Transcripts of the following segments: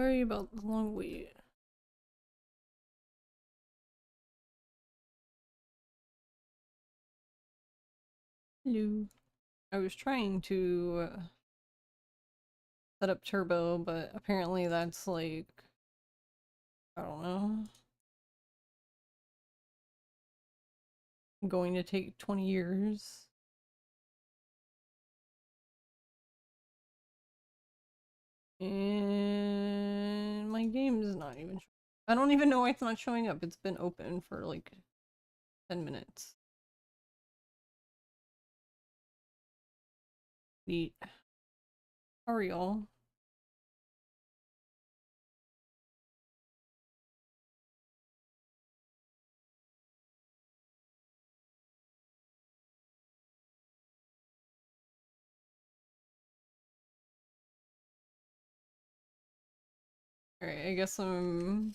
Sorry about the long wait. Hello. I was trying to set up turbo, but apparently that's like, I don't know, going to take 20 years. And my game is not even. I don't even know why it's not showing up. It's been open for like 10 minutes. Neat. How are y'all? Alright, I guess I'm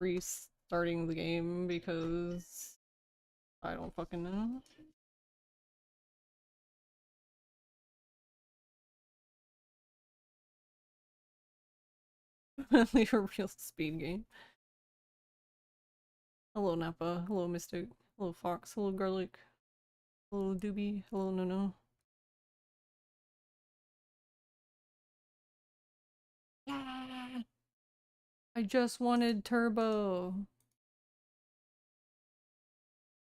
restarting the game because I don't fucking know. Leave a real speed game. Hello Nappa, hello Mystic, hello Fox, hello Garlic, hello Doobie, hello Nono. Yeah. I just wanted turbo.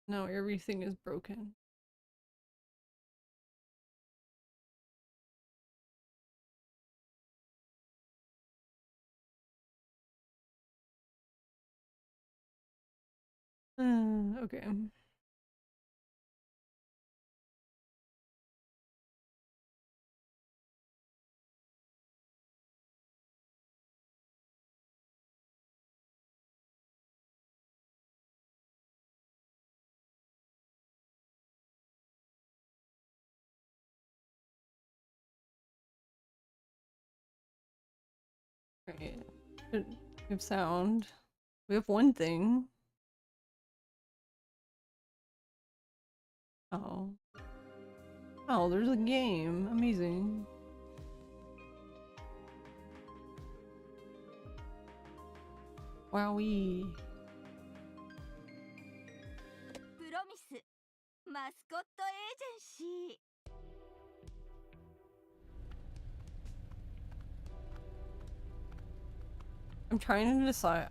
Now everything is broken. Okay. Right. We have sound. We have one thing. Oh. Oh, there's a game. Amazing. Wowee. Mascot Agency. I'm trying to decide.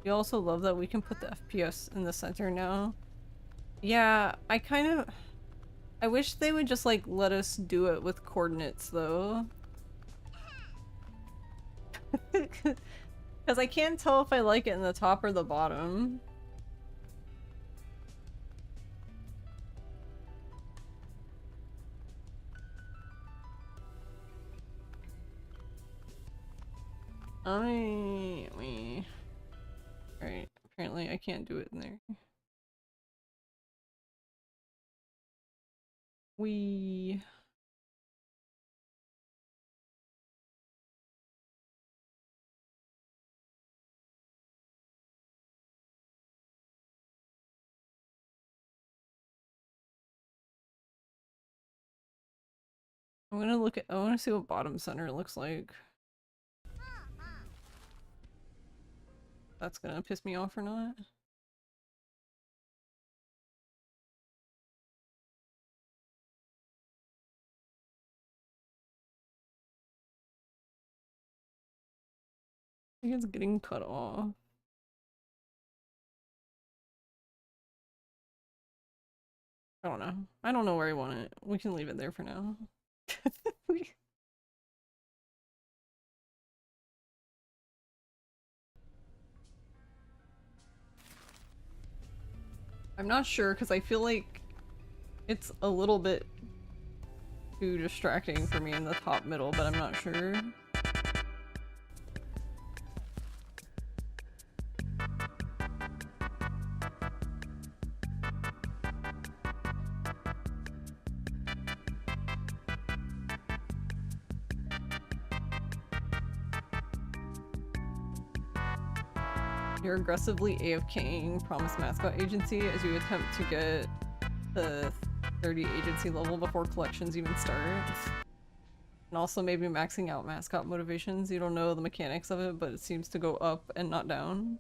You also love that we can put the FPS in the center now. Yeah, I kind of... I wish they would just like let us do it with coordinates though. Because I can't tell if I like it in the top or the bottom. Alright, apparently I can't do it in there. I'm gonna look at- I wanna see what bottom center looks like. That's gonna piss me off or not. I think it's getting cut off. I don't know. I don't know where I want it. We can leave it there for now. I'm not sure because I feel like it's a little bit too distracting for me in the top middle, but I'm not sure. You're aggressively AFKing Promise Mascot Agency as you attempt to get the 30 agency level before collections even start. And also maybe maxing out mascot motivations. You don't know the mechanics of it, but it seems to go up and not down.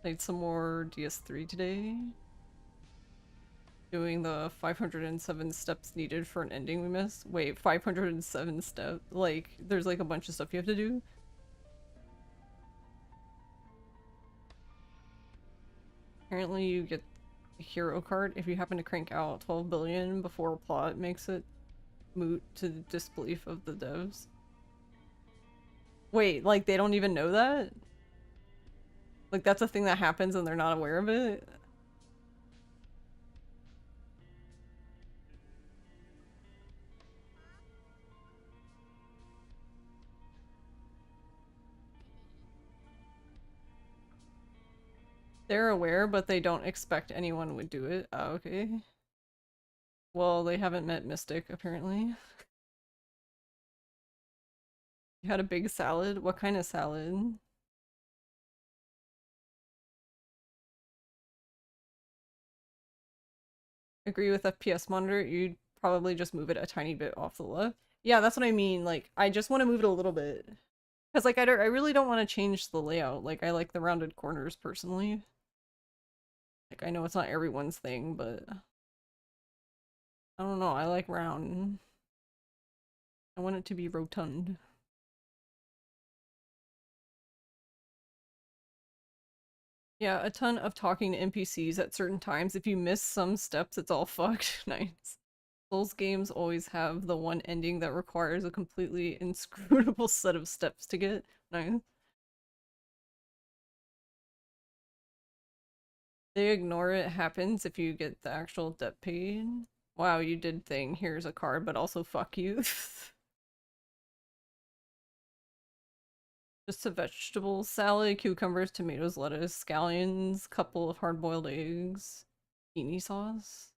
Played some more DS3 today. Doing the 507 steps needed for an ending we missed. Wait, 507 steps? Like, there's like a bunch of stuff you have to do. Apparently you get a hero card if you happen to crank out 12 billion before a plot makes it moot to the disbelief of the devs. Wait, like they don't even know that? Like that's a thing that happens and they're not aware of it? They're aware, but they don't expect anyone would do it. Oh, okay. Well, they haven't met Mystic, apparently. You had a big salad? What kind of salad? Agree with FPS monitor, you'd probably just move it a tiny bit off the left. Yeah, that's what I mean. Like, I just want to move it a little bit. Because, like, I really don't want to change the layout. Like, I like the rounded corners, personally. Like, I know it's not everyone's thing, but... I don't know, I like round. I want it to be rotund. Yeah, a ton of talking to NPCs at certain times. If you miss some steps, it's all fucked. Nice. Souls games always have the one ending that requires a completely inscrutable set of steps to get. Nice. They ignore it happens if you get the actual debt paid. Wow, you did thing. Here's a card, but also fuck you. Just a vegetable salad, cucumbers, tomatoes, lettuce, scallions, couple of hard-boiled eggs, tahini sauce.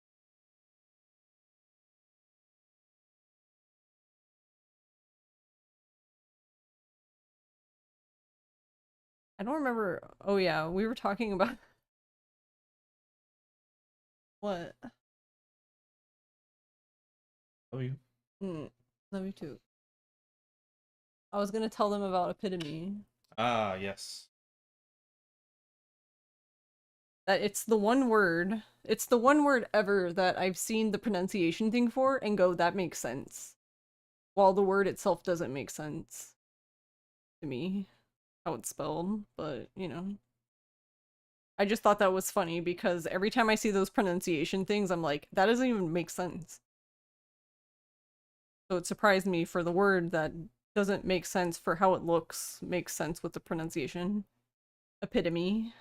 I don't remember. Oh yeah, we were talking about what? Love you. Love you too. I was gonna tell them about epitome. Ah, yes. That it's the one word. It's the one word ever that I've seen the pronunciation thing for and go, that makes sense. While the word itself doesn't make sense to me, how it's spelled, but you know. I just thought that was funny because every time I see those pronunciation things, I'm like, that doesn't even make sense. So it surprised me for the word that doesn't make sense for how it looks, makes sense with the pronunciation. Epitome.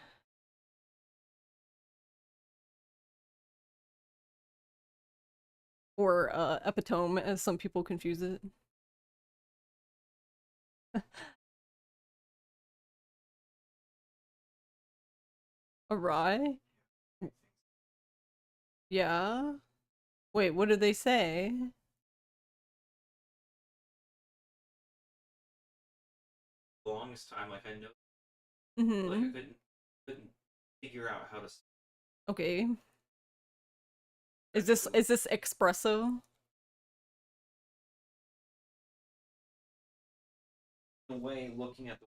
Or epitome, as some people confuse it. Awry? Yeah? Wait, what did they say? The longest time, like I know, Mm-hmm. like I couldn't figure out how to. Okay. Is this espresso? The way looking at the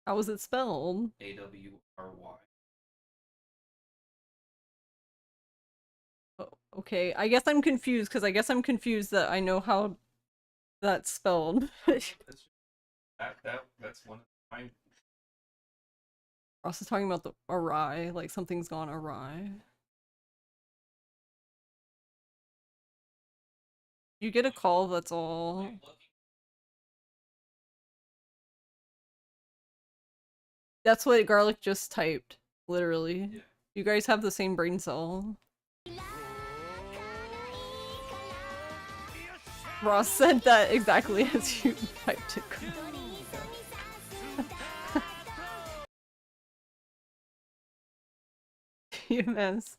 How is it spelled? AWRY. Oh, okay, I guess I'm confused because I guess I'm confused that I know how that's spelled. That's one of my. Ross is talking about the awry, like something's gone awry. You get a call, that's all. That's what Garlic just typed, literally. Yeah. You guys have the same brain cell. Ross said that exactly as you typed it. TMS.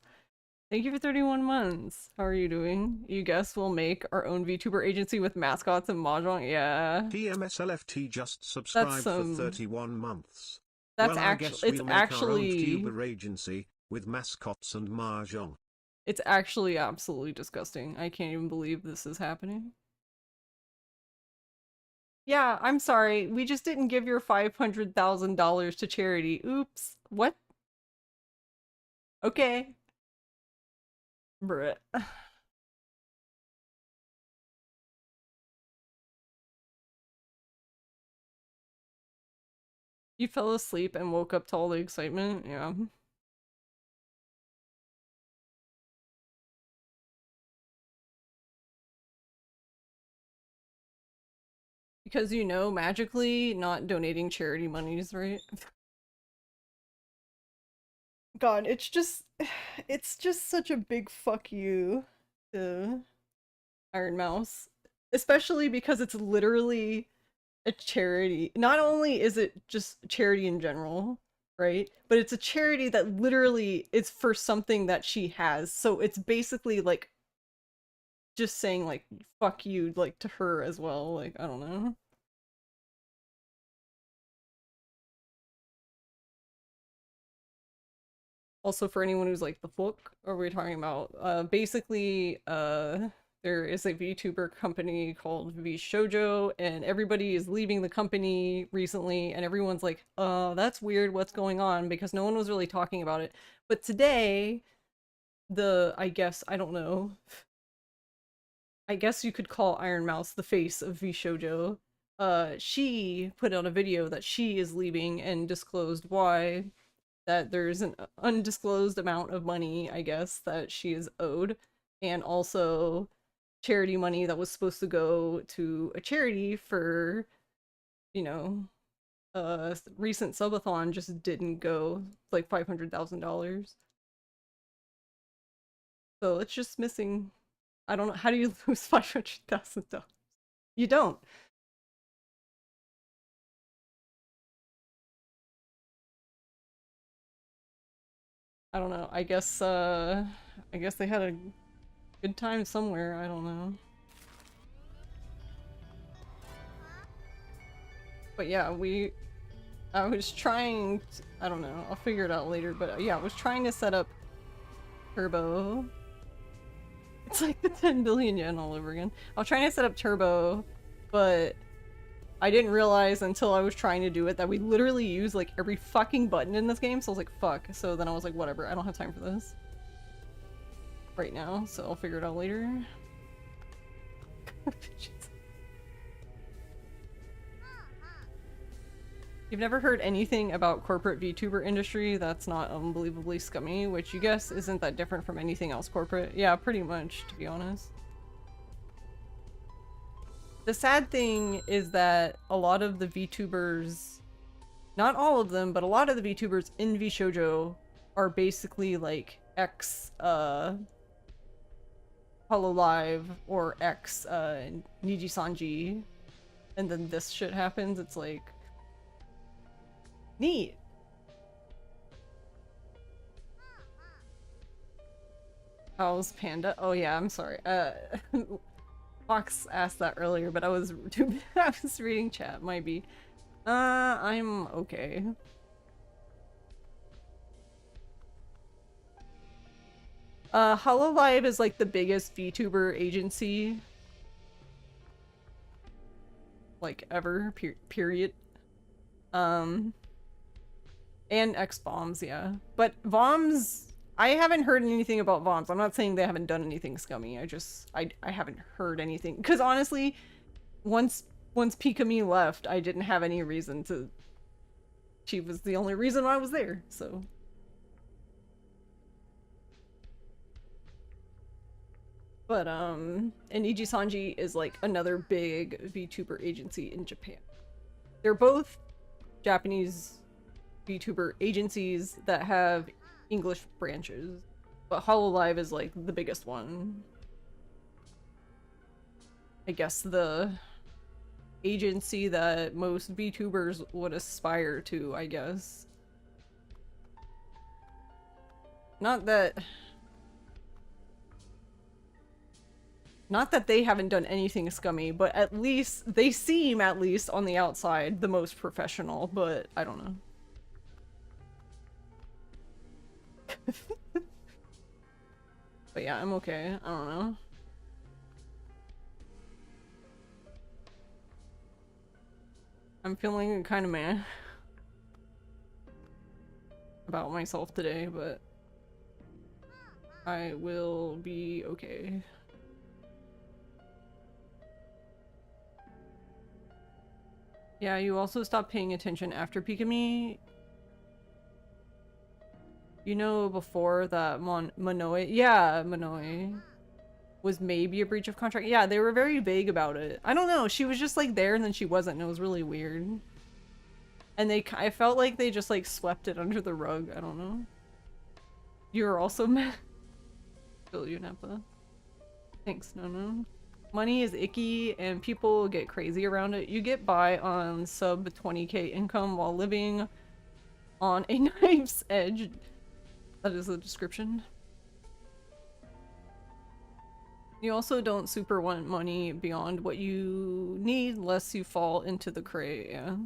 Thank you for 31 months. How are you doing? You guess we'll make our own VTuber agency with mascots and mahjong? Yeah. TMSLFT just subscribed for some... 31 months. That's well, I guess it's we'll make our own actually... tuber agency. with mascots and mahjong. It's actually absolutely disgusting. I can't even believe this is happening. Yeah, I'm sorry. We just didn't give your $500,000 to charity. Oops. What? Okay. Bruh. You fell asleep and woke up to all the excitement? Yeah. Because you know, magically, not donating charity monies, right? God, it's just such a big fuck you to Iron Mouse. Especially because it's literally a charity. Not only is it just charity in general, right? But it's a charity that literally is for something that she has. So it's basically like just saying like fuck you like to her as well. Like, I don't know. Also, for anyone who's like, the fuck are we talking about? Basically, there is a VTuber company called VShojo, and everybody is leaving the company recently, and everyone's like, that's weird, what's going on? Because no one was really talking about it. But today, I guess, I don't know, I guess you could call Iron Mouse the face of VShojo. She put out a video that she is leaving and disclosed why, that there's an undisclosed amount of money, I guess, that she is owed, and also charity money that was supposed to go to a charity for, you know, a recent subathon just didn't go, like $500,000. So it's just missing. I don't know. How do you lose $500,000? You don't. I don't know. I guess they had a good time somewhere. I don't know. But yeah, I was trying to, I don't know, I'll figure it out later, but yeah, I was trying to set up Turbo. It's like the 10 billion yen all over again. I was trying to set up Turbo, but I didn't realize until I was trying to do it that we literally use like every fucking button in this game, so I was like, fuck. So then I was like, whatever, I don't have time for this right now, so I'll figure it out later. You've never heard anything about corporate VTuber industry that's not unbelievably scummy, which you guess isn't that different from anything else corporate. Yeah, pretty much, to be honest. The sad thing is that a lot of the VTubers, not all of them, but a lot of the VTubers in VShojo are basically like Hololive or Niji-sanji, and then this shit happens. It's like, neat. How's Panda? Oh yeah, I'm sorry. Fox asked that earlier, but I was I was reading chat. Might be. I'm okay. Hololive is like the biggest VTuber agency like ever, period. And X-Bombs, yeah. But Voms, I haven't heard anything about Voms. I'm not saying they haven't done anything scummy. I haven't heard anything. Because honestly, once Pikami left, I didn't have any reason to... She was the only reason I was there, so... But, and Iji-sanji is like another big VTuber agency in Japan. They're both Japanese VTuber agencies that have English branches, but Hololive is like the biggest one. I guess the agency that most VTubers would aspire to, I guess. Not that they haven't done anything scummy, but at least they seem, at least on the outside, the most professional, but I don't know. But yeah, I'm okay. I don't know. I'm feeling kind of meh about myself today, but I will be okay. Yeah, you also stopped paying attention after Pikami. You know, before that Monoe, yeah, Monoe was maybe a breach of contract. Yeah, they were very vague about it. I don't know, she was just like there and then she wasn't, and it was really weird. And I felt like they just like swept it under the rug, I don't know. You were also mad. Feel you, Nappa. Thanks, no. Money is icky and people get crazy around it. You get by on sub 20k income while living on a knife's edge. That is the description. You also don't super want money beyond what you need lest you fall into the cray, yeah.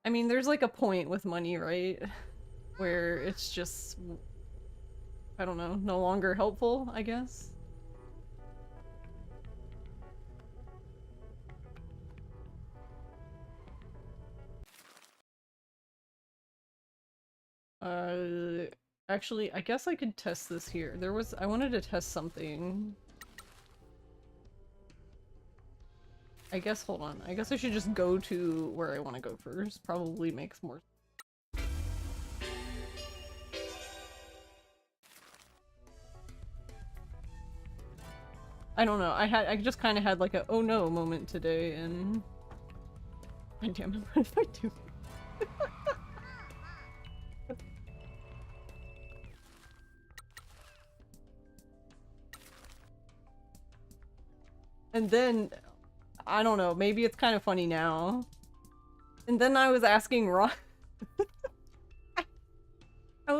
I mean, there's like a point with money, right? Where it's just, I don't know, no longer helpful, I guess. Actually, I guess I could test this here. I wanted to test something. I guess, hold on. I guess I should just go to where I want to go first. Probably makes more. I don't know. I just kind of had like a oh no moment today, and God damn it, what did I do? And then, I don't know, maybe it's kind of funny now. And then I was asking Ross. I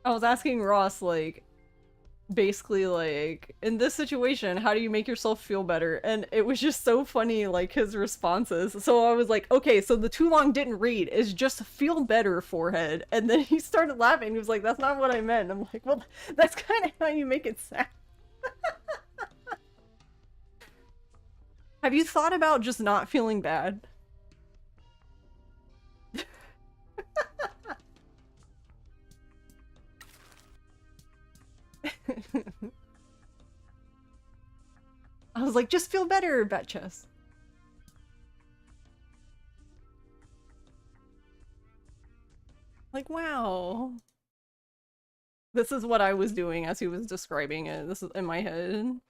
was asking Ross, like, basically, like, in this situation, how do you make yourself feel better? And it was just so funny, like, his responses. So I was like, okay, so the too long didn't read is just feel better, forehead. And then he started laughing. He was like, that's not what I meant. I'm like, well, that's kind of how you make it sound. Have you thought about just not feeling bad? I was like, just feel better, Betchess. Like, wow. This is what I was doing as he was describing it. This is in my head.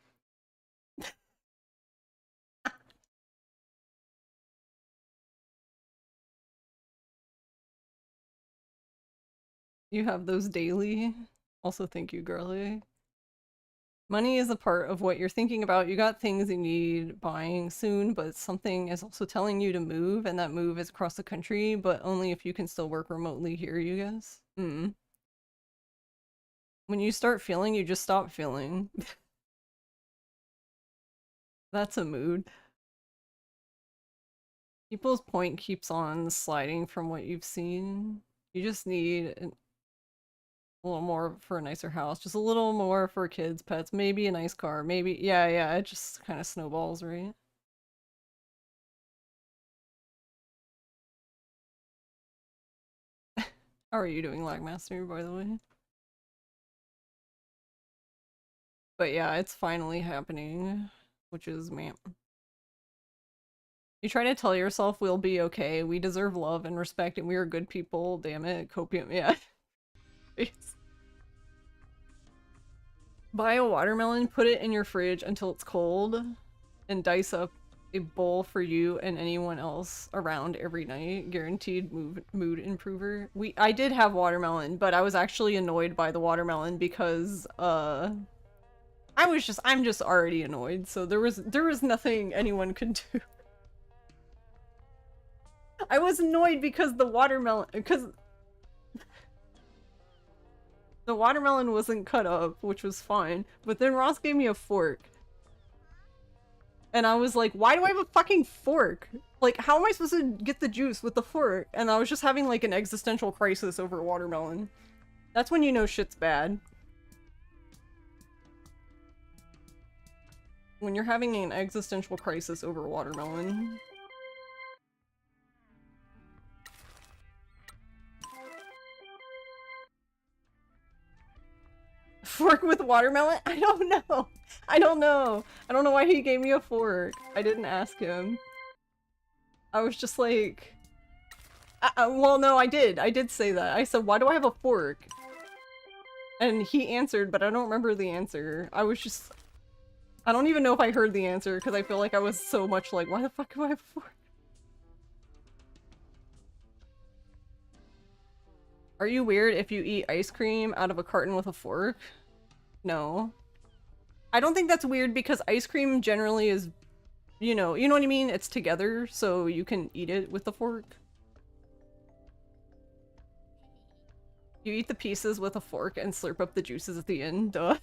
You have those daily. Also, thank you, girly. Money is a part of what you're thinking about. You got things you need buying soon, but something is also telling you to move, and that move is across the country, but only if you can still work remotely here, you guess. When you start feeling, you just stop feeling. That's a mood. People's point keeps on sliding from what you've seen. You just need a little more for a nicer house, just a little more for kids, pets, maybe a nice car, maybe, yeah, it just kind of snowballs, right? How are you doing, Lagmaster, by the way? But yeah, it's finally happening, which is man. You try to tell yourself we'll be okay, we deserve love and respect, and we are good people, damn it, copium, yeah. Buy a watermelon, put it in your fridge until it's cold, and dice up a bowl for you and anyone else around every night. Guaranteed mood improver. I did have watermelon, but I was actually annoyed by the watermelon because I'm just already annoyed, so there was nothing anyone could do. I was annoyed because the watermelon wasn't cut up, which was fine, but then Ross gave me a fork. And I was like, why do I have a fucking fork? Like, how am I supposed to get the juice with the fork? And I was just having like an existential crisis over watermelon. That's when you know shit's bad. When you're having an existential crisis over watermelon. Fork with watermelon? I don't know. I don't know. I don't know why he gave me a fork. I didn't ask him. I was just like... well, no, I did. I did say that. I said, why do I have a fork? And he answered, but I don't remember the answer. I was just... I don't even know if I heard the answer, because I feel like I was so much like, why the fuck do I have a fork? Are you weird if you eat ice cream out of a carton with a fork? No. I don't think that's weird because ice cream generally is, you know what I mean? It's together, so you can eat it with the fork. You eat the pieces with a fork and slurp up the juices at the end, duh.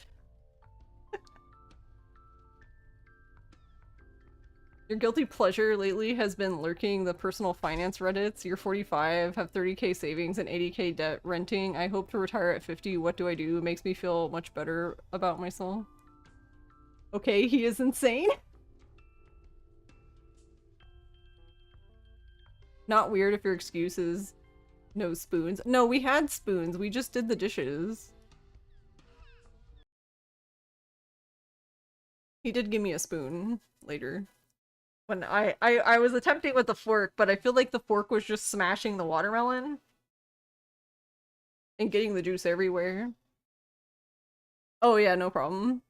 Your guilty pleasure lately has been lurking the personal finance reddits. You're 45, have 30k savings and 80k debt, renting. I hope to retire at 50. What do I do? Makes me feel much better about myself. Okay, he is insane. Not weird if your excuse is no spoons. No, we had spoons. We just did the dishes. He did give me a spoon later. When I was attempting with the fork, but I feel like the fork was just smashing the watermelon and getting the juice everywhere. Oh yeah, no problem.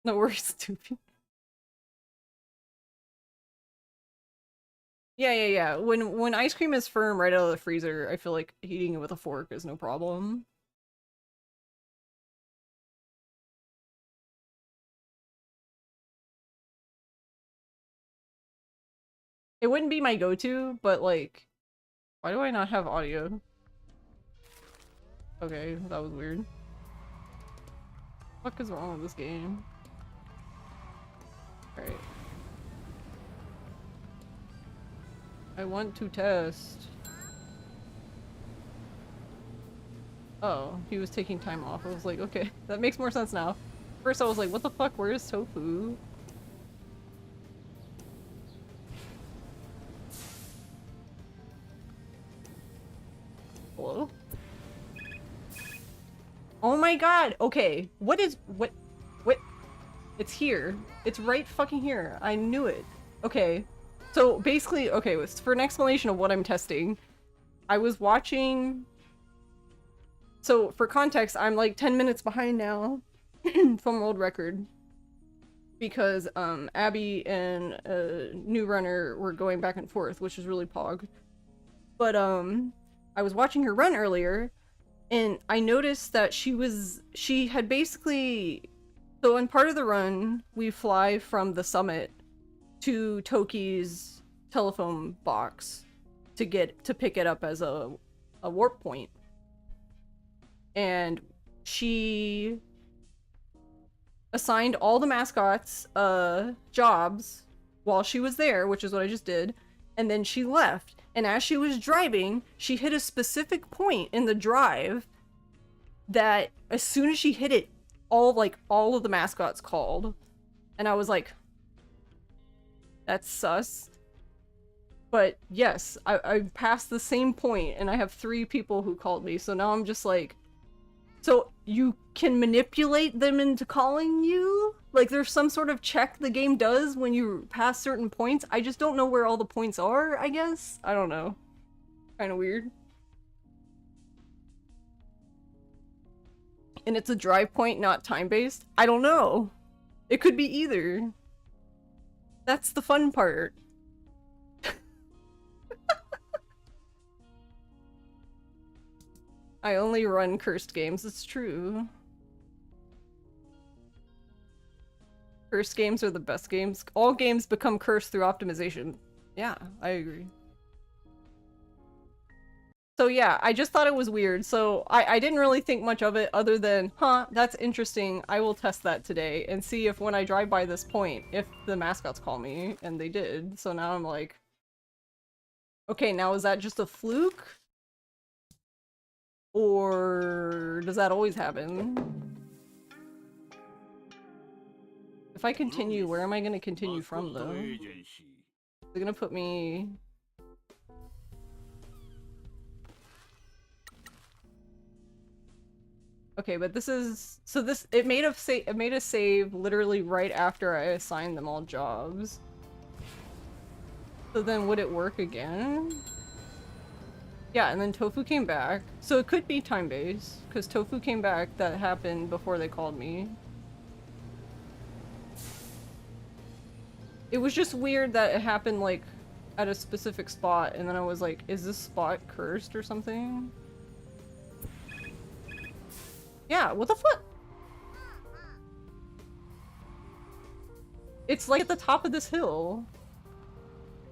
No worries, stupid. Yeah. When ice cream is firm right out of the freezer, I feel like eating it with a fork is no problem. It wouldn't be my go-to, but like, why do I not have audio? Okay, that was weird. What is wrong with this game? Alright. I want to test. Oh, he was taking time off. I was like, okay, that makes more sense now. First I was like, what the fuck, where is tofu? Hello? Oh my god! Okay, what? It's here. It's right fucking here. I knew it. Okay. So basically, okay, for an explanation of what I'm testing, I was watching... So for context, I'm like 10 minutes behind now from world record. Because Abby and New Runner were going back and forth, which is really pog. But I was watching her run earlier, and I noticed that she had basically... So in part of the run, we fly from the summit to Toki's telephone box to pick it up as a warp point. And she assigned all the mascots jobs while she was there, which is what I just did, and then she left. And as she was driving, she hit a specific point in the drive that as soon as she hit it, all of the mascots called. And I was like, that's sus. But yes, I passed the same point and I have 3 people who called me, so now I'm just like, so you can manipulate them into calling you? Like there's some sort of check the game does when you pass certain points? I just don't know where all the points are, I guess? I don't know. Kinda weird. And it's a drive point, not time-based? I don't know. It could be either. That's the fun part. I only run cursed games, it's true. Cursed games are the best games. All games become cursed through optimization. Yeah, I agree. So yeah, I just thought it was weird. So I didn't really think much of it other than, huh, that's interesting. I will test that today and see if when I drive by this point, if the mascots call me. And they did. So now I'm like, okay, now is that just a fluke? Or does that always happen? If I continue, where am I going to continue from though? They're gonna put me... Okay, but this is... So this... It made a save literally right after I assigned them all jobs. So then would it work again? Yeah, and then Tofu came back. So it could be time-based, because Tofu came back. That happened before they called me. It was just weird that it happened, like, at a specific spot, and then I was like, is this spot cursed or something? Yeah, what the fuck? It's like at the top of this hill.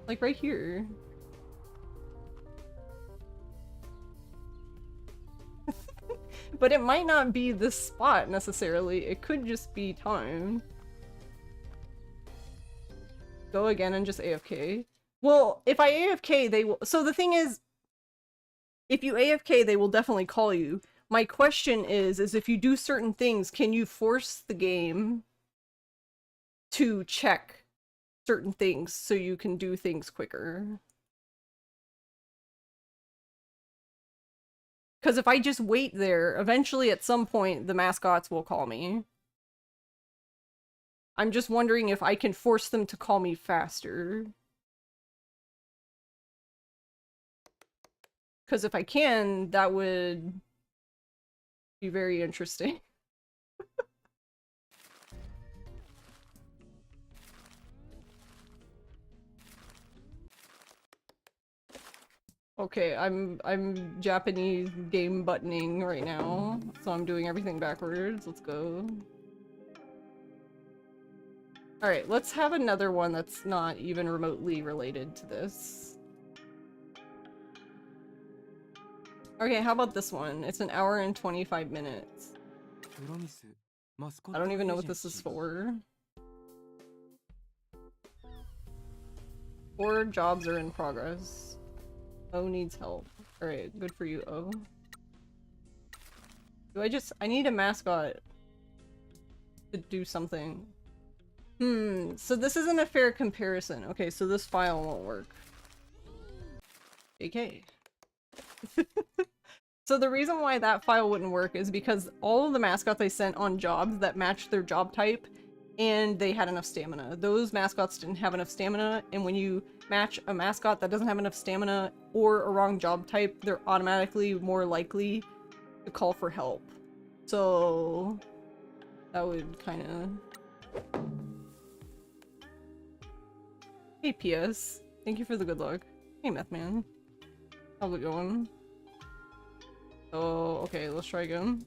Like right here. But it might not be this spot necessarily. It could just be time. Go again and just AFK. Well, if I AFK, they will- So the thing is, if you AFK, they will definitely call you. My question is if you do certain things, can you force the game to check certain things so you can do things quicker? Because if I just wait there, eventually at some point the mascots will call me. I'm just wondering if I can force them to call me faster. Because if I can, that would be very interesting. Okay, I'm Japanese game buttoning right now, so I'm doing everything backwards. Let's go. Alright, let's have another one that's not even remotely related to this. Okay, how about this one? It's an hour and 25 minutes. I don't even know what this is for. 4 jobs are in progress. O needs help. Alright, good for you, O. I need a mascot to do something. So this isn't a fair comparison. Okay, so this file won't work. JK. So the reason why that file wouldn't work is because all of the mascots I sent on jobs that matched their job type and they had enough stamina. Those mascots didn't have enough stamina, and when you match a mascot that doesn't have enough stamina or a wrong job type, they're automatically more likely to call for help. So that would kind of... Hey PS, thank you for the good luck. Hey Meth Man, how's it going? Oh, okay, let's try again.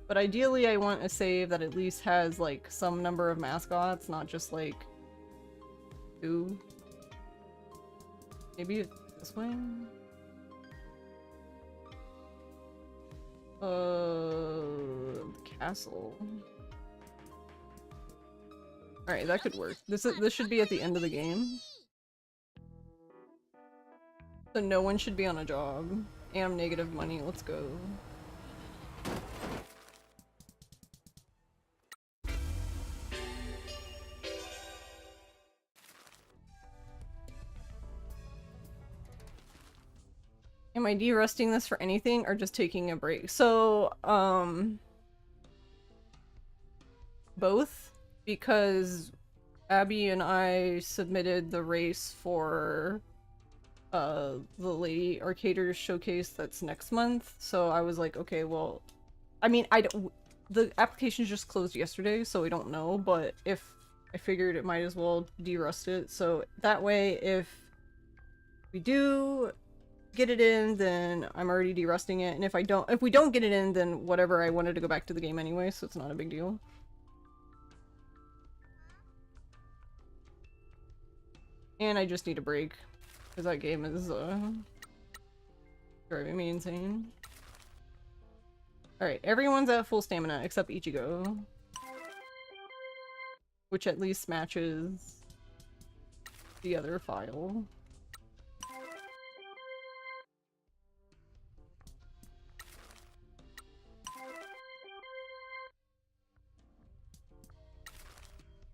But ideally I want a save that at least has like some number of mascots, not just like 2. Maybe this way? Castle. Alright, that could work. This should be at the end of the game. So no one should be on a job. And I'm negative money, let's go. Am I derusting this for anything or just taking a break? So, both, because Abby and I submitted the race for the Lady Arcaders showcase that's next month, so I was like, okay, well, I mean, the application just closed yesterday, so we don't know, but if I figured it might as well derust it, so that way if we do get it in, then I'm already derusting it, and if we don't get it in, then whatever, I wanted to go back to the game anyway, so it's not a big deal. And I just need a break. Because that game is driving me insane. Alright, everyone's at full stamina except Ichigo. Which at least matches the other file.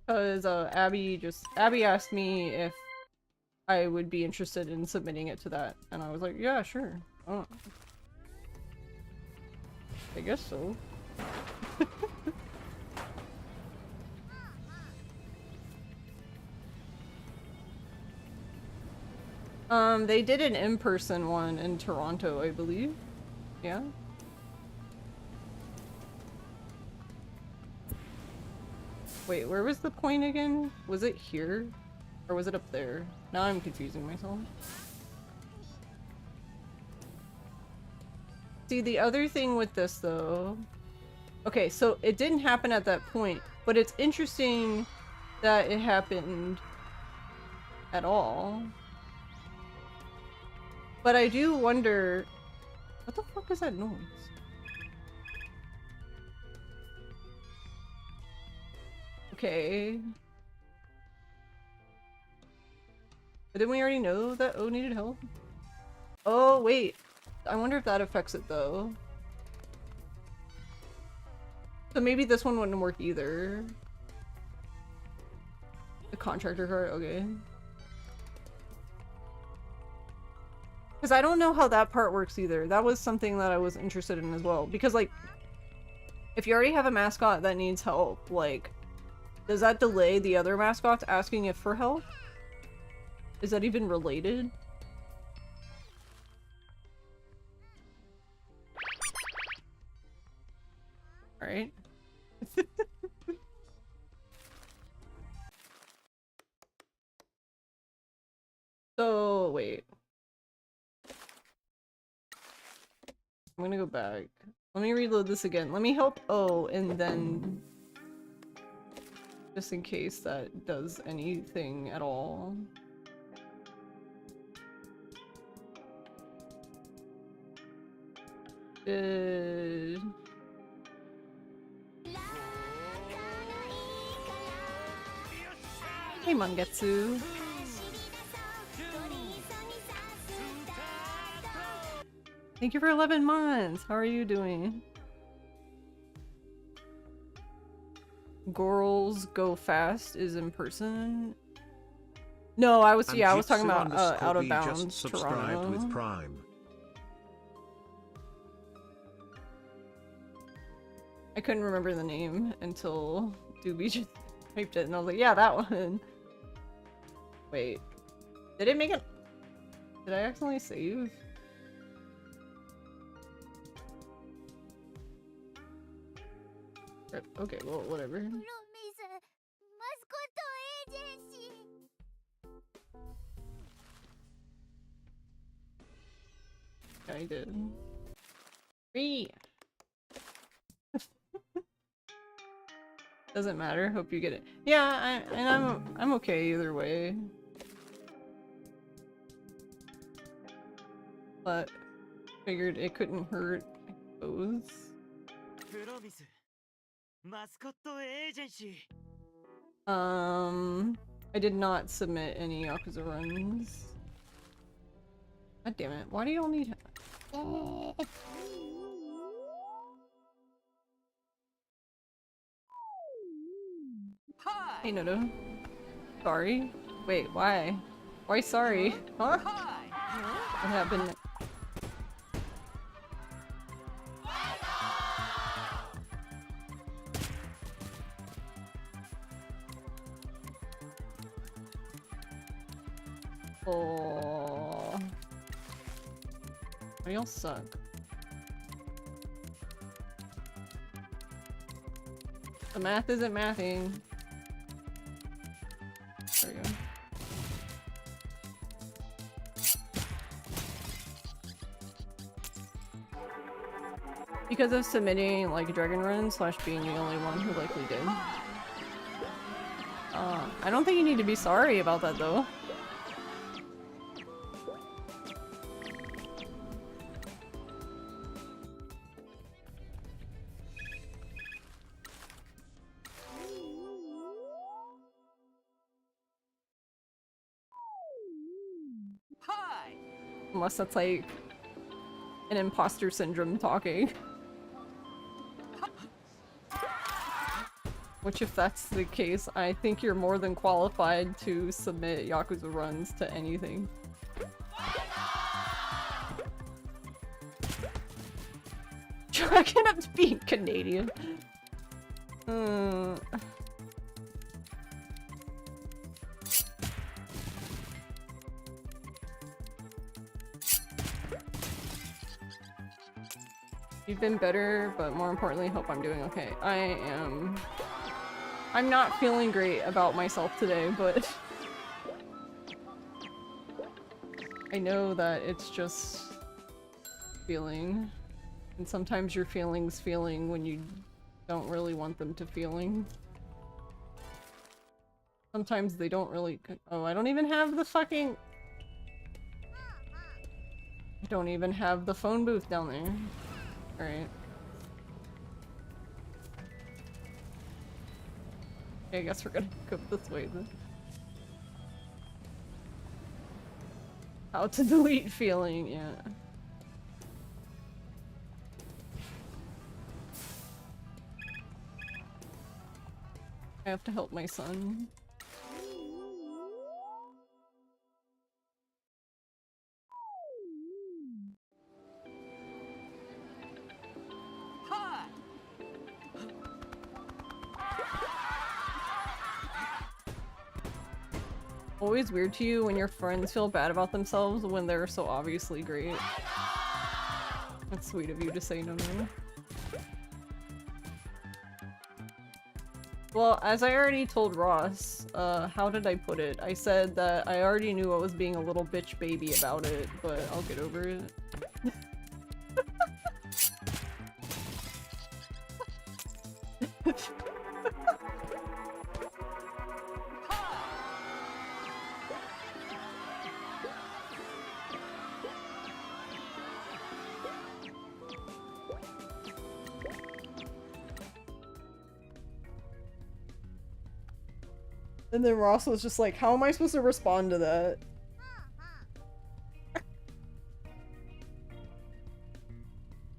Because Abby asked me if I would be interested in submitting it to that, and I was like, yeah, sure. Oh. I guess so. They did an in-person one in Toronto, I believe. Yeah. Wait, where was the point again? Was it here? Or was it up there? Now I'm confusing myself. See, the other thing with this, though... Okay, so it didn't happen at that point, but it's interesting that it happened at all. But I do wonder... What the fuck is that noise? Okay. But didn't we already know that O needed help? Oh, wait. I wonder if that affects it, though. So maybe this one wouldn't work either. The contractor card, okay. Because I don't know how that part works either. That was something that I was interested in as well. Because, like, if you already have a mascot that needs help, like, does that delay the other mascots asking it for help? Is that even related? Alright. So, wait. I'm gonna go back. Let me reload this again. Let me help O, and then... just in case that does anything at all. Hey, Mangetsu. Thank you for 11 months. How are you doing? Girls Go Fast is in person. No, I was talking about Out of Bounds just subscribed Toronto. with Prime. I couldn't remember the name until Doobie just typed it, and I was like, yeah, that one. Wait, did it make it? Did I accidentally save? Okay, well, whatever. Mascot Agency. I did. 3. Doesn't matter. Hope you get it. Yeah, I'm okay either way. But figured it couldn't hurt, I suppose. Mascot Agency. I did not submit any Yakuza runs. God damn it! Why do y'all need? Hey Noto. Sorry. Wait, why? Why sorry? Huh? What happened? Oh, y'all suck. The math isn't mathing. There we go. Because of submitting like Dragon Run / being the only one who likely did. I don't think you need to be sorry about that though. Unless that's like an imposter syndrome talking. Which, if that's the case, I think you're more than qualified to submit Yakuza runs to anything. Chalking up to being Canadian. You've been better, but more importantly, hope I'm doing okay. I'm not feeling great about myself today, but I know that it's just feeling. And sometimes your feelings feeling when you don't really want them to feeling. Sometimes they don't really— oh, I don't even have the fucking— I don't even have the phone booth down there. Alright. Okay, I guess we're gonna go this way then. How to delete feeling, yeah. I have to help my son. Always weird to you when your friends feel bad about themselves when they're so obviously great. That's sweet of you to say no. Well, as I already told Ross, how did I put it? I said that I already knew I was being a little bitch baby about it, but I'll get over it. And then Ross was just like, how am I supposed to respond to that?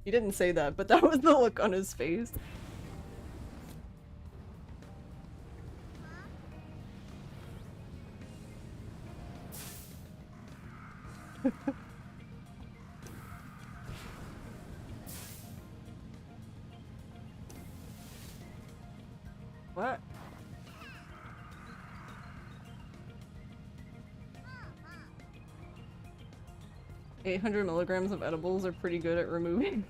He didn't say that, but that was the look on his face. What? 800 milligrams of edibles are pretty good at removing.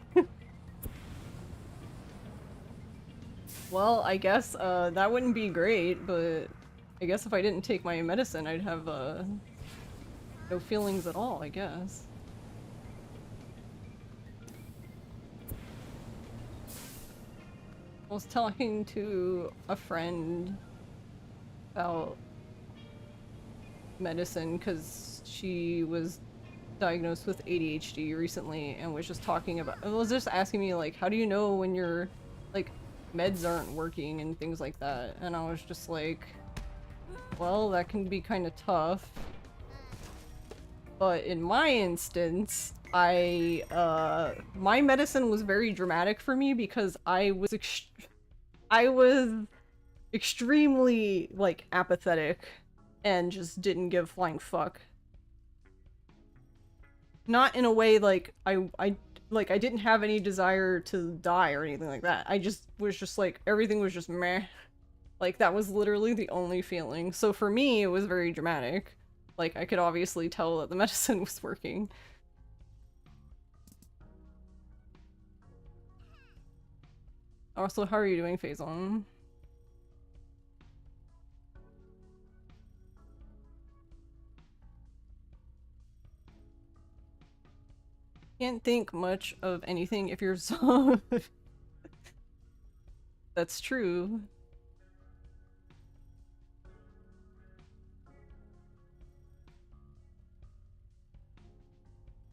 Well, I guess that wouldn't be great, but I guess if I didn't take my medicine, I'd have no feelings at all, I guess. I was talking to a friend about medicine because she was diagnosed with ADHD recently and was just talking about— was just asking me like, how do you know when your like meds aren't working and things like that, and I was just like, well, that can be kind of tough, but in my instance, my medicine was very dramatic for me because I was extremely like apathetic and just didn't give a flying fuck. Not in a way like I didn't have any desire to die or anything like that. I just was just like, everything was just meh. Like, that was literally the only feeling. So for me, it was very dramatic. Like, I could obviously tell that the medicine was working. Also, how are you doing, Faison? Can't think much of anything if you're so— That's true.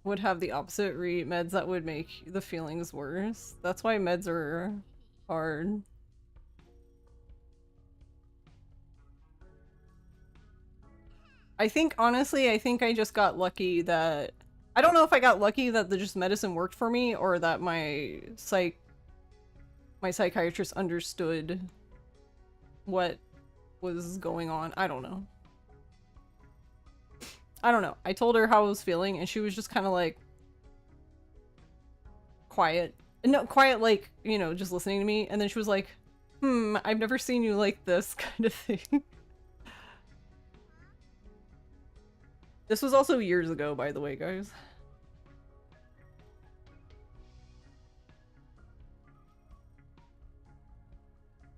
Would have the opposite meds that would make the feelings worse. That's why meds are hard. I think, honestly, I think I just got lucky that I don't know if I got lucky that the just medicine worked for me or that my psychiatrist understood what was going on. I don't know. I don't know. I told her how I was feeling and she was just kind of like quiet. No, quiet like, you know, just listening to me. And then she was like, I've never seen you like this kind of thing. This was also years ago, by the way, guys.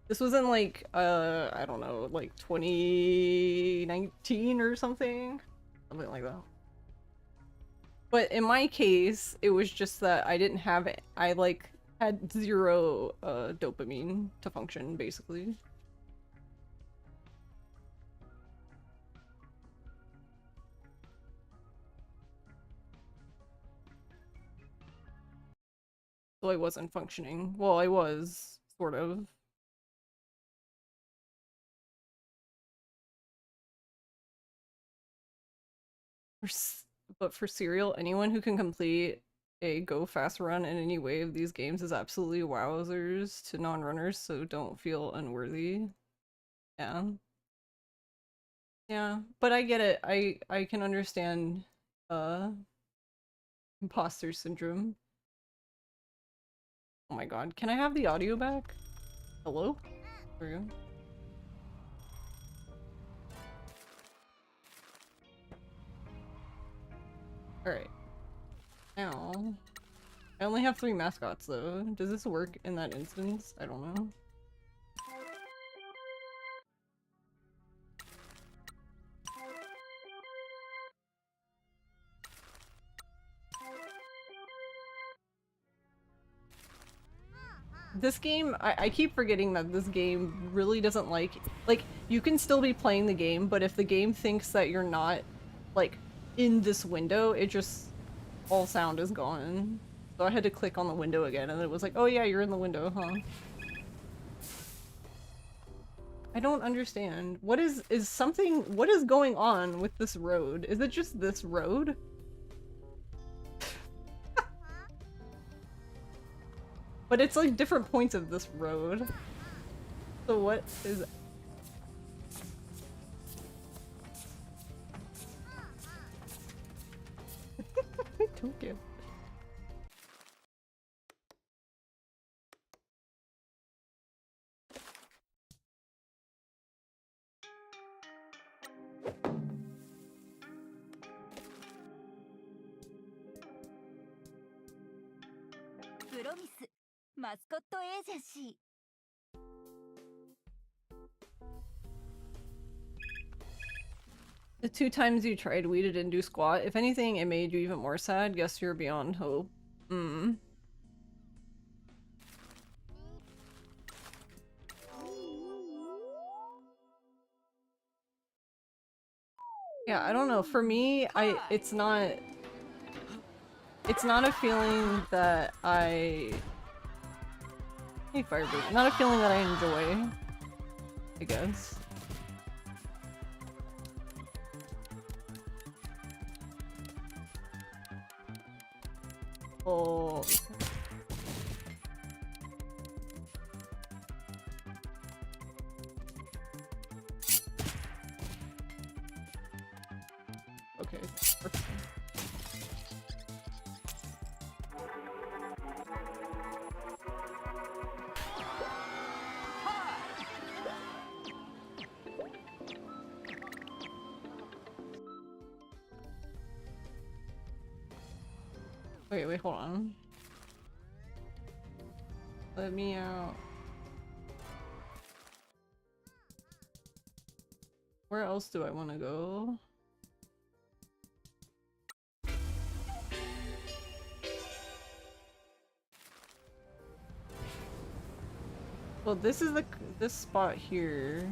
This was in like, I don't know, like 2019 or something? Something like that. But in my case, it was just that I didn't have it. I like had zero dopamine to function, basically. So I wasn't functioning. Well, I was, sort of. But for Serial, anyone who can complete a go fast run in any way of these games is absolutely wowzers to non-runners, so don't feel unworthy. Yeah. Yeah, but I get it. I can understand imposter syndrome. Oh my god, can I have the audio back? Hello? There we go. Alright. Now, I only have 3 mascots though. Does this work in that instance? I don't know. This game, I keep forgetting that this game really doesn't like, you can still be playing the game, but if the game thinks that you're not, like, in this window, it just, all sound is gone. So I had to click on the window again, and it was like, oh yeah, you're in the window, huh? I don't understand. What is going on with this road? Is it just this road? But it's like different points of this road. So what is... I don't get it. Mascot Agency. The 2 times you tried weed, it didn't do squat. If anything, it made you even more sad. Guess you're beyond hope. Yeah, I don't know. For me, it's not a feeling that I... Hey, Firebird. Not a feeling that I enjoy, I guess. Oh... Okay. Wait, hold on. Let me out. Where else do I want to go? Well, this is this spot here.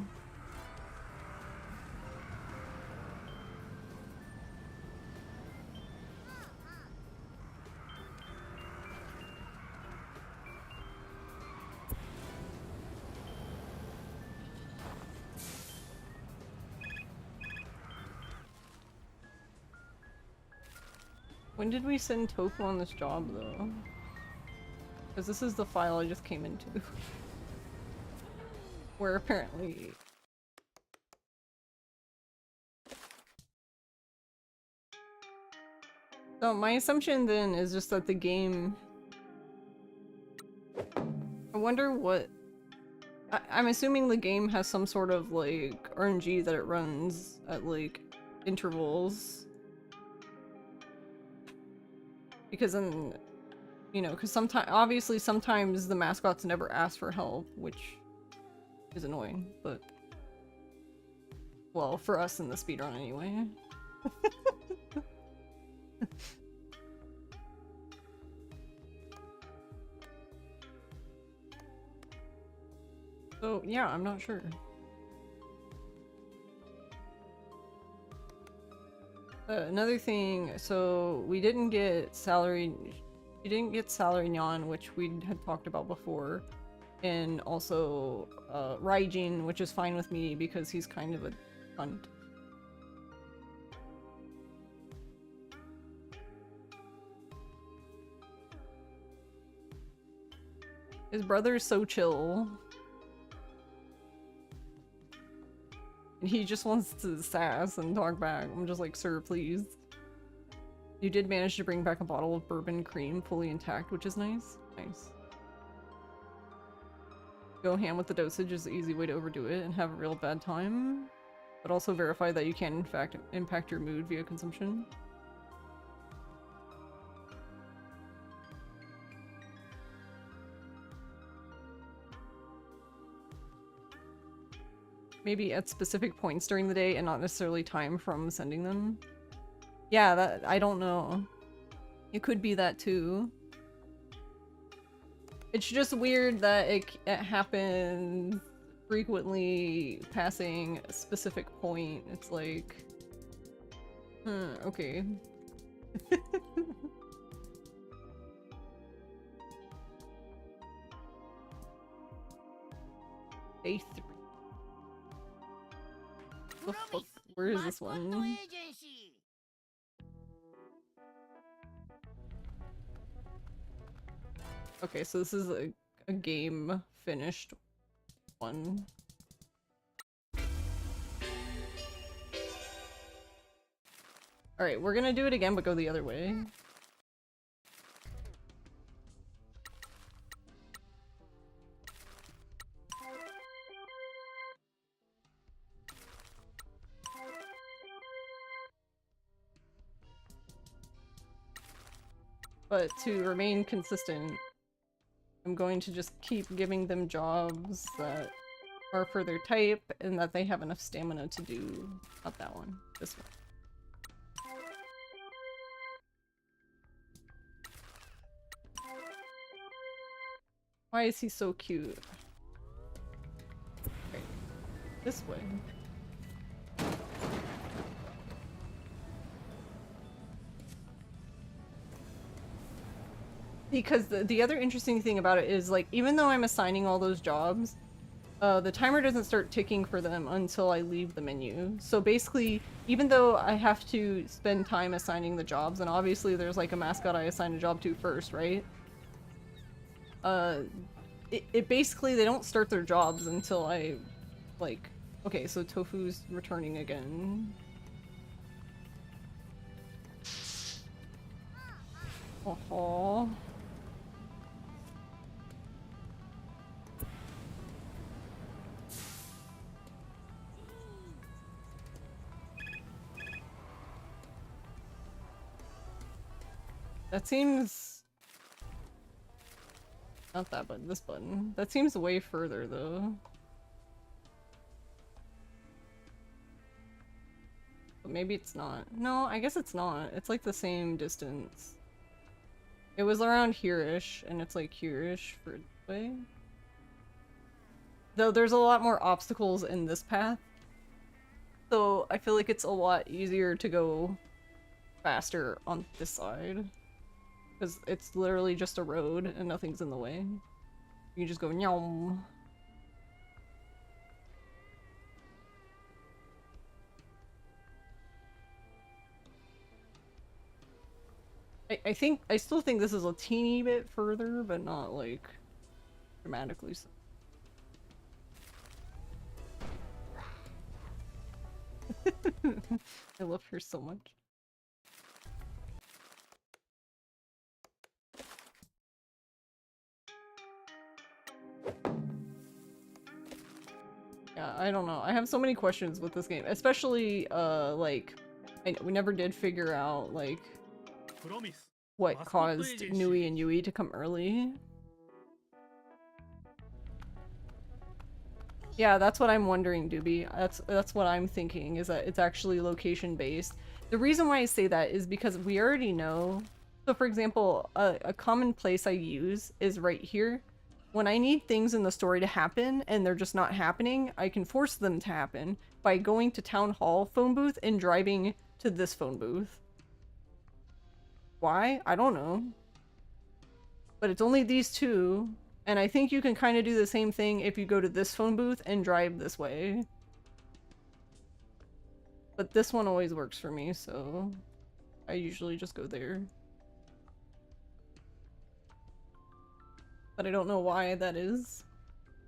When did we send Tofu on this job, though? Because this is the file I just came into. Where apparently... So my assumption then is just that the game... I wonder what... I'm assuming the game has some sort of, like, RNG that it runs at, like, intervals. Because then... You know, because sometimes, obviously sometimes the mascots never ask for help, which is annoying, but... Well, for us in the speedrun anyway. So, yeah, I'm not sure. Another thing, so we didn't get salary... We didn't get salary Nyan, which we had talked about before, and also Raijin, which is fine with me because he's kind of a cunt. His brother's so chill. And he just wants to sass and talk back. I'm just like, sir, please. You did manage to bring back a bottle of bourbon cream fully intact, which is nice. Nice. Go ham with the dosage is the easy way to overdo it and have a real bad time. But also verify that you can, in fact, impact your mood via consumption. Maybe at specific points during the day and not necessarily time from sending them. Yeah, that I don't know. It could be that too. It's just weird that it happens frequently passing a specific point. It's like... okay. Day 3. The fuck? Where is this one? Okay, so this is a game finished one. Alright, we're gonna do it again, but go the other way. But to remain consistent, I'm going to just keep giving them jobs that are for their type and that they have enough stamina to do. Not that one, this one. Why is he so cute? Okay, this way. Because the other interesting thing about it is, like, even though I'm assigning all those jobs, the timer doesn't start ticking for them until I leave the menu. So basically, even though I have to spend time assigning the jobs, and obviously there's like a mascot I assign a job to first, right? It basically, they don't start their jobs until I, like... Okay, so Tofu's returning again. Oh. That seems... Not that button, this button. That seems way further, though. But maybe it's not. No, I guess it's not. It's like the same distance. It was around here-ish, and it's like here-ish for this way. Though there's a lot more obstacles in this path. So I feel like it's a lot easier to go faster on this side. Because it's literally just a road and nothing's in the way. You can just go nyom. I still think this is a teeny bit further, but not like dramatically so. I love her so much. Yeah, I don't know. I have so many questions with this game, especially like we never did figure out like what Mascot caused Agency. Nui and Yui to come early. Yeah, that's what I'm wondering, Doobie. That's what I'm thinking, is that it's actually location based. The reason why I say that is because we already know. So for example, a common place I use is right here. When I need things in the story to happen and they're just not happening, I can force them to happen by going to Town Hall phone booth and driving to this phone booth. Why? I don't know. But it's only these two. And I think you can kind of do the same thing if you go to this phone booth and drive this way. But this one always works for me, so I usually just go there. But I don't know why that is.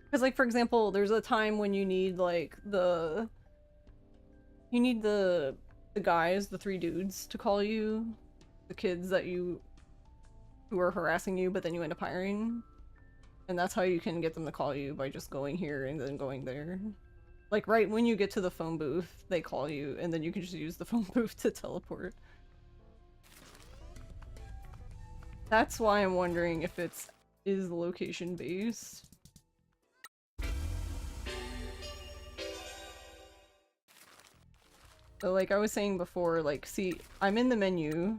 Because, like, for example, there's a time when you need, like, the guys, the 3 dudes, to call you. The kids that who are harassing you, but then you end up hiring. And that's how you can get them to call you, by just going here and then going there. Like, right when you get to the phone booth, they call you, and then you can just use the phone booth to teleport. That's why I'm wondering if is location based. So like I was saying before, like, see, I'm in the menu,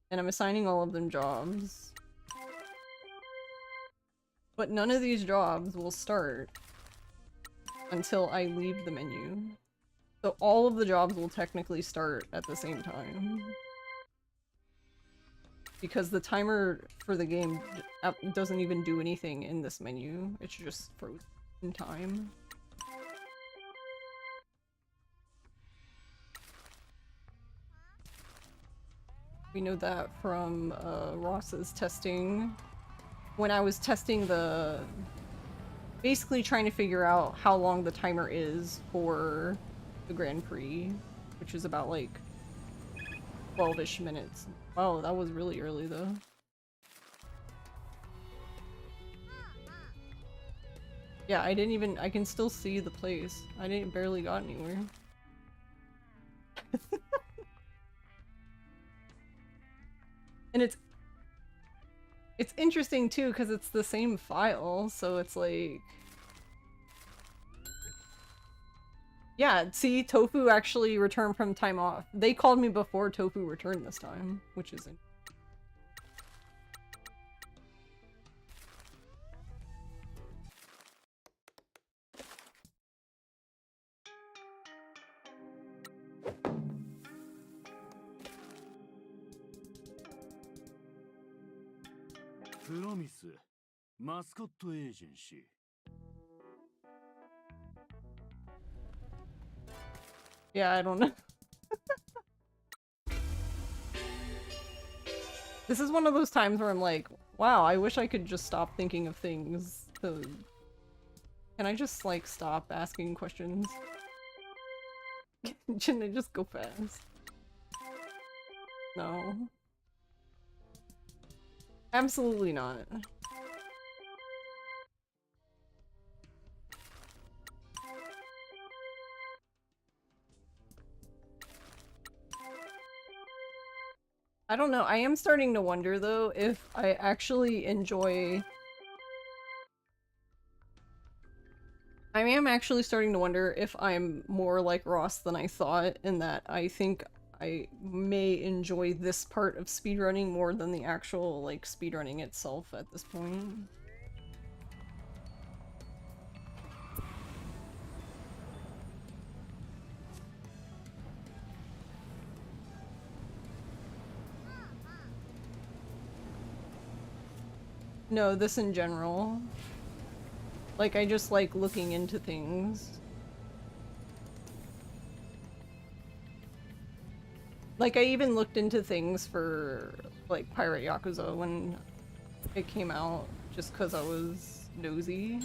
and I'm assigning all of them jobs. But none of these jobs will start until I leave the menu. So all of the jobs will technically start at the same time. Because the timer for the game doesn't even do anything in this menu. It's just frozen in time. We know that from Ross's testing. When I was testing basically trying to figure out how long the timer is for the Grand Prix, which is about like 12-ish minutes. Wow, that was really early though. Yeah, I can still see the place. I barely got anywhere. And it's interesting too, because it's the same file, so it's like... Yeah, see, Tofu actually returned from time off. They called me before Tofu returned this time, which isn't. Mascot Agency. Yeah, I don't know. This is one of those times where I'm like, wow, I wish I could just stop thinking of things. Can I just, like, stop asking questions? Can I just go fast? No. Absolutely not. I don't know. I am starting to wonder, though, if I actually enjoy... I am actually starting to wonder if I'm more like Ross than I thought, in that I think I may enjoy this part of speedrunning more than the actual, like, speedrunning itself at this point. No, this in general. Like, I just like looking into things. Like, I even looked into things for, like, Pirate Yakuza when it came out, just because I was nosy.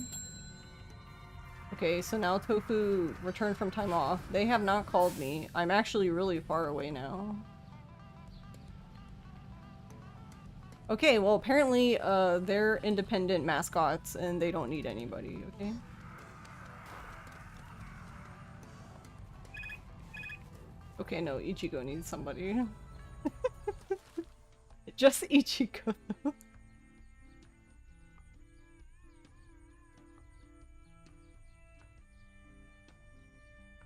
Okay, so now Tofu returned from time off. They have not called me. I'm actually really far away now. Okay, well apparently, they're independent mascots and they don't need anybody, okay? Okay, no, Ichigo needs somebody. Just Ichigo.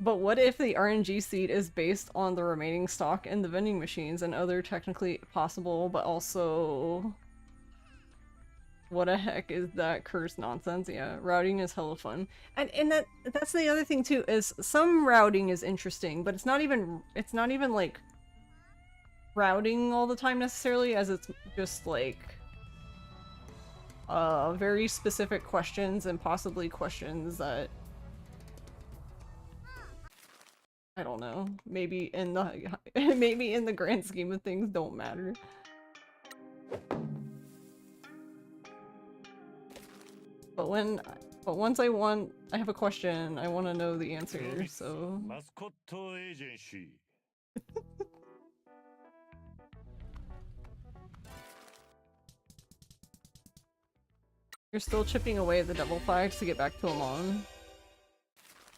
But what if the RNG seed is based on the remaining stock in the vending machines and other technically possible, but also... What the heck is that cursed nonsense? Yeah, routing is hella fun. And that's the other thing too, is some routing is interesting, but it's not even like routing all the time necessarily, as it's just like very specific questions and possibly questions that I don't know, maybe in the maybe in the grand scheme of things don't matter. But once I have a question, I want to know the answer, so... Mascot Agency. You're still chipping away at the devil flags to get back to Amon.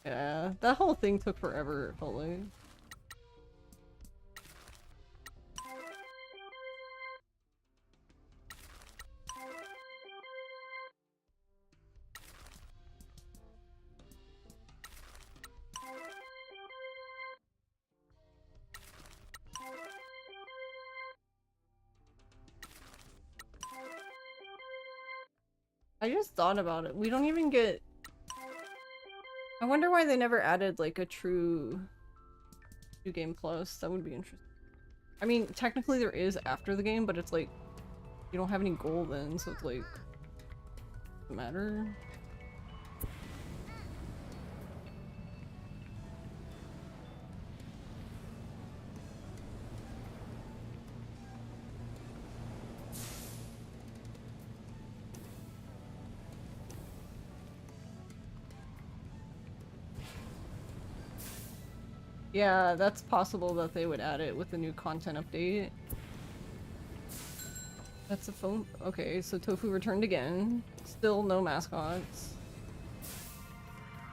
Yeah, that whole thing took forever, it felt like. I just thought about it. We don't even get... I wonder why they never added, like, a true New Game Plus. That would be interesting. I mean, technically there is after the game, but it's like, you don't have any gold then, so it's like... doesn't matter. Yeah, that's possible that they would add it with the new content update. That's a phone. Okay, so Tofu returned again. Still no mascots.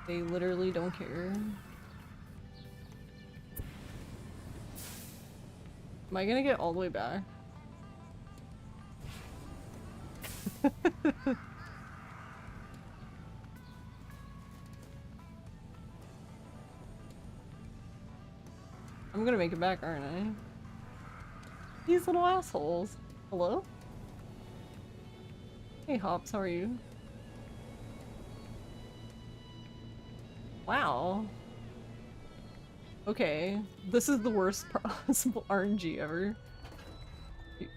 They literally don't care. Am I gonna get all the way back? I'm gonna make it back, aren't I? These little assholes. Hello? Hey Hops, how are you? Wow. Okay, this is the worst possible RNG ever.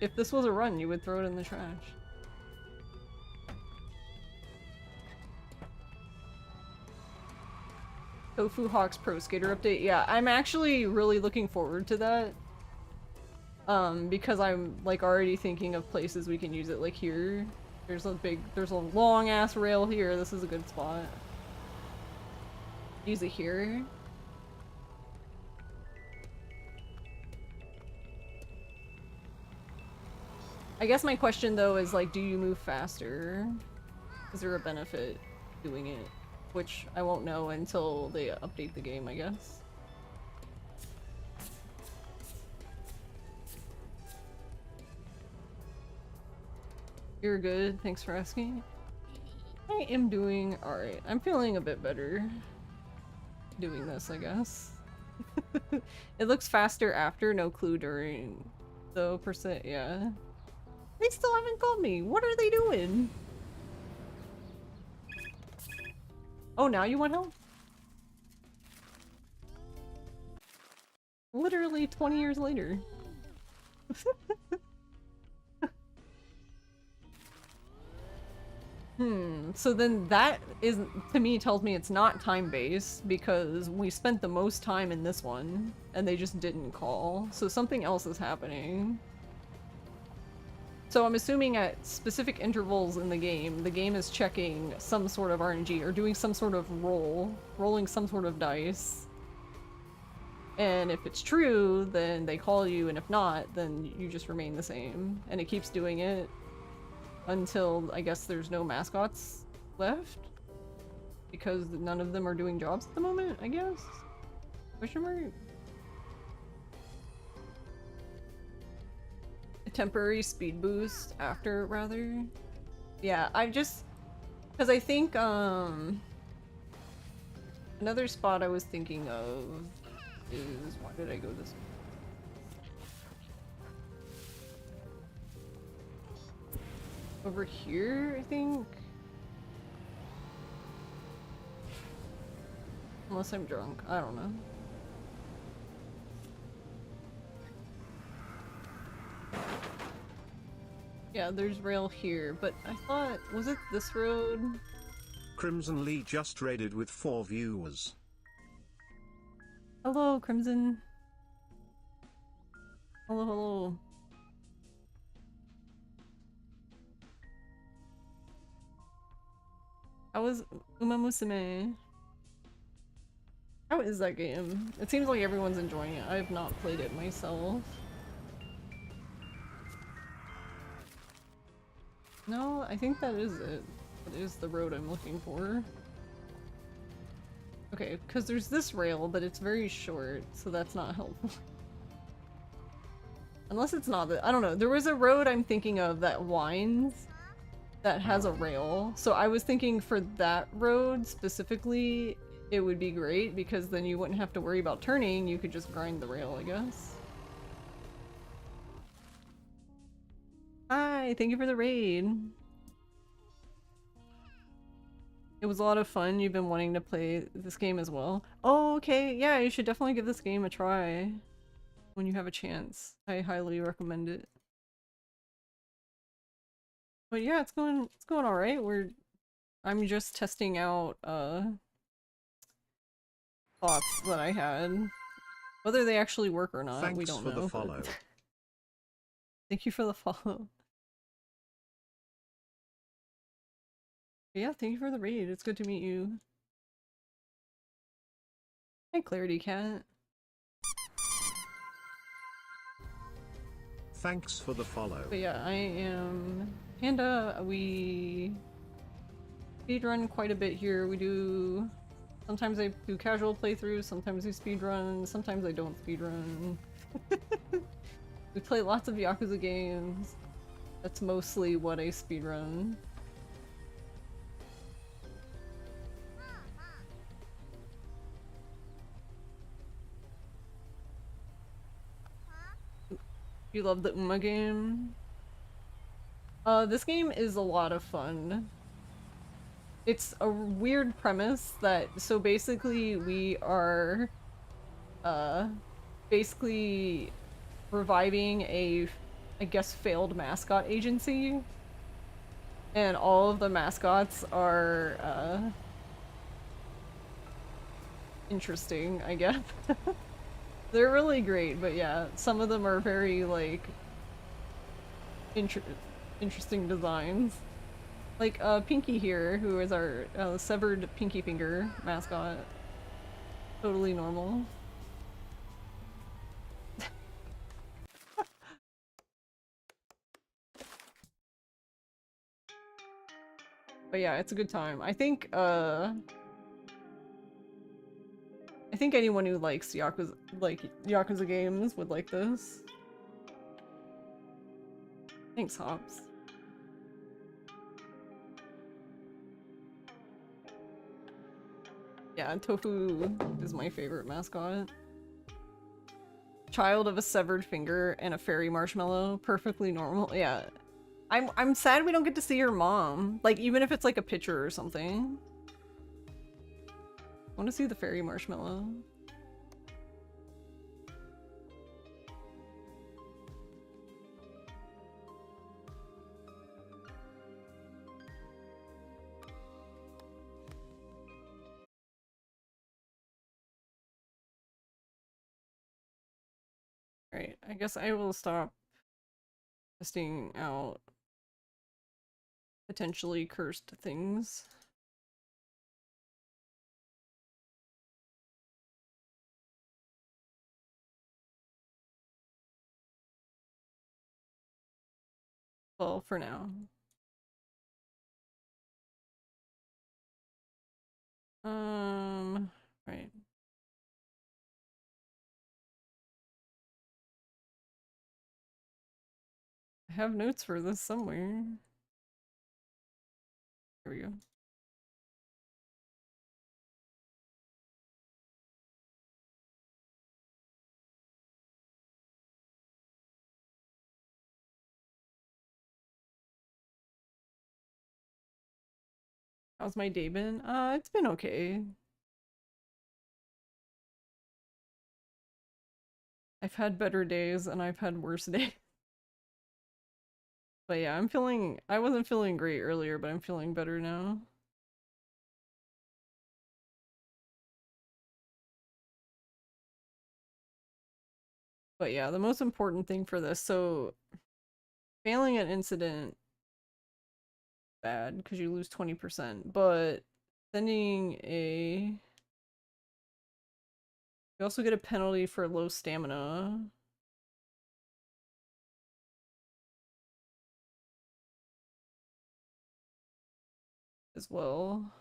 If this was a run, you would throw it in the trash. Tofu Hawk's Pro Skater update. Yeah, I'm actually really looking forward to that. Because I'm like already thinking of places we can use it, like here. There's a long ass rail here. This is a good spot. Use it here. I guess my question though is like, do you move faster? Is there a benefit doing it? Which I won't know until they update the game, I guess. You're good, thanks for asking. I am doing alright. I'm feeling a bit better doing this, I guess. It looks faster after, no clue during, though, per se, yeah. They still haven't called me! What are they doing? Oh, now you want help? Literally 20 years later. So then that is, to me, tells me it's not time-based because we spent the most time in this one and they just didn't call. So something else is happening. So I'm assuming at specific intervals in the game is checking some sort of RNG or doing some sort of rolling some sort of dice. And if it's true, then they call you, and if not, then you just remain the same. And it keeps doing it until, I guess, there's no mascots left. Because none of them are doing jobs at the moment, I guess? Question mark? A temporary speed boost after, rather? Yeah, I just... Because I think, another spot I was thinking of is... Why did I go this way? Over here, I think? Unless I'm drunk. I don't know. Yeah, there's rail here, but I thought... Was it this road? Crimson Lee just raided with 4 viewers. Hello, Crimson. Hello, hello. How was Uma Musume? How is that game? It seems like everyone's enjoying it. I have not played it myself. No, I think that is it. That is the road I'm looking for. Okay, because there's this rail, but it's very short, so that's not helpful. Unless it's not that- I don't know. There was a road I'm thinking of that winds that has a rail. So I was thinking for that road specifically, it would be great because then you wouldn't have to worry about turning. You could just grind the rail, I guess. Hi, thank you for the raid. It was a lot of fun. You've been wanting to play this game as well. Oh, okay. Yeah, you should definitely give this game a try when you have a chance. I highly recommend it. But yeah, it's going all right. I'm just testing out thoughts that I had. Whether they actually work or not, we don't know. Thanks for the follow. Thank you for the follow. Yeah, thank you for the raid. It's good to meet you. Hi, Clarity Cat. Thanks for the follow. But yeah, I am Panda. We speedrun quite a bit here. We do... Sometimes I do casual playthroughs, sometimes I speedrun, sometimes I don't speedrun. We play lots of Yakuza games. That's mostly what I speedrun. You love the Uma game? This game is a lot of fun. It's a weird premise that, so basically we are, basically reviving a, I guess, failed mascot agency. And all of the mascots are, interesting, I guess. They're really great, but yeah, some of them are very, like, interesting designs. Like, Pinky here, who is our severed pinky finger mascot. Totally normal. But yeah, it's a good time. I think anyone who likes Yakuza games would like this. Thanks, Hops. Yeah, Tofu is my favorite mascot. Child of a severed finger and a fairy marshmallow. Perfectly normal. Yeah. I'm sad we don't get to see your mom. Like, even if it's like a picture or something. I want to see the fairy marshmallow. Alright, I guess I will stop testing out potentially cursed things. Well, for now. Right. I have notes for this somewhere. Here we go. How's my day been? It's been okay. I've had better days and I've had worse days. But yeah, I wasn't feeling great earlier, but I'm feeling better now. But yeah, the most important thing for this, so failing an incident, bad, because you lose 20%, but sending a... You also get a penalty for low stamina. As well.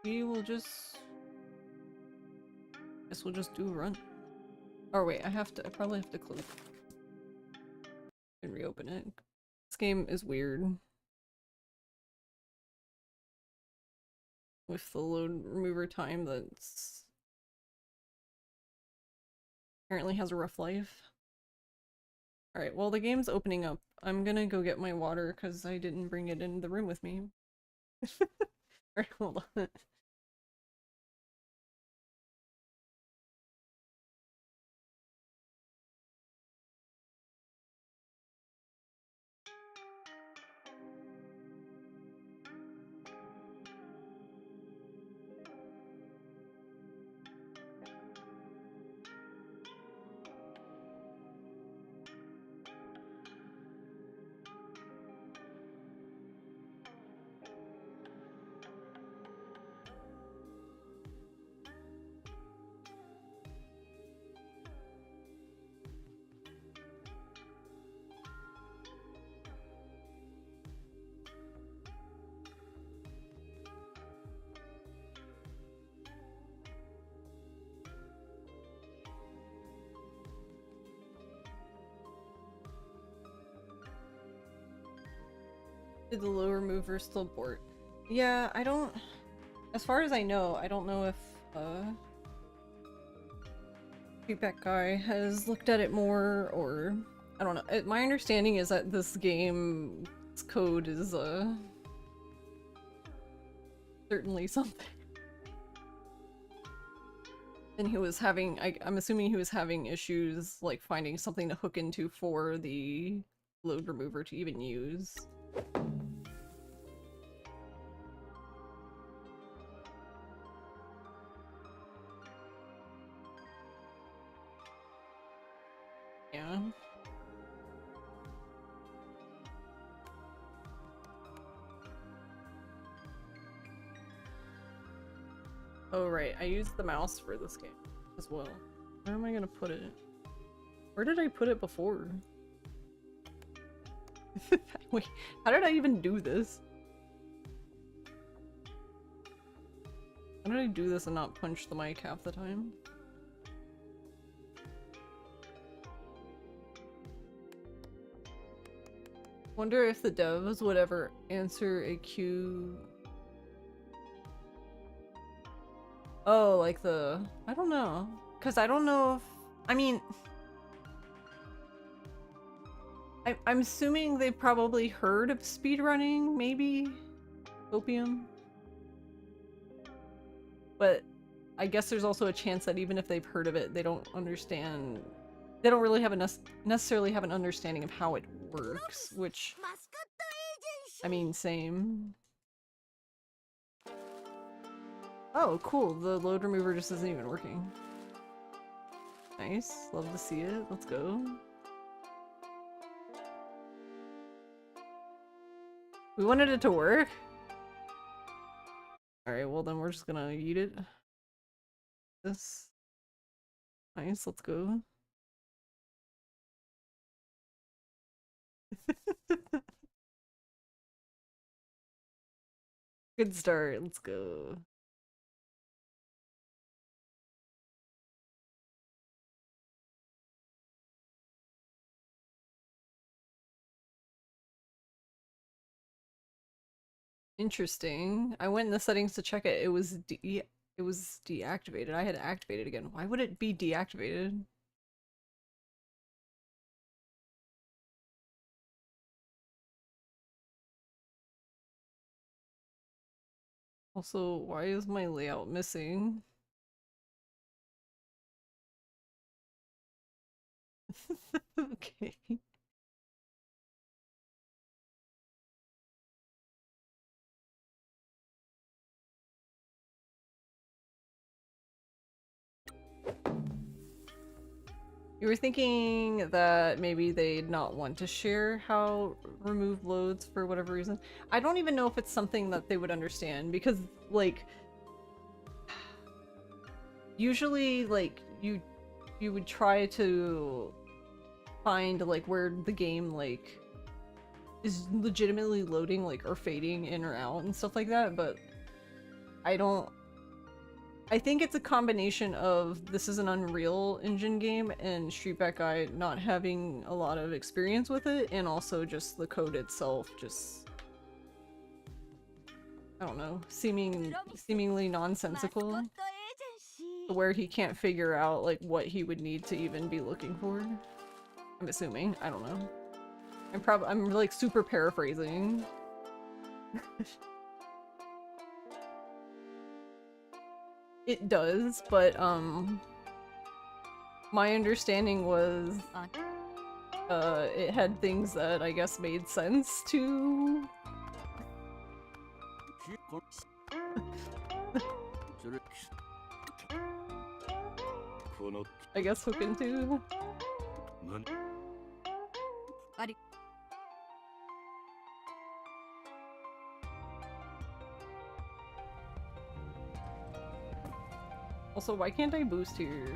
We will just... Guess we'll just do a run. Oh wait, I probably have to close and reopen it. This game is weird. With the load remover time that's... apparently has a rough life. Alright, well the game's opening up. I'm gonna go get my water because I didn't bring it in the room with me. Alright, hold on. Did the lower mover still board? Yeah, I don't... As far as I know, I don't know if, feedback guy has looked at it more, or... I don't know. My understanding is that this game's code is, certainly something. And he was having... I'm assuming he was having issues, like, finding something to hook into for the load remover to even use. Yeah. Oh right, I used the mouse for this game as well. Where am I gonna put it? Where did I put it before? Wait, how did I even do this? How did I do this and not punch the mic half the time? Wonder if the devs would ever answer a queue. Oh, like the... I don't know. Because I don't know if... I mean... I'm assuming they've probably heard of speedrunning, maybe? Opium? But I guess there's also a chance that even if they've heard of it, they don't understand. They don't really have a necessarily have an understanding of how it works, which, マスコットエージェンシー I mean, same. Oh, cool. The load remover just isn't even working. Nice. Love to see it. Let's go. We wanted it to work? Alright, well then we're just gonna eat it. This. Nice, let's go. Good start, let's go. Interesting. I went in the settings to check it. It was deactivated. I had to activate it again. Why would it be deactivated? Also, why is my layout missing? Okay. You were thinking that maybe they'd not want to share how remove loads for whatever reason. I don't even know if it's something that they would understand because, like, usually, like, you would try to find, like, where the game, like, is legitimately loading, like, or fading in or out and stuff like that, but I think it's a combination of this is an Unreal Engine game and Streetback Guy not having a lot of experience with it, and also just the code itself just, I don't know, seemingly マスコッ nonsensical, トエージェンシー where he can't figure out like what he would need to even be looking for. I'm assuming. I don't know. I'm like super paraphrasing. It does, but my understanding was it had things that I guess made sense to I guess hook into. Also, why can't I boost here?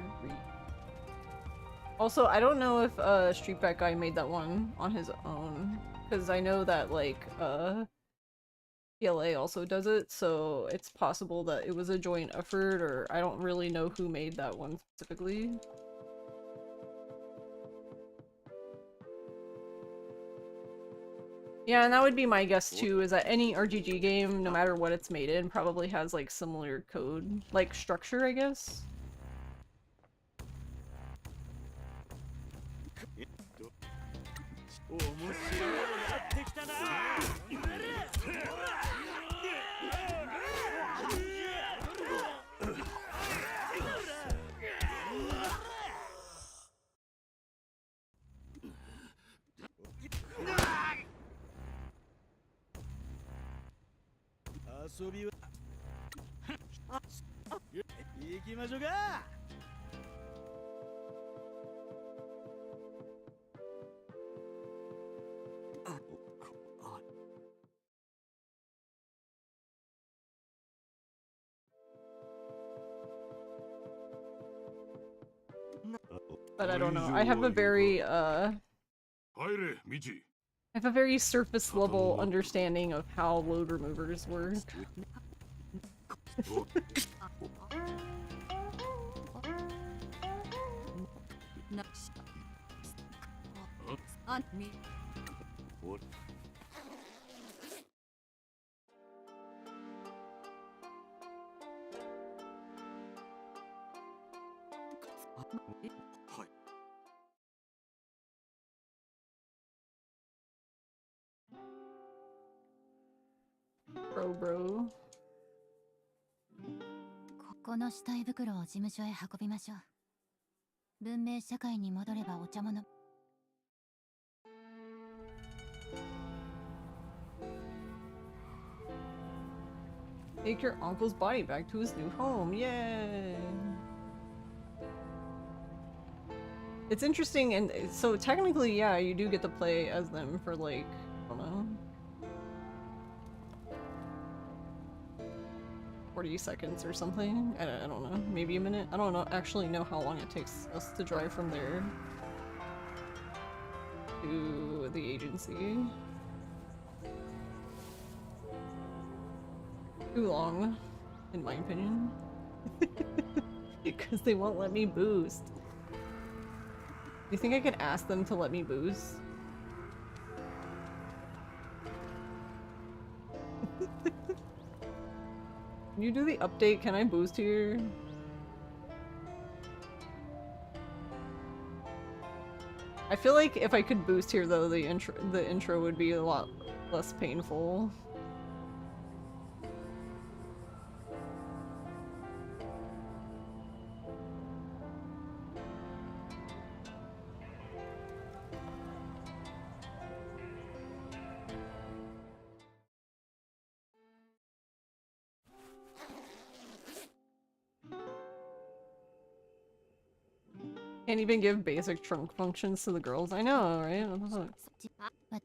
Also, I don't know if Streetback Guy made that one on his own, because I know that like PLA also does it, so it's possible that it was a joint effort, or I don't really know who made that one specifically. Yeah, and that would be my guess too, is that any RGG game, no matter what it's made in, probably has like similar code, like structure, I guess. But I don't know. I have a very surface level understanding of how load removers work. Bro. ここの死体袋を事務所へ運びましょう。文明社会に戻ればお茶物。 Take your uncle's body back to his new home. Yay! It's interesting, and so technically, yeah, you do get to play as them for like, I don't know, 40 seconds or something. I don't know, maybe a minute. I don't know. Actually, know how long it takes us to drive from there to the agency. Too long, in my opinion. Because they won't let me boost. You think I could ask them to let me boost? Can you do the update? Can I boost here? I feel like if I could boost here though, the intro would be a lot less painful. Can't even give basic trunk functions to the girls. I know, right? What the fuck?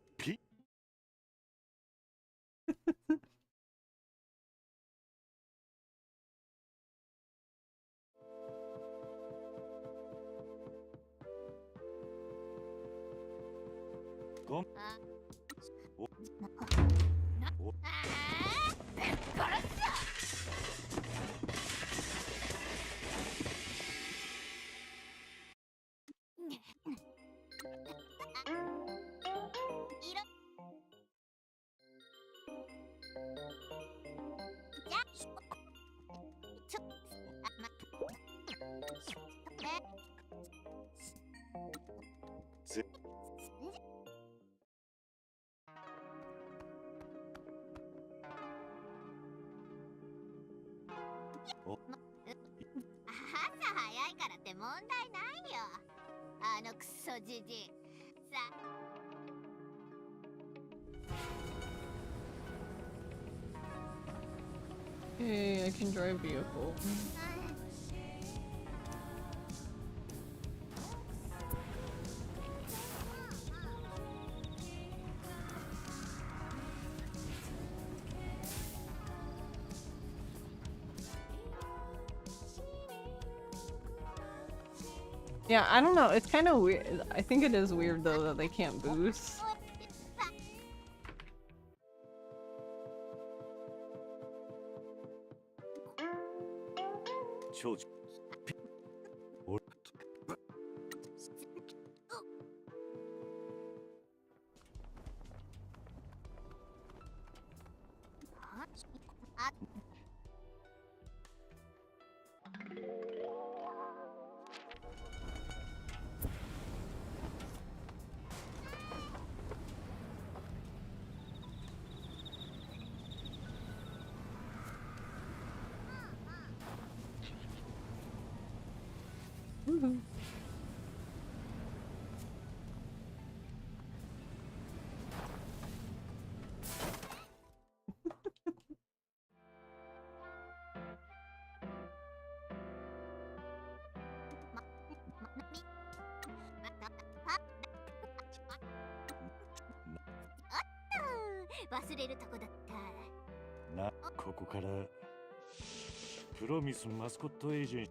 Okay, I can drive vehicle. Yeah, I don't know. It's kind of weird. I think it is weird though that they can't boost. Woohoo. Promise Mascot Agency.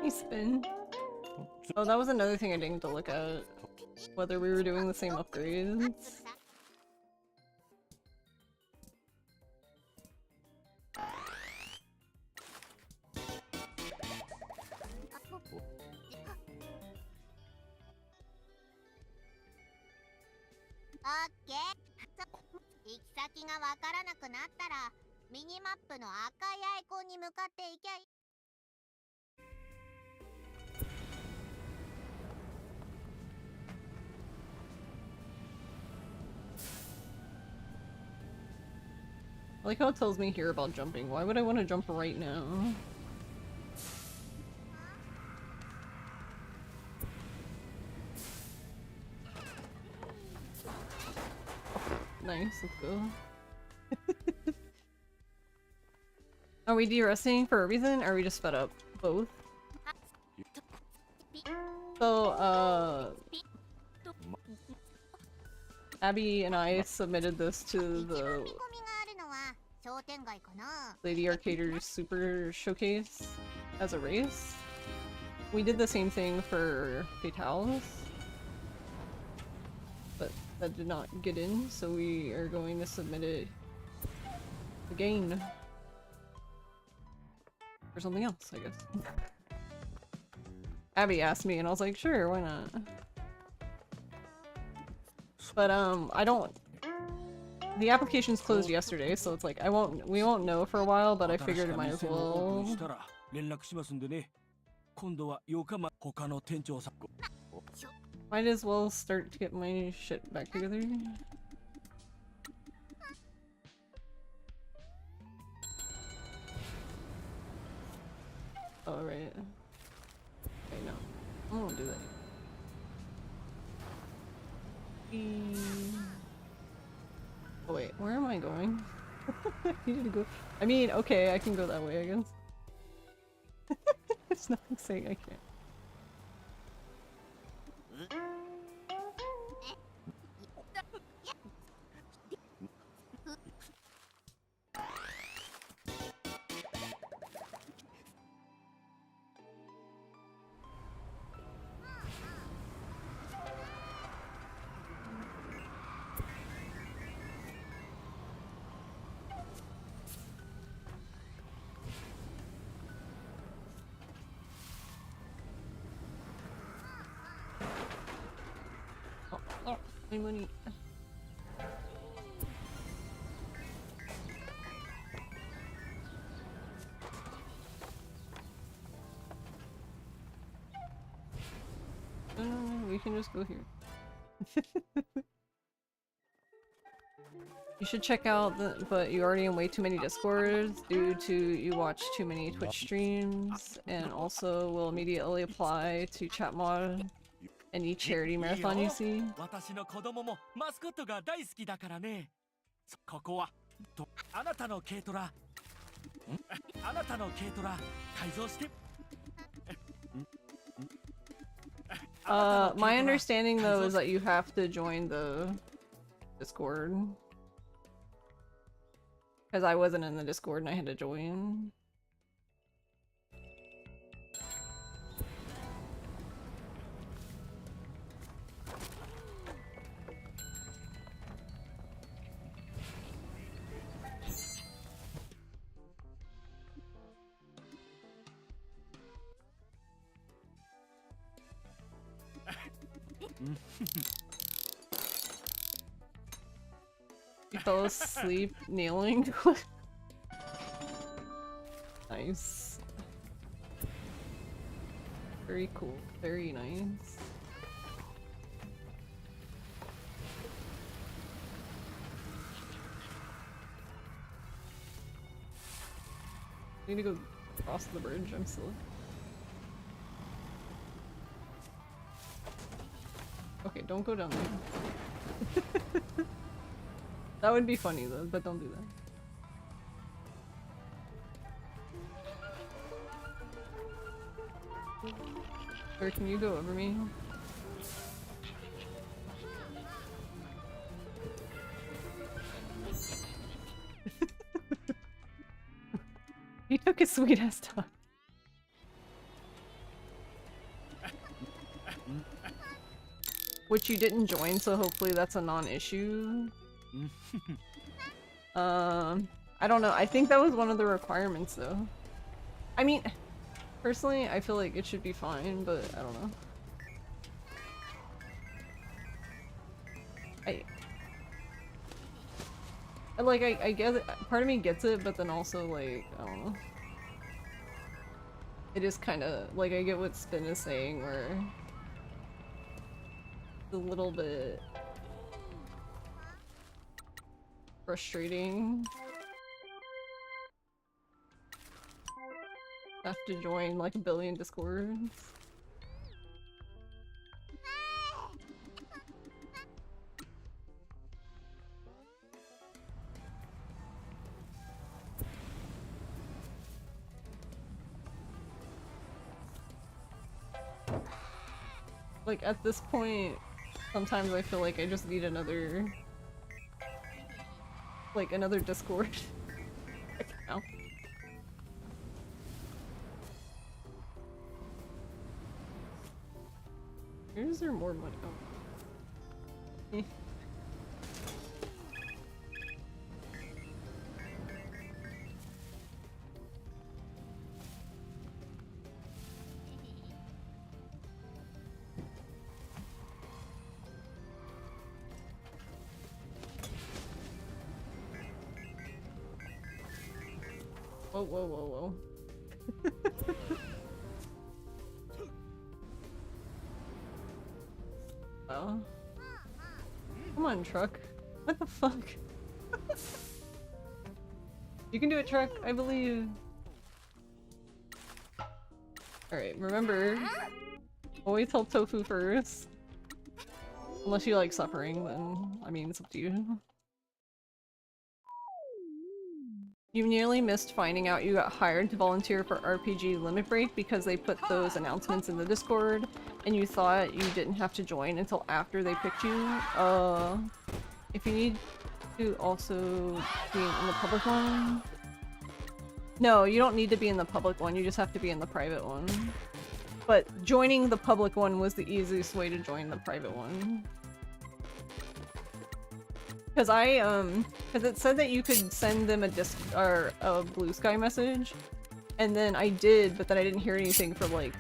Hey, spin. Oh, that was another thing I didn't get to look at. Whether we were doing the same upgrades. 行き先がわからなくなったらミニマップの赤いアイコンに向かっていきゃいい。 I like how it tells me here about jumping. Why would I want to jump right now? Nice, let's go. Are we derusting for a reason, or are we just fed up? Both. So, Abby and I submitted this to the Lady Arcader's Super Showcase as a race. We did the same thing for Fatales, but that did not get in, so we are going to submit it again. For something else, I guess. Abby asked me and I was like, sure, why not? But I don't... The application's closed yesterday, so it's like we won't know for a while, but I figured it might as well. Might as well start to get my shit back together. Oh, right. Okay, no. I won't do that. Oh wait, where am I going? I need to go. I mean, okay, I can go that way, I guess. It's nothing saying I can't. Oh, my money. No, we can just go here. You should check out the- but you're already in way too many discords due to you watch too many Twitch streams, and also will immediately apply to chat mod any charity marathon you see. 私の子供もマスコットが大好きだからね。ここはあなたの軽トラ。あなたの軽トラ改造して。My understanding though is that you have to join the Discord. Because I wasn't in the Discord and I had to join. You fell asleep kneeling? Nice. Very cool. Very nice. I need to go cross the bridge, I'm silly. Okay, don't go down there. That would be funny though, but don't do that. Or can you go over me? He took his sweet ass time. Which you didn't join, so hopefully that's a non-issue. I don't know. I think that was one of the requirements though. I mean, personally, I feel like it should be fine, but I don't know. Like, I get it, part of me gets it, but then also, like, I don't know. It is kinda, like, I get what Spin is saying, where it's a little bit frustrating. Have to join, like, a billion Discords. Like, at this point, sometimes I feel like I just need another... like, another Discord. account. Where is there more money? Oh. Eh. Whoa, whoa, whoa, whoa. Oh. Come on, truck. What the fuck? You can do it, truck. I believe. Alright, remember. Always help Tofu first. Unless you like suffering, then, I mean, it's up to you. You nearly missed finding out you got hired to volunteer for RPG Limit Break because they put those announcements in the Discord, and you thought you didn't have to join until after they picked you. If you need to also be in the public one... No, you don't need to be in the public one, you just have to be in the private one. But joining the public one was the easiest way to join the private one. Cause cause it said that you could send them a Blue Sky message, and then I did, but then I didn't hear anything for like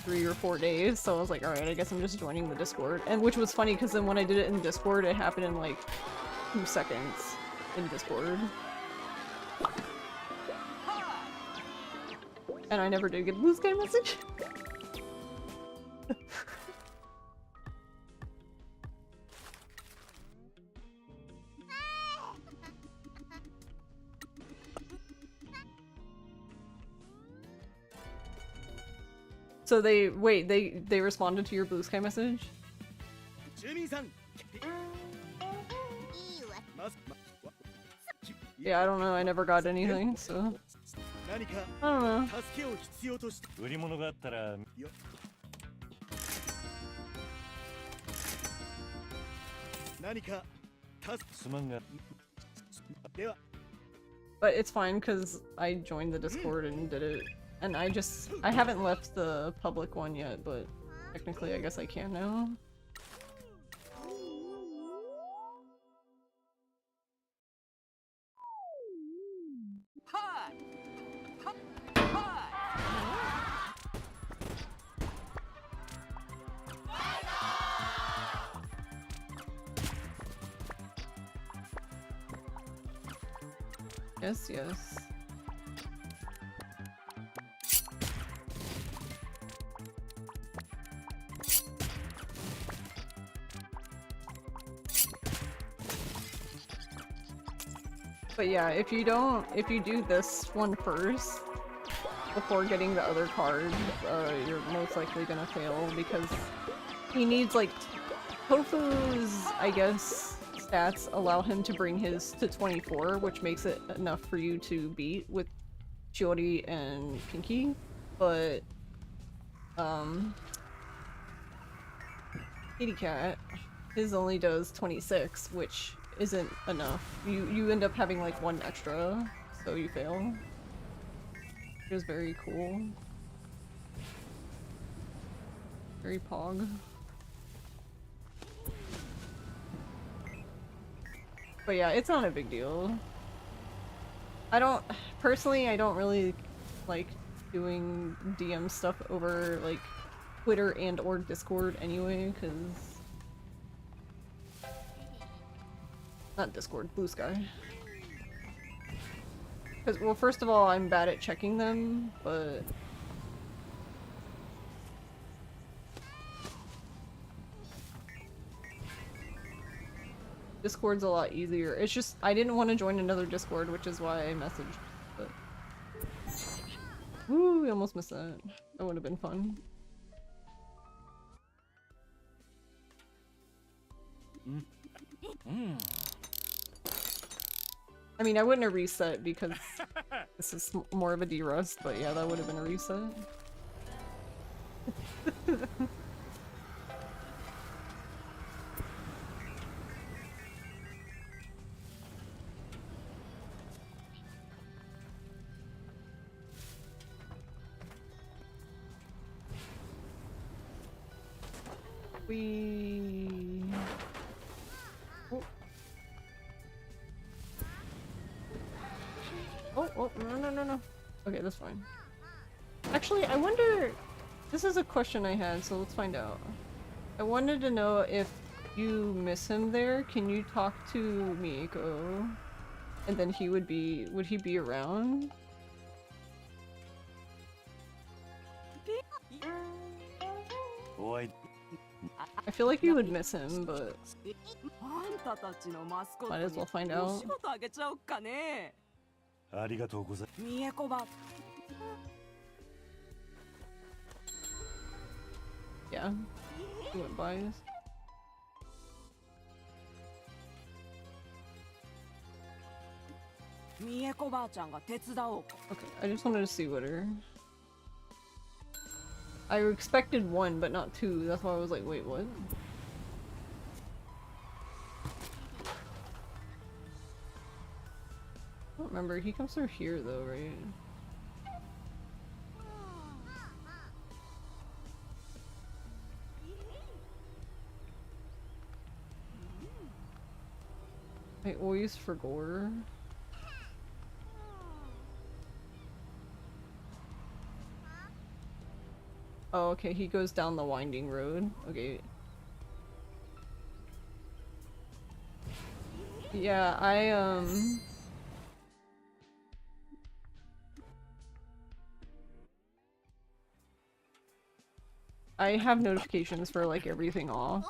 3 or 4 days, so I was like, alright, I guess I'm just joining the Discord. And which was funny, cause then when I did it in Discord, it happened in like 2 seconds in Discord. And I never did get a Blue Sky message. So they responded to your Blue Sky message? Yeah, I don't know, I never got anything, so I don't know. 売り物があったら But it's fine because I joined the Discord and did it. And I haven't left the public one yet, but technically I guess I can now. Yes, yes. But yeah, if you do this one first, before getting the other card, you're most likely gonna fail because he needs like Tofu's, I guess, stats allow him to bring his to 24, which makes it enough for you to beat with Chiori and Pinky, but Kitty Cat, his only does 26, which isn't enough. You end up having like 1 extra, so you fail. Which is very cool. Very pog. But yeah, it's not a big deal. Personally, I don't really like doing DM stuff over like Twitter and or Discord anyway, because... Not Discord, Blue Sky. Because, well, first of all, I'm bad at checking them, but... Discord's a lot easier. It's just, I didn't want to join another Discord, which is why I messaged, but... Woo, we almost missed that. That would have been fun. I mean, I wouldn't have reset because this is more of a derust, but yeah, that would have been a reset. Oh, no. Okay, that's fine. Actually, I wonder... This is a question I had, so let's find out. I wanted to know if you miss him there, can you talk to Mieko? And then he would be... Would he be around? I feel like you would miss him, but... Might as well find out. Yeah. He went by us. Okay, I just wanted to see what her... I expected one, but not two. That's why I was like, wait, what? I don't remember. He comes through here, though, right? I always forgot. Oh, okay, he goes down the winding road. Okay. Yeah, I have notifications for, like, everything off.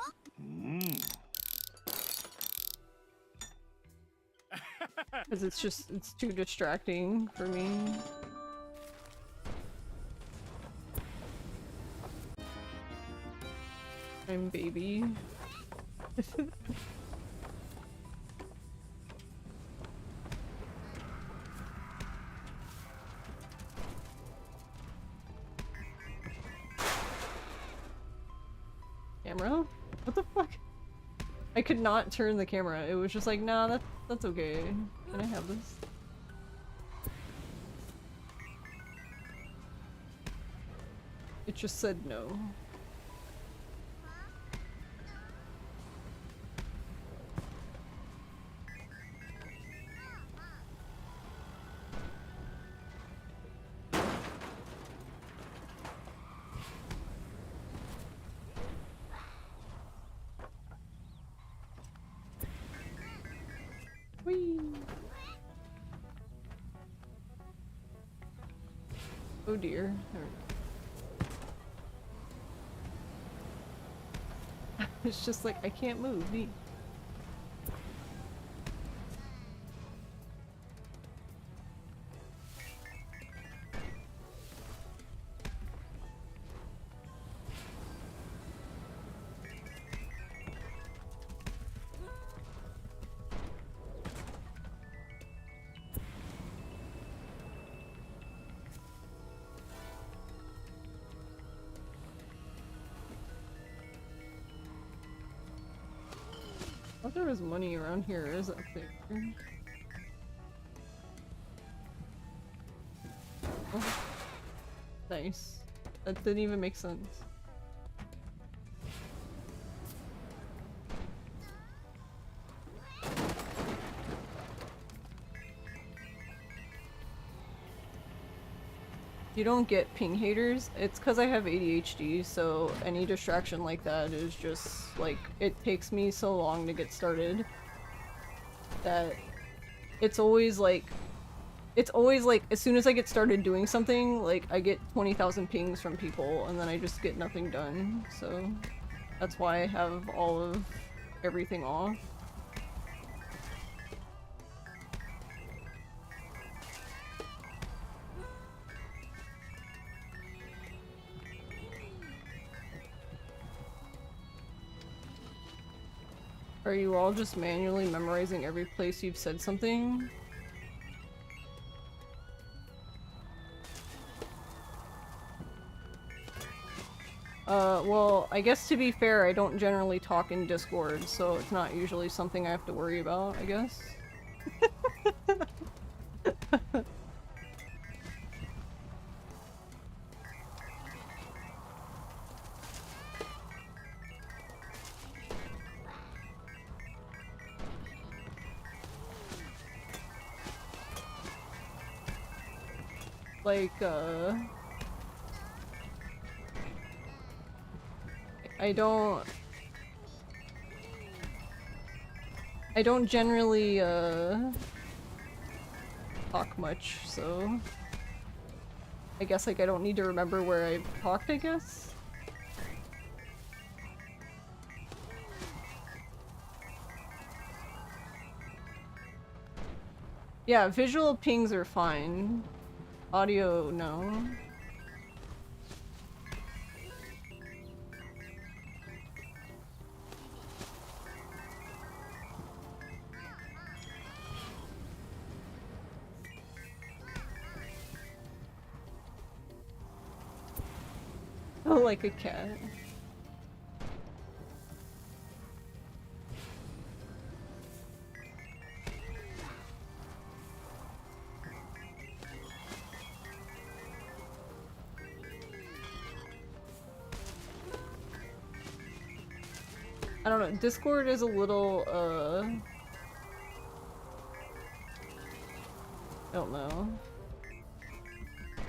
Because it's just, it's too distracting for me. I'm baby. Camera? What the fuck? I could not turn the camera. It was just like, nah, that's okay. Can I have this? It just said no. Whee! Oh dear. There we go. It's just like, I can't move. Neat. I thought there was money around here. Is that there? Oh. Nice. That didn't even make sense. You don't get ping haters. It's because I have ADHD, so any distraction like that is just like, it takes me so long to get started that it's always like It's always like, as soon as I get started doing something, like, I get 20,000 pings from people, and then I just get nothing done, so that's why I have all of everything off. Are you all just manually memorizing every place you've said something? Well, I guess to be fair, I don't generally talk in Discord, so it's not usually something I have to worry about, I guess. Like, I don't generally, talk much, so I guess, like, I don't need to remember where I've talked, I guess? Yeah, visual pings are fine. Audio, no. Oh, like a cat. I don't know, Discord is a little, I don't know.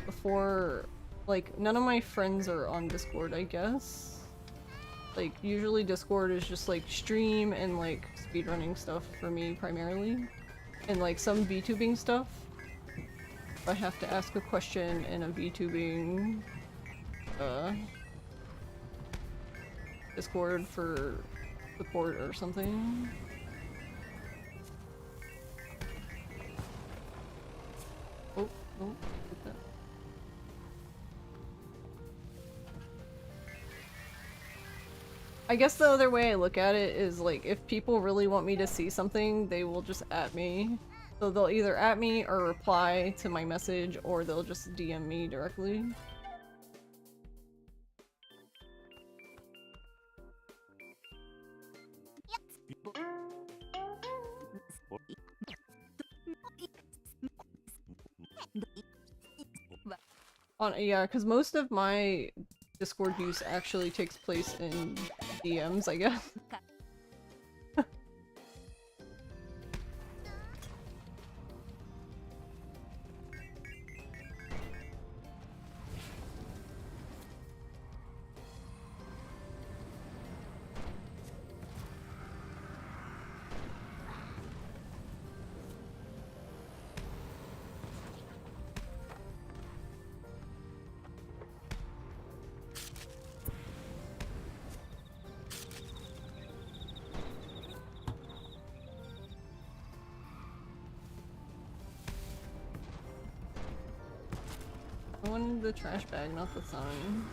Before, like, none of my friends are on Discord, I guess. Like, usually Discord is just, like, stream and, like, speedrunning stuff for me, primarily. And, like, some VTubing stuff. If I have to ask a question in a VTubing, Discord for support or something. Oh, oh, what's that? I guess the other way I look at it is, like, if people really want me to see something, they will just at me. So they'll either at me or reply to my message, or they'll just DM me directly. Yeah, because most of my Discord use actually takes place in DMs, I guess. I wanted the trash bag, not the sign.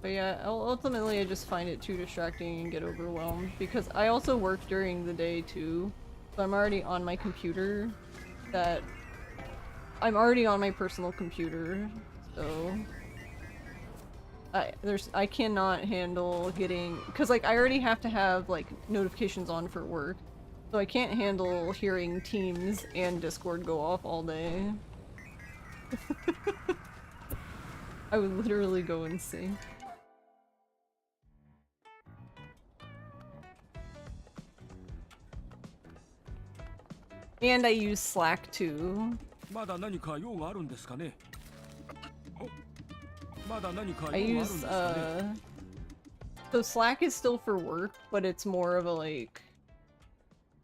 But yeah, ultimately I just find it too distracting and get overwhelmed, because I also work during the day too, so I'm already on my computer, I'm already on my personal computer, so I cannot handle getting, because, like, I already have to have, like, notifications on for work. So I can't handle hearing Teams and Discord go off all day. I would literally go insane. And I use Slack too. I use, so Slack is still for work, but it's more of a, like,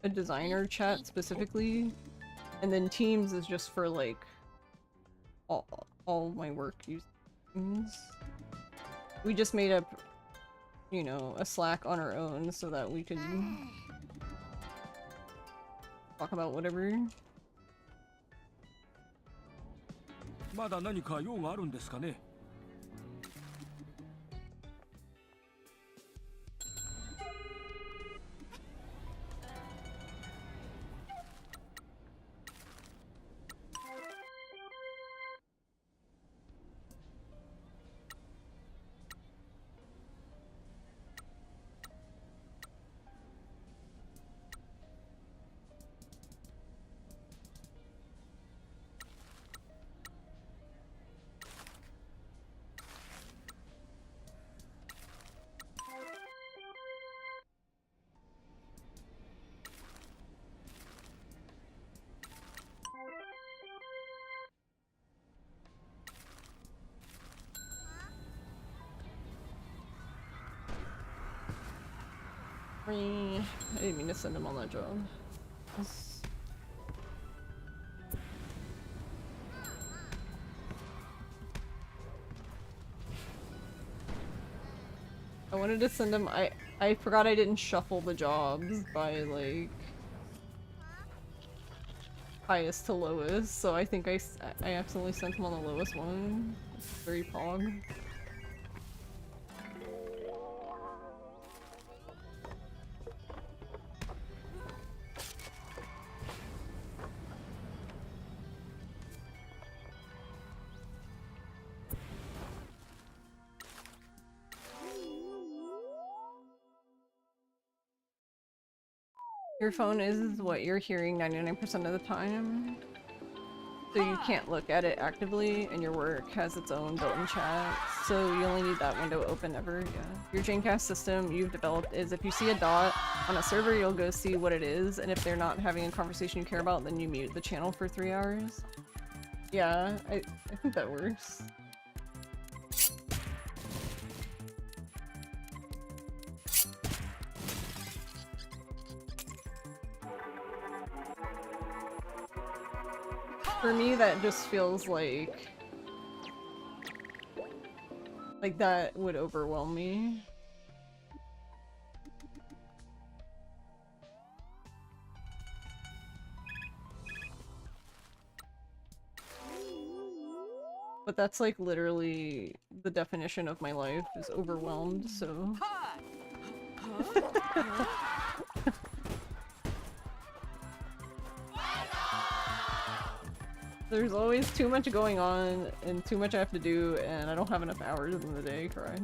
a designer chat specifically, and then Teams is just for like all my work use things. We just made up, you know, a Slack on our own so that we could talk about whatever. まだ何か用があるんですかね。I didn't mean to send him on that job. I wanted to send him. I forgot I didn't shuffle the jobs by like highest to lowest, so I think I accidentally sent him on the lowest one. Very pog. Your phone is what you're hearing 99% of the time, so you can't look at it actively, and your work has its own built-in chat, so you only need that window open ever, yeah. Your Dreamcast system you've developed is if you see a dot on a server, you'll go see what it is, and if they're not having a conversation you care about, then you mute the channel for 3 hours. Yeah, I think that works. For me, that just feels like that would overwhelm me. But that's like literally the definition of my life is overwhelmed, so... There's always too much going on and too much I have to do, and I don't have enough hours in the day, cry.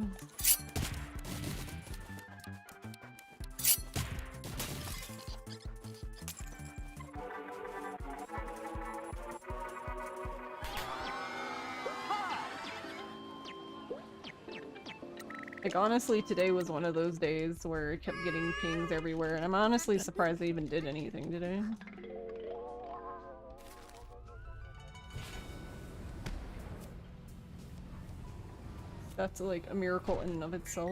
Like, honestly, today was one of those days where I kept getting pings everywhere, and I'm honestly surprised I even did anything today. That's like a miracle in and of itself.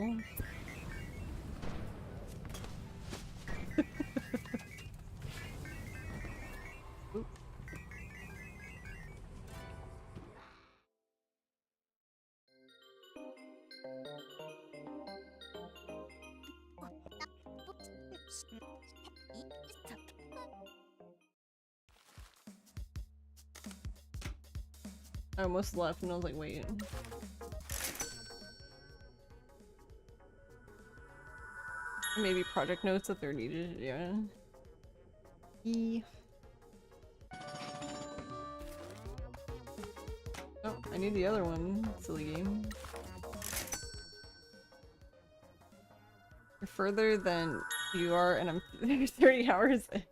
Oop. I almost left and I was like, wait. Maybe project notes if they're needed, yeah. Oh, I need the other one, silly game. You're further than you are, and I'm 30 hours in.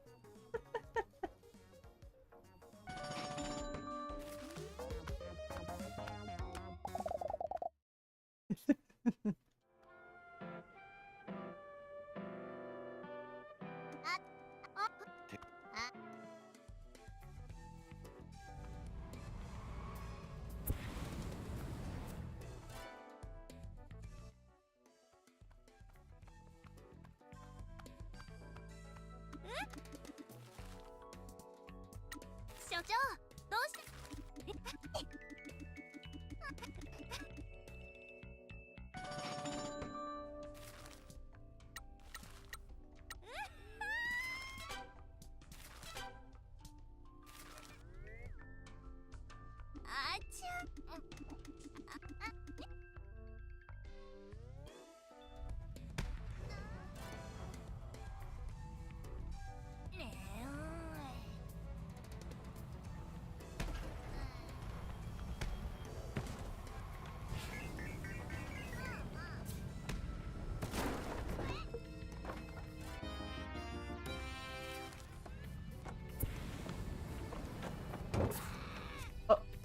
所長どうしてあちゃねえ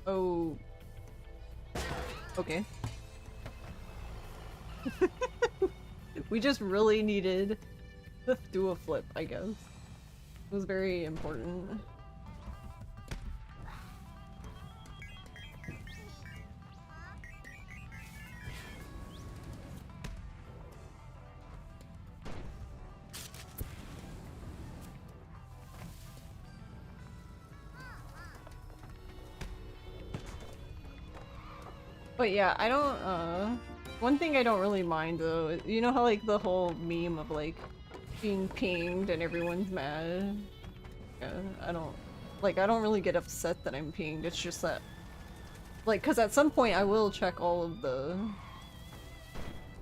Oh. Okay. We just really needed to do a flip, I guess. It was very important. But yeah, I don't, one thing I don't really mind though, you know how like the whole meme of like being pinged and everyone's mad? Yeah, I don't really get upset that I'm pinged, it's just that, like, cause at some point I will check all of the,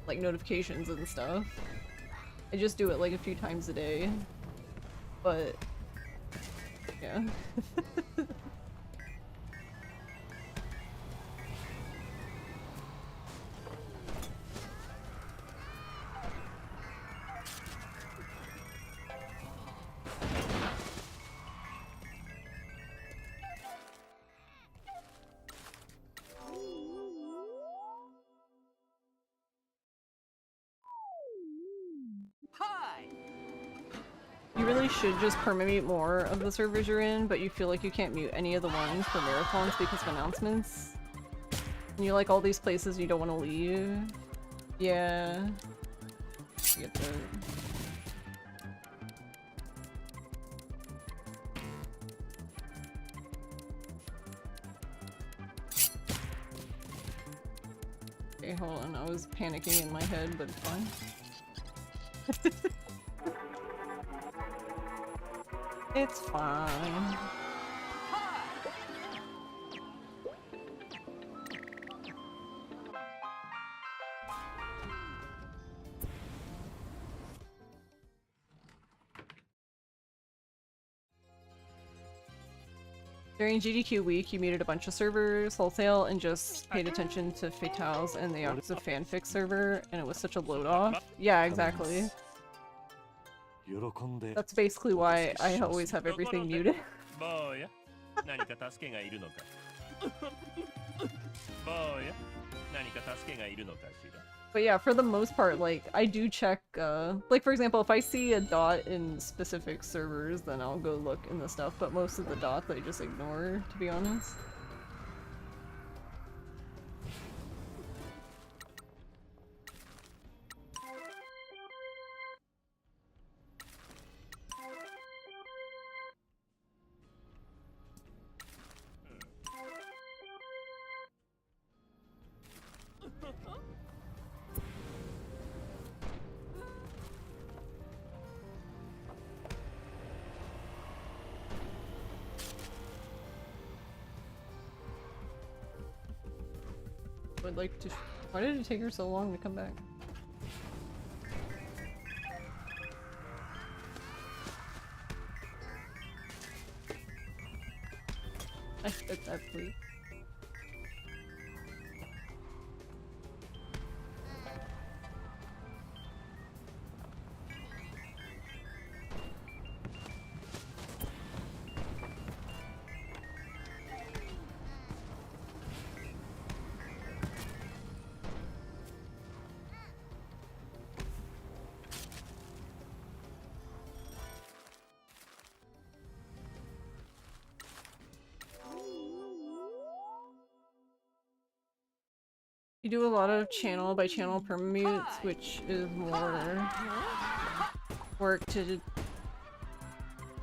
like, notifications and stuff. I just do it like a few times a day. But, yeah. You really should just permamute more of the servers you're in, but you feel like you can't mute any of the ones for marathons because of announcements. And you like all these places you don't want to leave. Yeah. I get that. Okay, hold on. I was panicking in my head, but it's fine. It's fine. During GDQ week, you muted a bunch of servers wholesale and just paid attention to Fatales and the Yakuza fanfic server, and it was such a load off. Yeah, exactly. That's basically why I always have everything muted. But yeah, for the most part, like, I do check, like, for example, if I see a dot in specific servers, then I'll go look in the stuff, but most of the dots I just ignore, to be honest. Would like to. Why did it take her so long to come back? I fit that, please. You do a lot of channel by channel permutes, which is more work to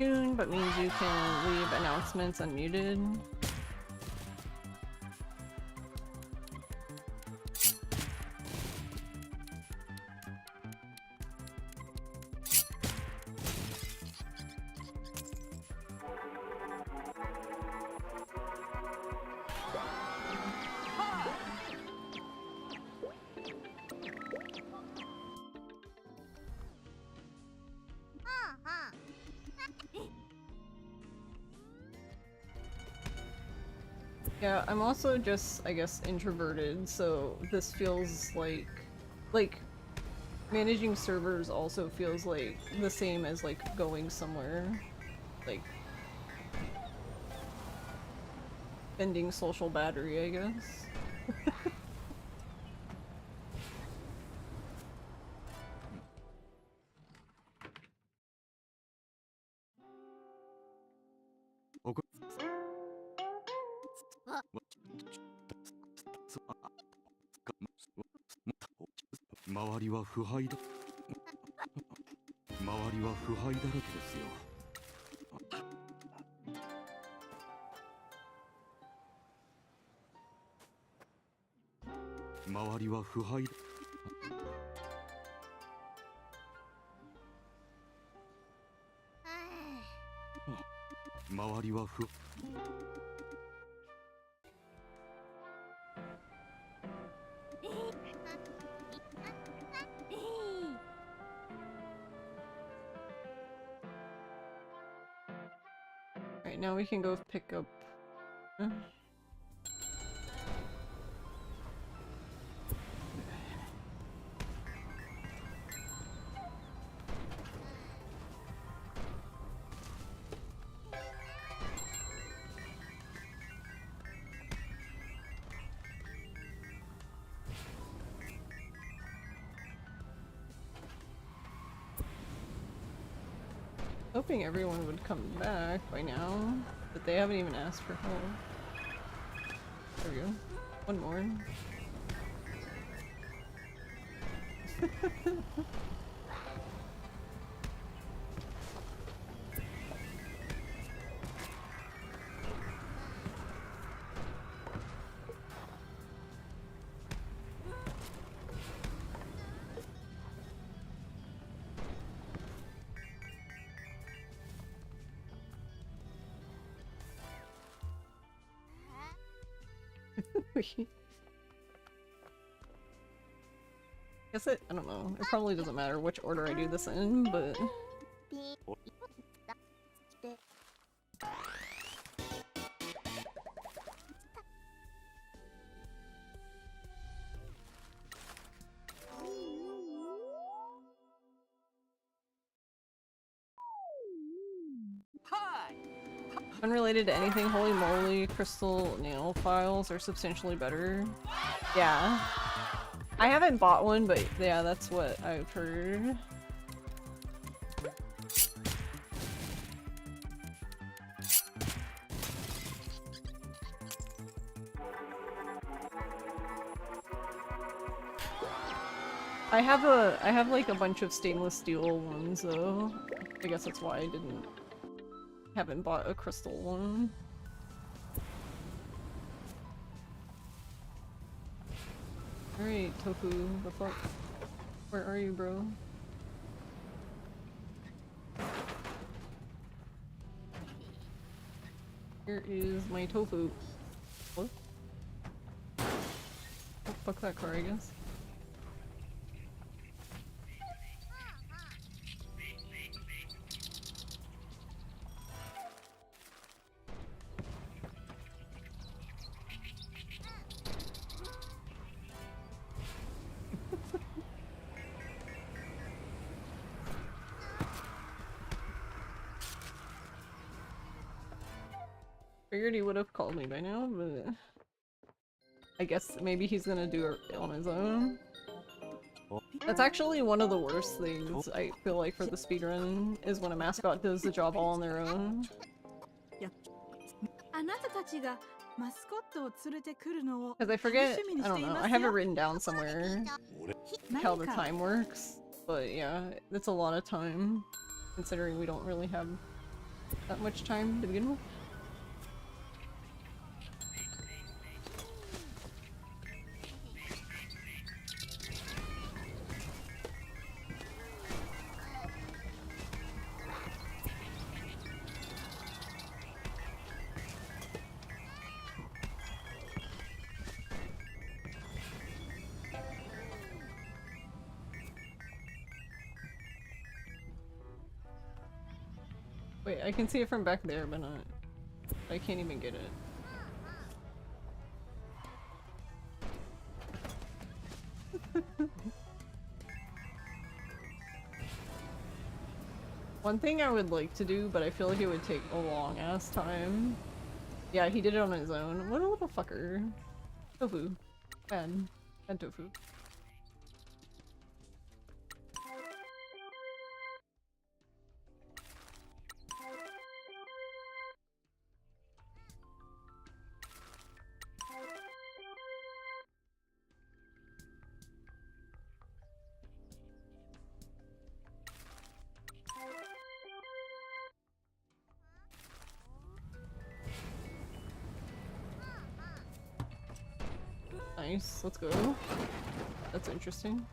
tune, but means you can leave announcements unmuted. Yeah, I'm also just, I guess, introverted, so this feels like managing servers also feels like the same as like going somewhere, like ending social battery, I guess. Right, now we can go pick up... Hoping everyone would come back by now, but they haven't even asked for help. There we go. One more. Guess I don't know. It probably doesn't matter which order I do this in, but... Unrelated to anything, holy moly, crystal nail files are substantially better. Yeah. I haven't bought one, but yeah, that's what I've heard. I have like a bunch of stainless steel ones though. I guess that's why I haven't bought a crystal one. Alright, Tofu, the fuck? Where are you, bro? Here is my tofu. What? Oh, fuck that car, I guess. Figured he would have called me by now, but I guess maybe he's gonna do it on his own. That's actually one of the worst things I feel like for the speedrun, is when a mascot does the job all on their own. Because I forget, I don't know, I have it written down somewhere how the time works, but yeah, it's a lot of time, considering we don't really have that much time to begin with. Wait, I can see it from back there, but not. I can't even get it. One thing I would like to do, but I feel like it would take a long ass time. Yeah, he did it on his own. What a little fucker. Tofu. Bad. Bad tofu. Nice, let's go. That's interesting.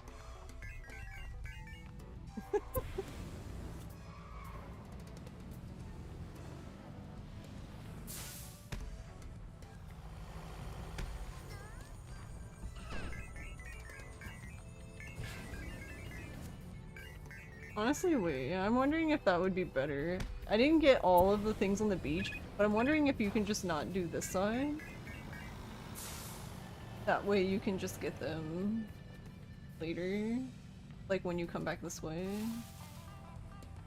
Honestly, wait, I'm wondering if that would be better. I didn't get all of the things on the beach, but I'm wondering if you can just not do this side. That way you can just get them later, like when you come back this way.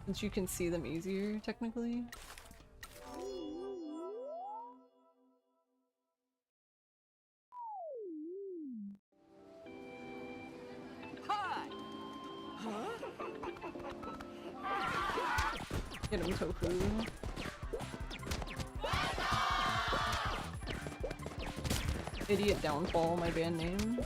Since you can see them easier, technically. Get him, Tofu. Idiot Downfall, my band name.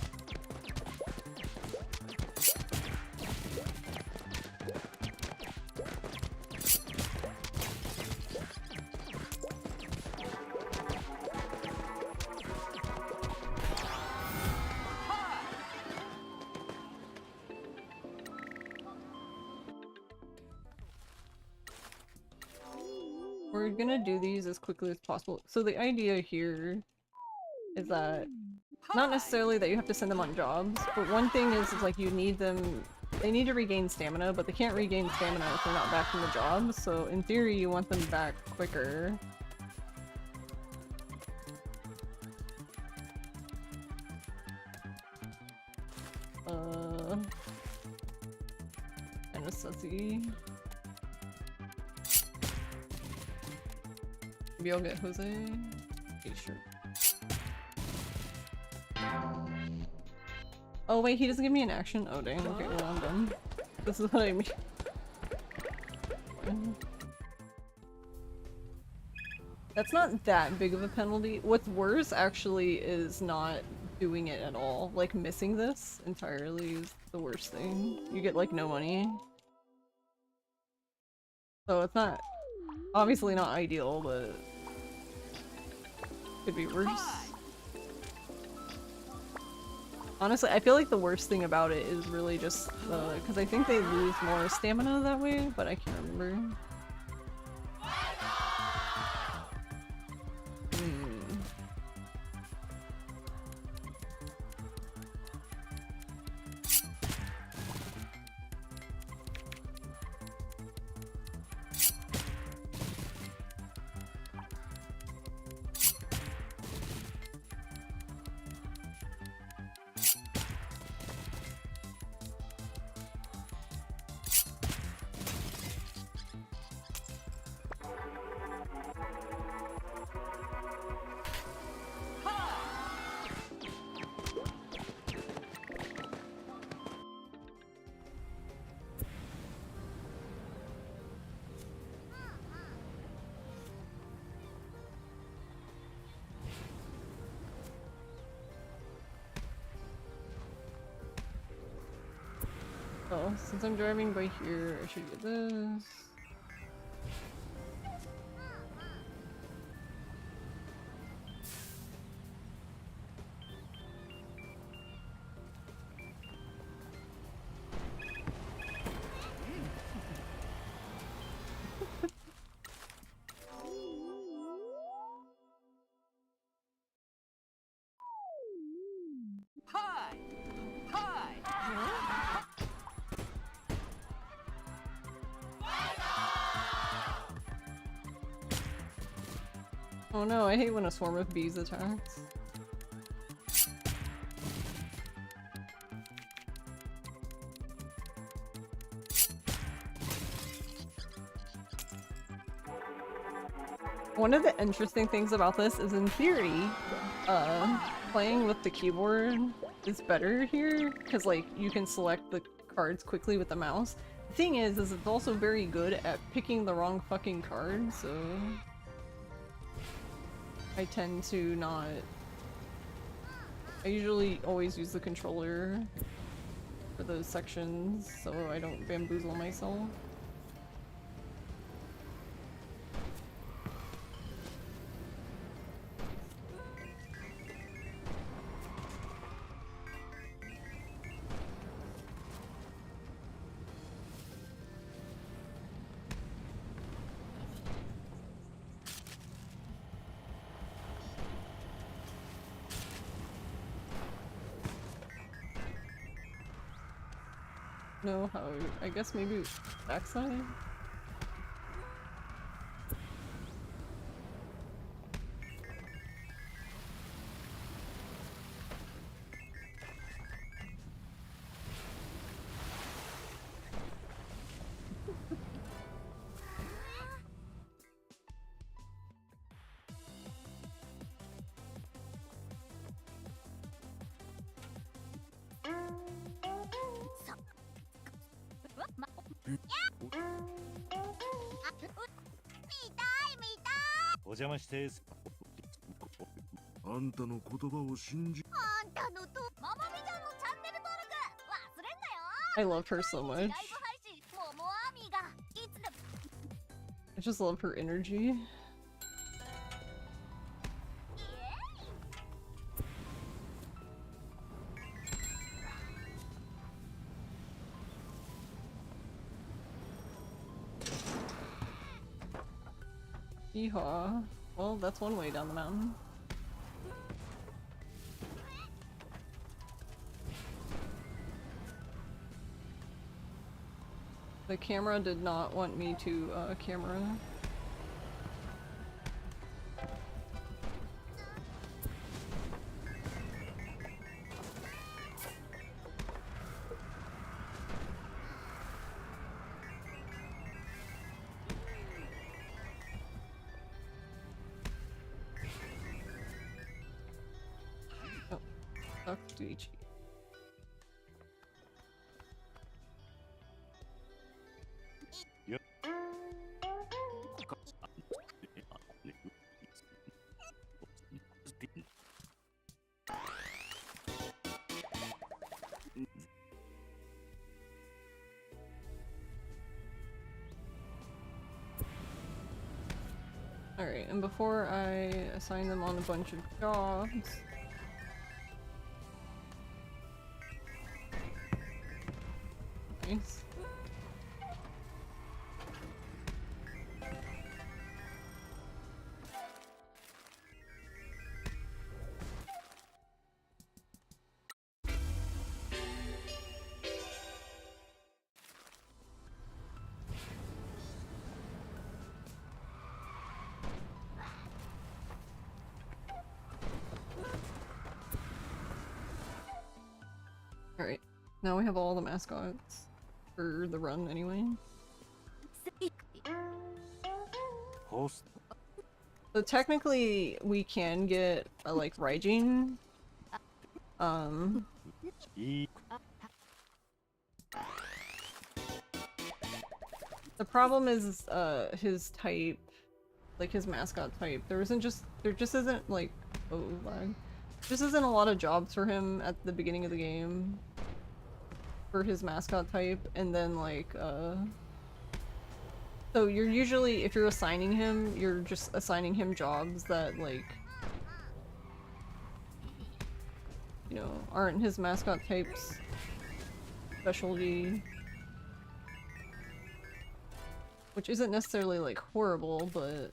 We're gonna do these as quickly as possible. So the idea here is that not necessarily that you have to send them on jobs, but one thing is like you need them, they need to regain stamina, but they can't regain stamina if they're not back from the job, so in theory you want them back quicker. Kinda sussy. Maybe I'll get Jose. Okay, sure. Oh wait, he doesn't give me an action? Oh dang, okay, well I'm done. This is what I mean. That's not that big of a penalty. What's worse actually is not doing it at all. Like missing this entirely is the worst thing. You get like no money. So it's not, obviously not ideal, but could be worse. Honestly, I feel like the worst thing about it is really just because I think they lose more stamina that way, but I can't remember. Oh, since I'm driving by here, I should get this. Oh no, I hate when a swarm of bees attacks. One of the interesting things about this is, in theory, playing with the keyboard is better here, because like you can select the cards quickly with the mouse. The thing is it's also very good at picking the wrong fucking card, so I tend to not. I usually always use the controller for those sections, so I don't bamboozle myself. No, how? I guess maybe backside? I love her so much. I just love her energy. Yeehaw. Well, that's one way down the mountain. The camera did not want me to, camera. Oh, talk to Ichi. Alright, and before I assign them on a bunch of jobs... Nice. Alright, now we have all the mascots. For the run, anyway. So technically, we can get a, like, Raijin. The problem is, his type, like his mascot type. There just isn't, like, oh, lag. Just isn't a lot of jobs for him at the beginning of the game. For his mascot type, and then, like, so you're usually, if you're assigning him, you're just assigning him jobs that, like, you know, aren't his mascot type's specialty. Which isn't necessarily, like, horrible, but...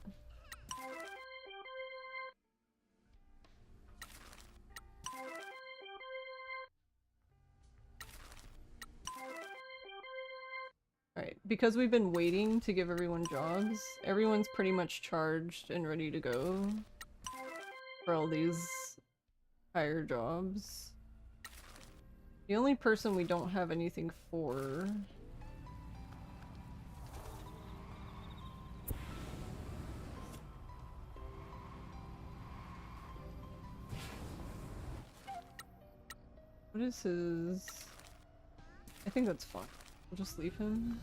Alright, because we've been waiting to give everyone jobs, everyone's pretty much charged and ready to go. for all these higher jobs. The only person we don't have anything for... What is his... I think that's fine. We'll just leave him.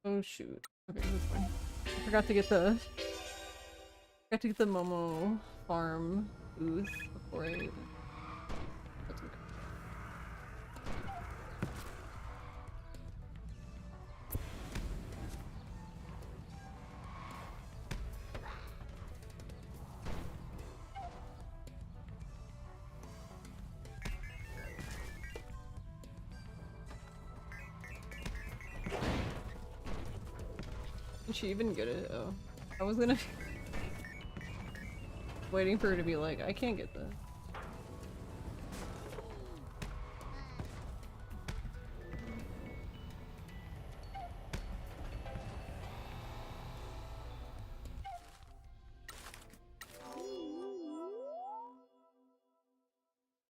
Oh shoot. Okay, that's fine. I forgot to get the Momo farm booth before I... That's okay. Did she even get it? Oh. I was gonna... waiting for her to be like, I can't get that.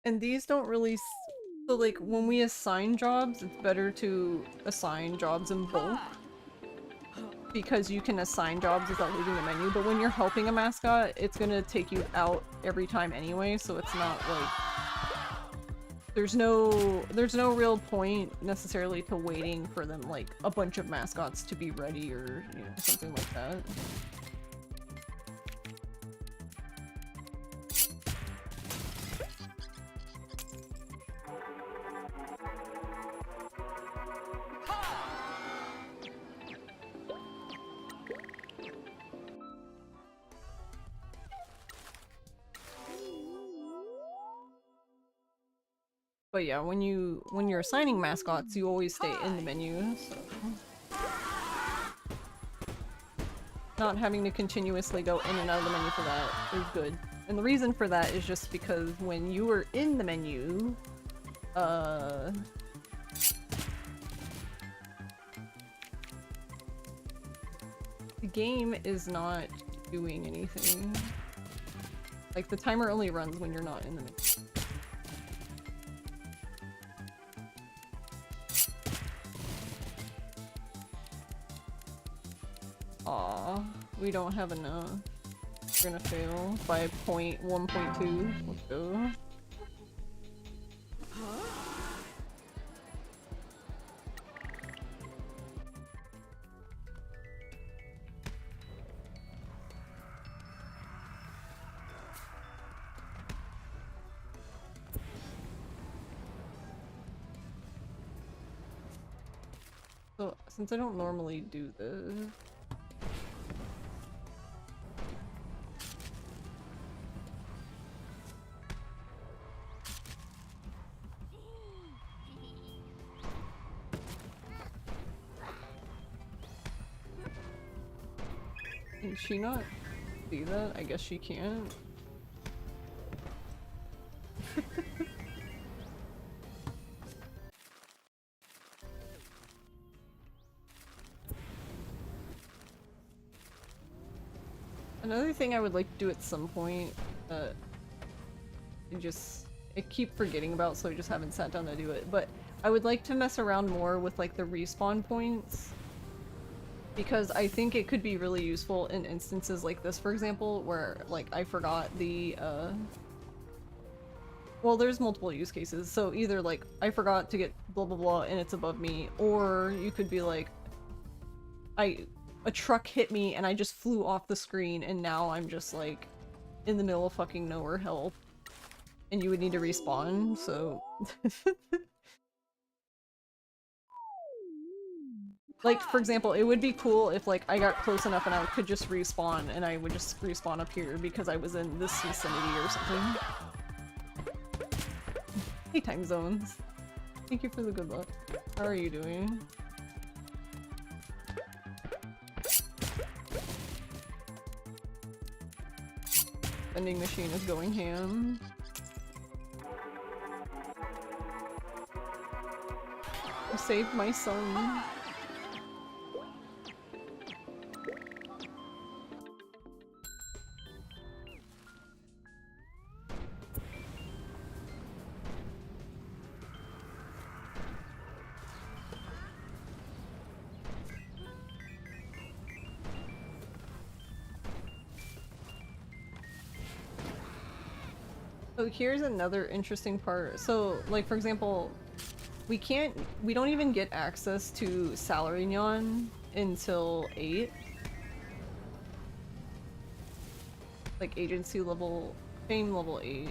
And these don't really so like when we assign jobs, it's better to assign jobs in bulk. Because you can assign jobs without leaving the menu, but when you're helping a mascot, it's gonna take you out every time anyway, so it's not like... There's no real point necessarily to waiting for them, like, a bunch of mascots to be ready or, you know, something like that. But yeah, when you're assigning mascots, you always stay in the menu, so... Not having to continuously go in and out of the menu for that is good. And the reason for that is just because when you are in the menu, the game is not doing anything. Like, the timer only runs when you're not in the menu. Aw, we don't have enough. We're gonna fail by 1.2. Let's go. So, since I don't normally do this... Can she not see that? I guess she can't. Another thing I would like to do at some point, I keep forgetting about, so I just haven't sat down to do it, but I would like to mess around more with like the respawn points. Because I think it could be really useful in instances like this, for example, where, like, I forgot the, well, there's multiple use cases, so either, like, I forgot to get blah blah blah and it's above me, or you could be like, a truck hit me and I just flew off the screen and now I'm just, like, in the middle of fucking nowhere hell. And you would need to respawn, so... Like, for example, it would be cool if, like, I got close enough and I could just respawn, and I would just respawn up here because I was in this vicinity or something. Hey, time zones. Thank you for the good luck. How are you doing? Vending machine is going ham. I saved my son. So here's another interesting part. So, like, for example, we don't even get access to Salarignon until 8. Like, agency level, fame level 8.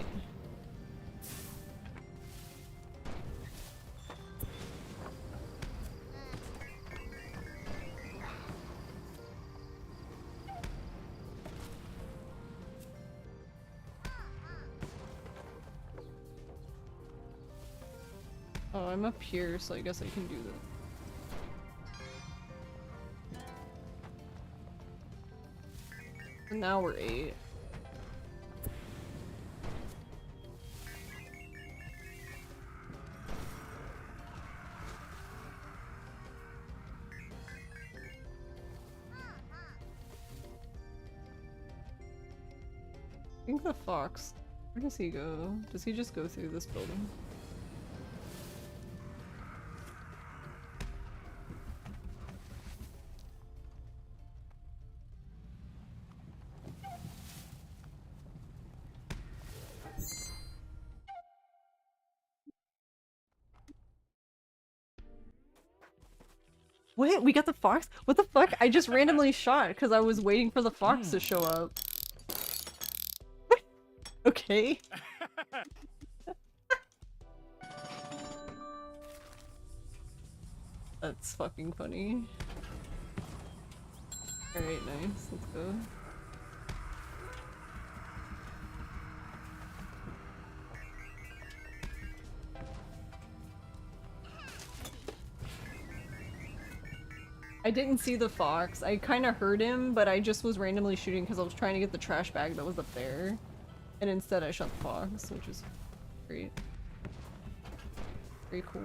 Oh, I'm up here, so I guess I can do that. And now we're 8. I think the fox. Where does he go? Does he just go through this building? What? We got the fox? What the fuck? I just randomly shot because I was waiting for the fox to show up. Okay. That's fucking funny. Alright, nice. Let's go. I didn't see the fox. I kind of heard him, but I just was randomly shooting because I was trying to get the trash bag that was up there. And instead I shot the fox, which is great. Very cool.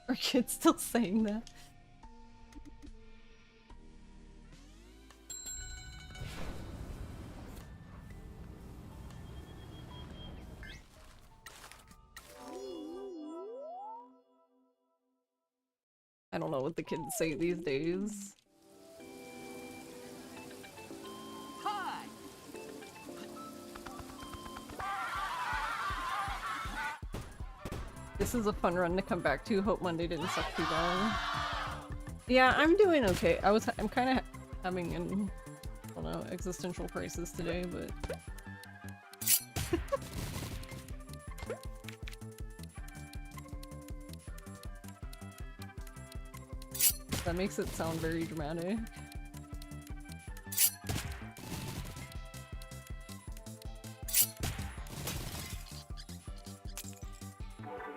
Our kid's still saying that. I don't know what the kids say these days. This is a fun run to come back to. Hope Monday didn't suck too bad. Yeah, I'm doing okay. I'm kind of having an, I don't know, existential crisis today, but that makes it sound very dramatic.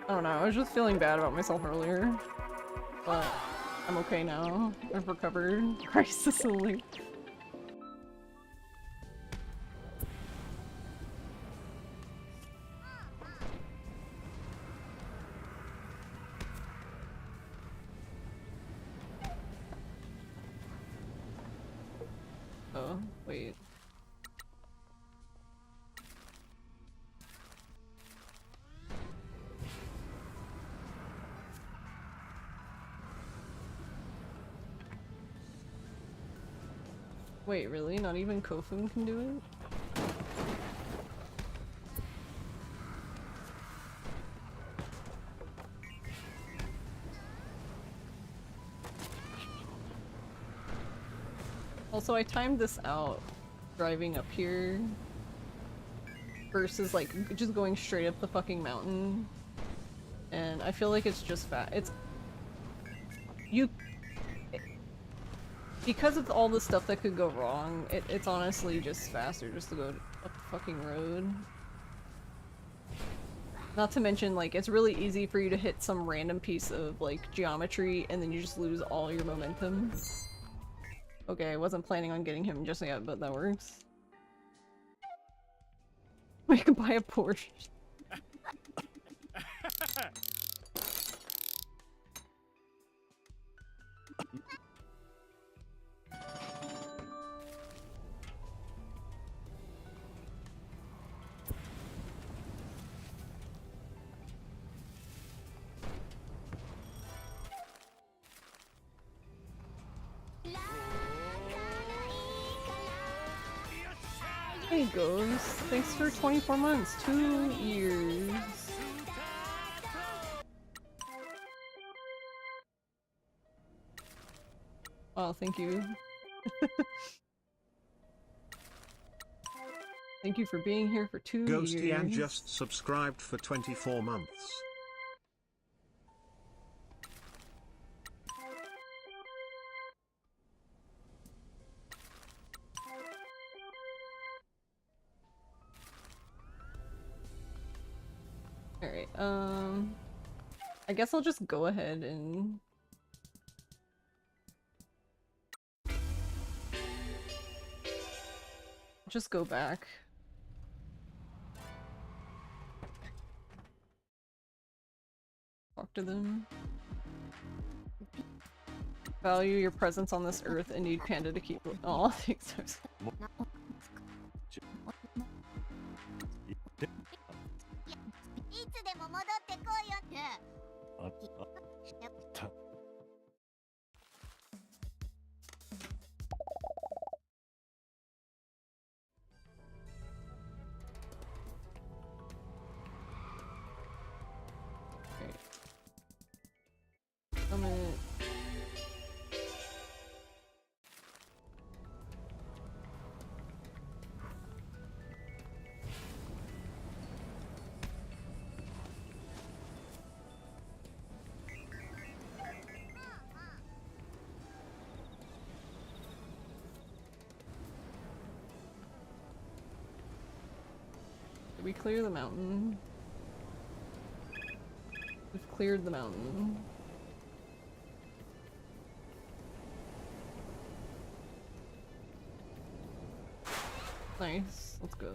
I don't know, I was just feeling bad about myself earlier, but I'm okay now. I've recovered. Crisis only. Oh, wait. Wait, really? Not even Kofun can do it? Also, I timed this out driving up here versus like just going straight up the fucking mountain And I feel like it's just it's you because of all the stuff that could go wrong, it's honestly just faster just to go up the fucking road. Not to mention, like, it's really easy for you to hit some random piece of, like, geometry and then you just lose all your momentum. Okay, I wasn't planning on getting him just yet, but that works. We can buy a Porsche. Hey Ghost, thanks for 24 months, 2 years. Oh, thank you. Thank you for being here for 2 Ghosty years. and just subscribed for 24 months. Alright, I guess I'll just go ahead and... just go back. Talk to them. Value your presence on this earth and need Panda to keep- oh, thanks. いつでも戻ってこいよってた Summit. Did we clear the mountain? We've cleared the mountain. Nice, let's go.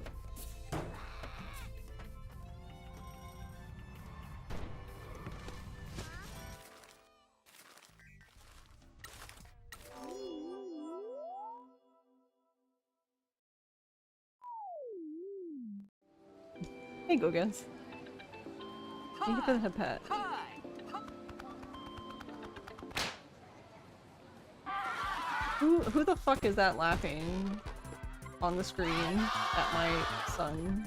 Hey, go guys. Thank you for the head pat. Who the fuck is that laughing on the screen at my son?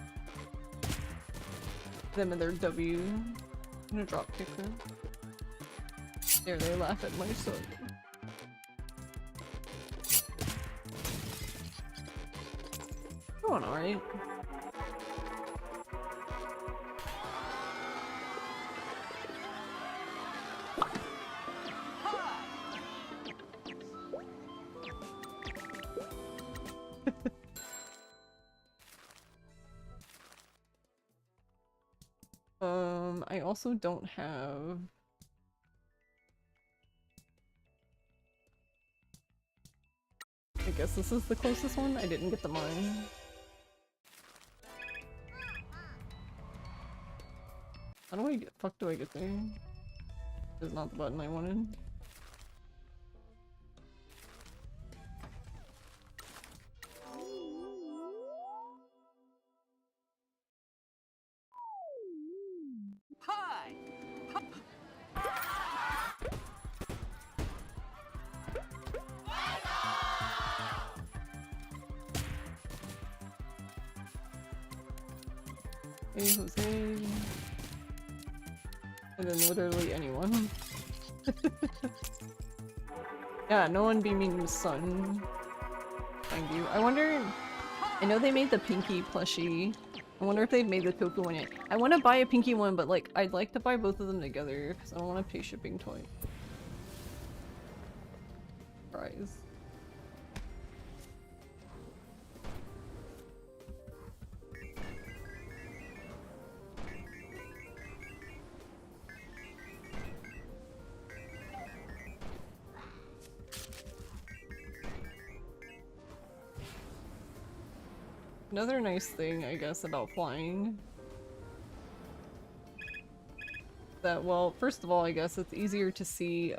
Them and their W. I'm gonna drop kick her. There, they laugh at my son. Going alright. I also don't have... I guess this is the closest one? I didn't get the mine. How do I get- fuck do I get there? This is not the button I wanted. Hey, Jose. And then literally anyone. Yeah, no one be mean to son. Thank you. I wonder... I know they made the Pinky plushie I wonder if they've made the tofu one yet. I want to buy a pinky one, but like, I'd like to buy both of them together because I don't want to pay shipping twice. Prize. Another nice thing, I guess, about flying. That, well, first of all, I guess it's easier to see,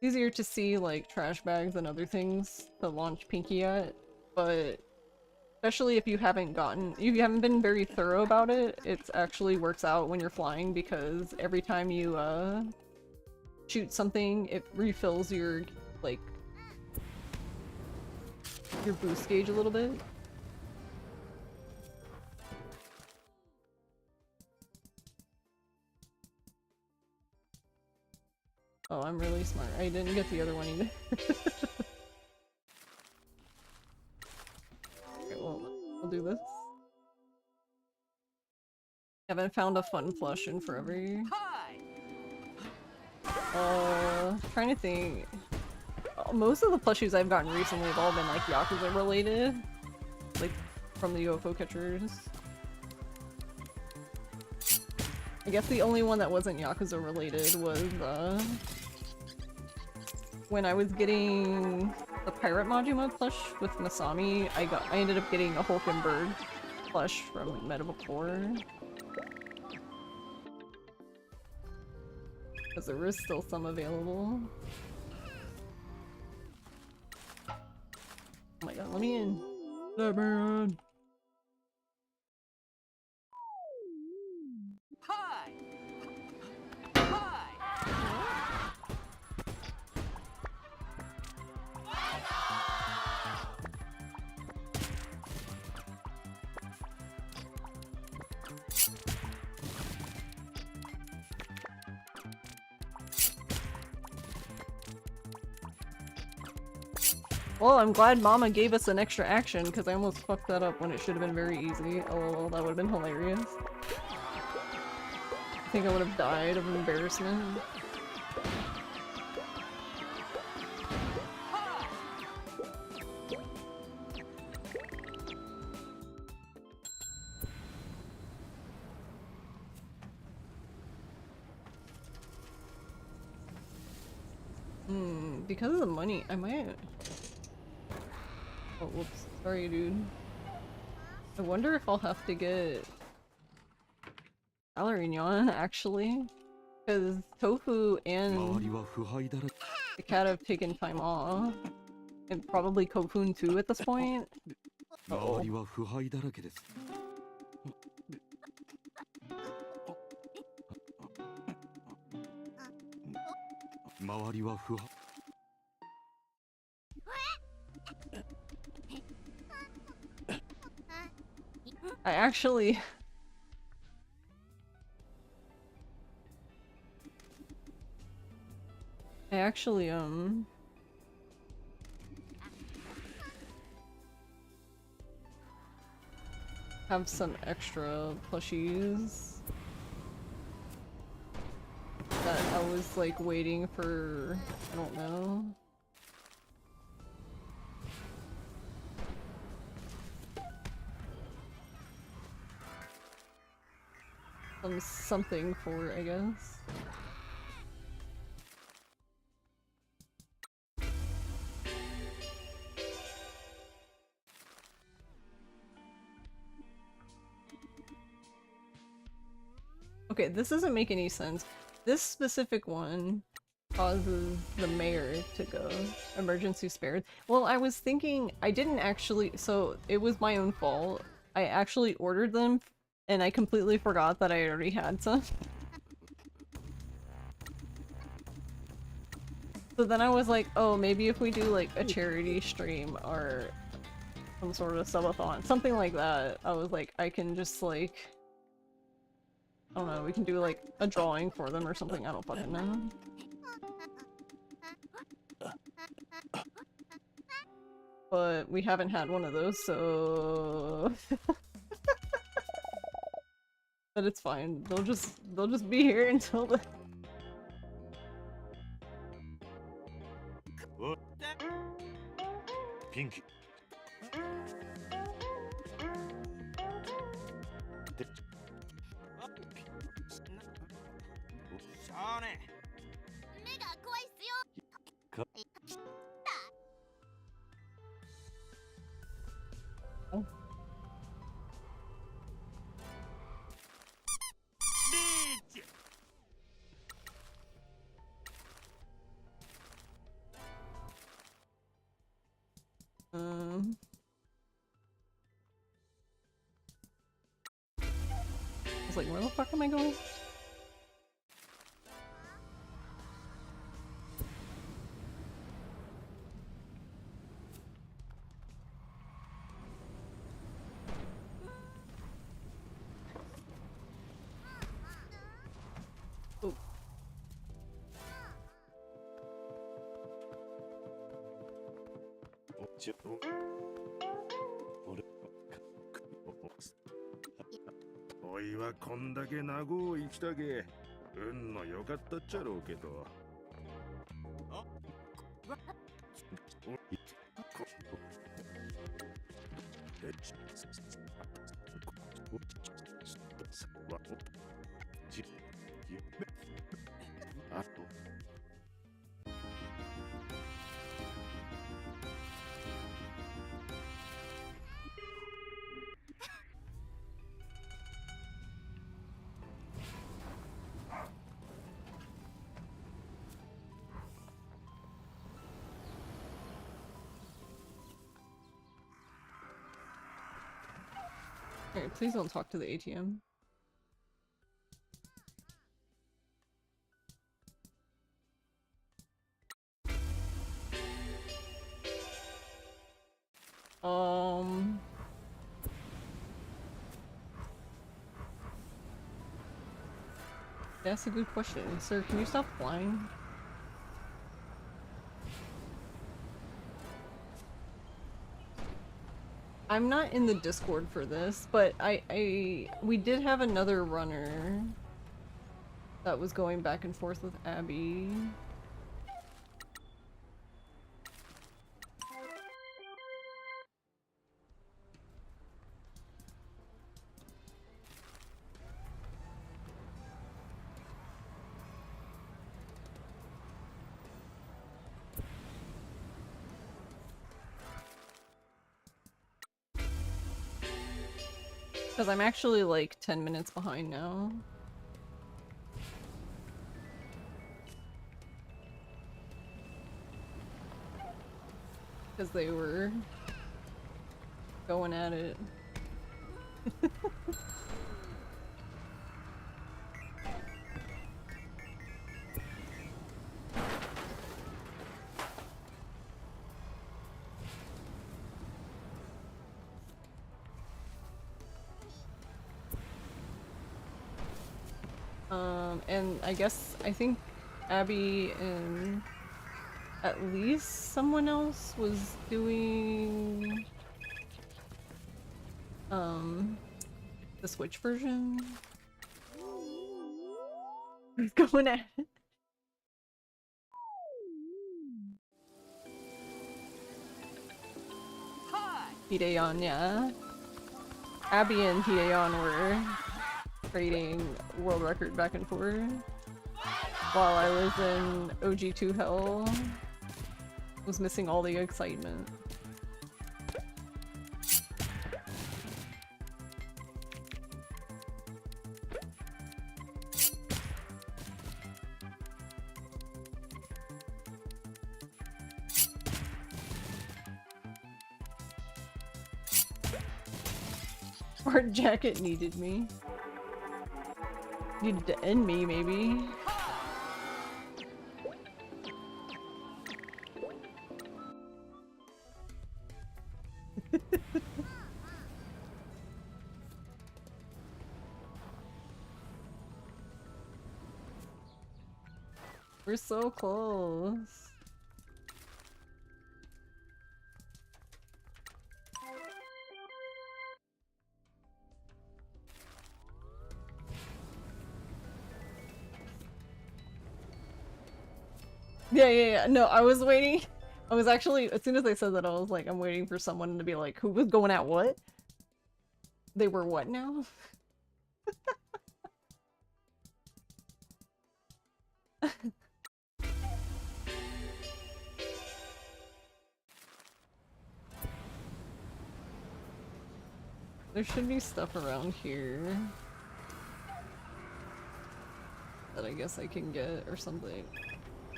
easier to see, like, trash bags and other things to launch Pinky at, but especially if you haven't been very thorough about it, it actually works out when you're flying because every time you, shoot something, it refills your, like, your boost gauge a little bit. Oh, I'm really smart. I didn't get the other one either. Okay, well, we'll do this. Haven't found a fun plush in forever. Trying to think. Most of the plushies I've gotten recently have all been like Yakuza related. Like from the UFO catchers. I guess the only one that wasn't Yakuza related was when I was getting the Pirate Majima plush with Masami, I ended up getting a Hulk Bird plush from Medieval 4. Because there was still some available. Oh my god, let me in. Let me in. Hi. Hi. Well, I'm glad Mama gave us an extra action because I almost fucked that up when it should have been very easy. Oh, that would have been hilarious. I think I would have died of embarrassment. Because of the money, I might... Oh, whoops. Sorry, dude. I wonder if I'll have to get... Ballerignon, actually. Because Tofu and the cat have taken time off. And probably Kofun too at this point. Uh-oh. I actually... have some extra plushies that I was like waiting for, I don't know. Something for, I guess. Okay, this doesn't make any sense. This specific one causes the mayor to go. Emergency spared. Well, I was thinking, I didn't actually, so it was my own fault. I actually ordered them and I completely forgot that I already had some. So then I was like, oh, maybe if we do like a charity stream or some sort of subathon, something like that, I was like, I can just like, I don't know, we can do like a drawing for them or something, I don't fucking know. But we haven't had one of those, so but it's fine. They'll just be here until the Pink. I was like, where the fuck am I going? Oh.おいはこんだけ名護を生きたけ運の良かったっちゃろうけどあと Alright, please don't talk to the ATM. That's a good question. Sir, can you stop flying? I'm not in the Discord for this, but we did have another runner that was going back and forth with Abby. Because I'm actually like 10 minutes behind now. Because they were going at it. And I think Abby and at least someone else was doing the Switch version. He's going at it. Hideon, yeah. Abby and Hideon were trading world record back and forth while I was in OG2 Hell. Was missing all the excitement. Art Jacket needed me. Needed to end me, maybe. We're so close. Yeah. No, I was waiting. I was actually, as soon as I said that, I was like, I'm waiting for someone to be like, who was going at what? They were what now? There should be stuff around here that I guess I can get or something.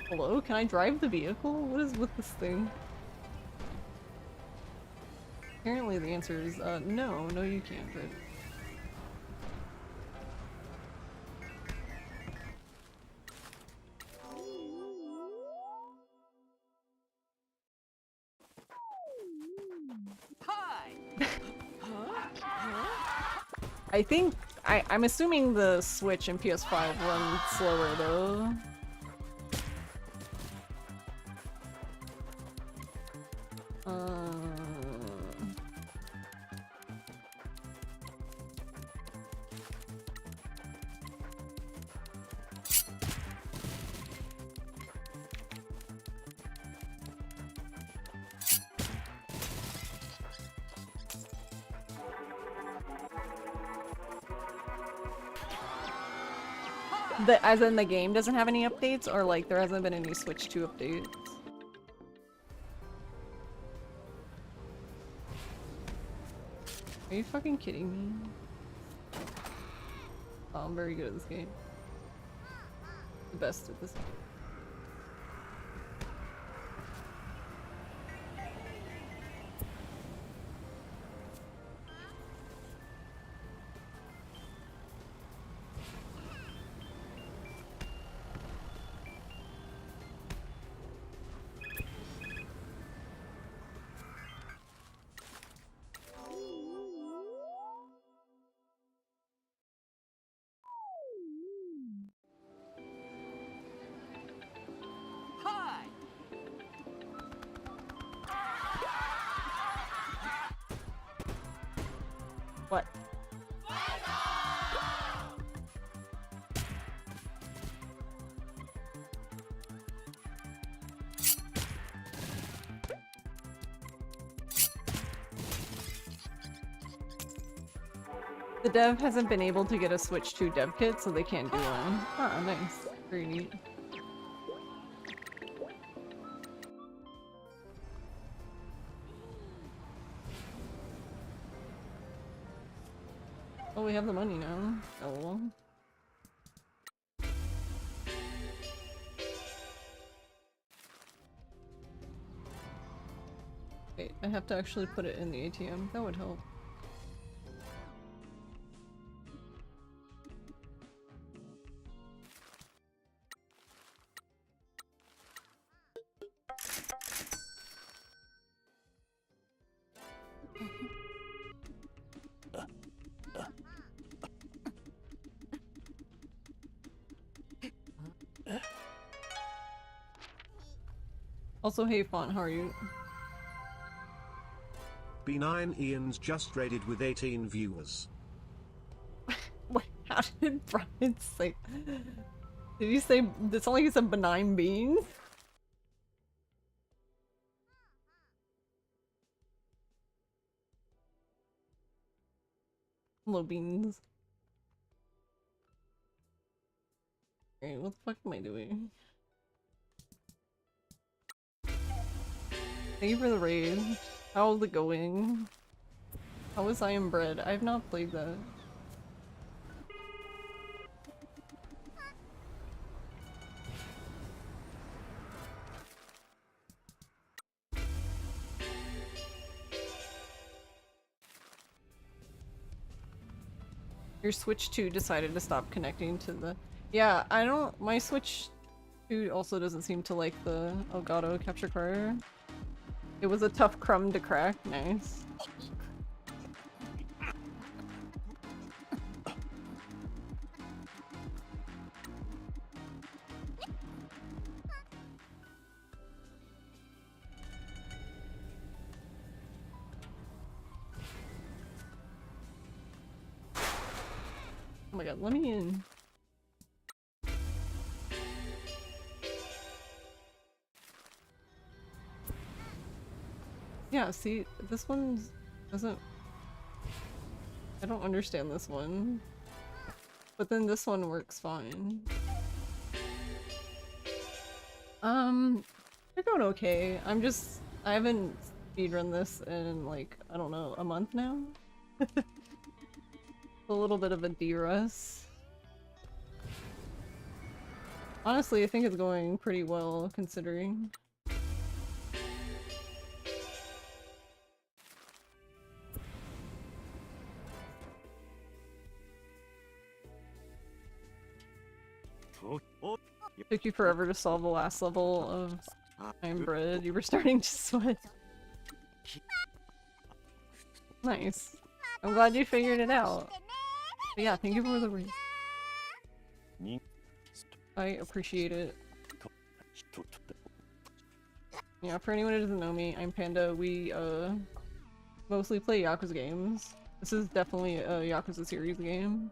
Hello? Can I drive the vehicle? What is with this thing? Apparently the answer is, no. No, you can't drive. I think I'm assuming the Switch and PS5 run slower though. As in the game doesn't have any updates, or like there hasn't been any Switch 2 updates? Are you fucking kidding me? Oh, I'm very good at this game. The best at this game. What? The dev hasn't been able to get a Switch 2 dev kit, so they can't do one. Ah, nice. Very neat. Oh, we have the money now. Oh well. Wait, I have to actually put it in the ATM. That would help. Also, hey Font, how are you? B9 Ian's just raided with 18 viewers. Wait, how did Brian say? Did you say? It sounded like you said benign beans? Hello, beans. Wait, what the fuck am I doing? Thank you for the raid. How's it going? How is I Am Bread? I have not played that. Your Switch 2 decided to stop connecting to the... Yeah, I don't... My Switch 2 also doesn't seem to like the Elgato capture card. It was a tough crumb to crack. Nice. Oh my god, let me in. Yeah, see, this one doesn't... I don't understand this one. But then this one works fine. They're going okay. I haven't speedrun this in like, I don't know, a month now? A little bit of a derust. Honestly, I think it's going pretty well considering. Took you forever to solve the last level of I'm Bread. You were starting to sweat. Nice. I'm glad you figured it out. But yeah, thank you for the read. I appreciate it. Yeah, for anyone who doesn't know me, I'm Panda. We mostly play Yakuza games. This is definitely a Yakuza series game.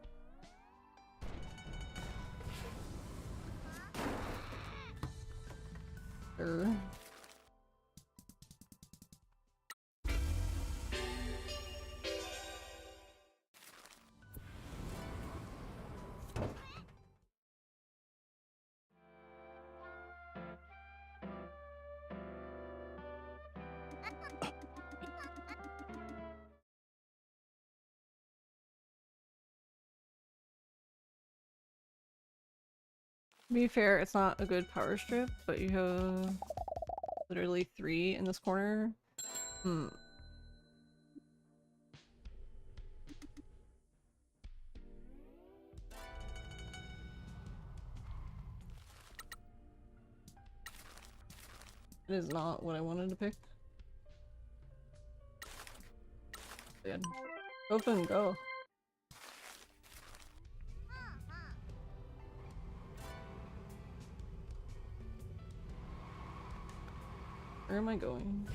Sure. To be fair, it's not a good power strip, but you have literally 3 in this corner. It is not what I wanted to pick. Good. Open, go. Where am I going?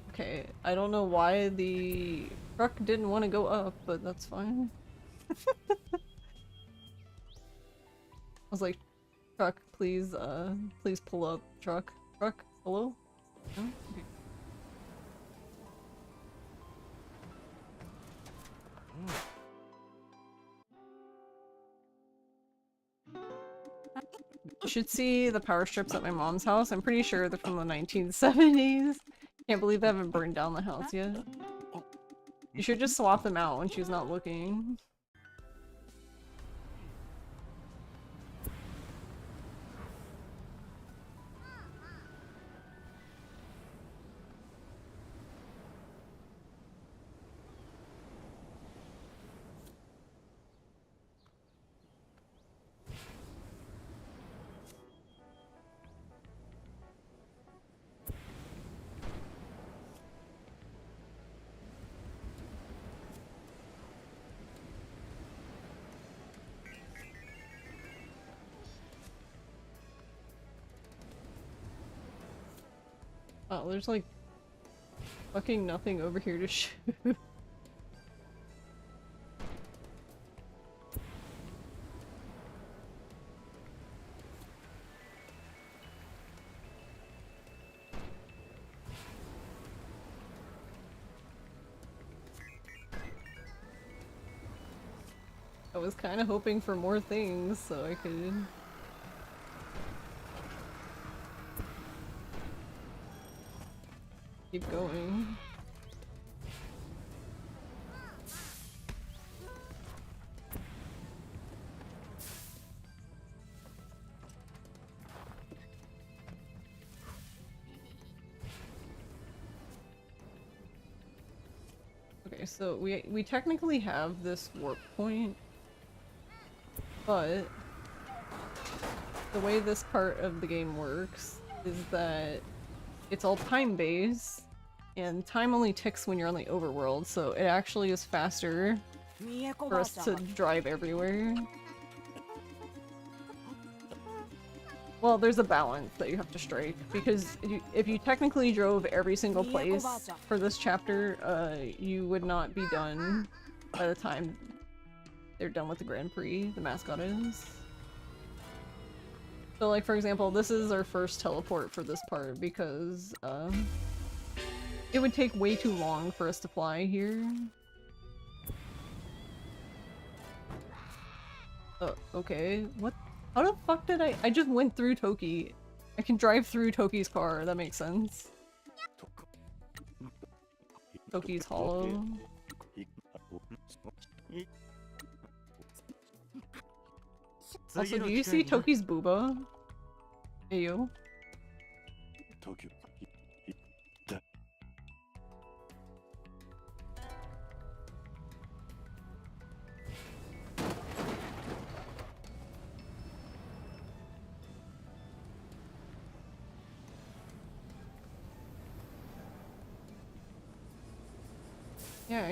Okay, I don't know why the truck didn't want to go up, but that's fine. I was like, truck, please pull up. Truck, hello? No? Okay. You should see the power strips at my mom's house. I'm pretty sure they're from the 1970s. Can't believe they haven't burned down the house yet. You should just swap them out when she's not looking. Oh, there's like fucking nothing over here to shoot. I was kind of hoping for more things so I could... keep going. Okay, so we technically have this warp point, but the way this part of the game works is that it's all time-based, and time only ticks when you're on the overworld, so it actually is faster for us to drive everywhere. Well, there's a balance that you have to strike, because if you technically drove every single place for this chapter, you would not be done by the time they're done with the Grand Prix, the Mascot is. So like, for example, this is our first teleport for this part because, it would take way too long for us to fly here. Oh, okay. What? How the fuck did I just went through Toki. I can drive through Toki's car, that makes sense. Toki's hollow. Also, do you see Toki's booba? Hey, you? Yeah,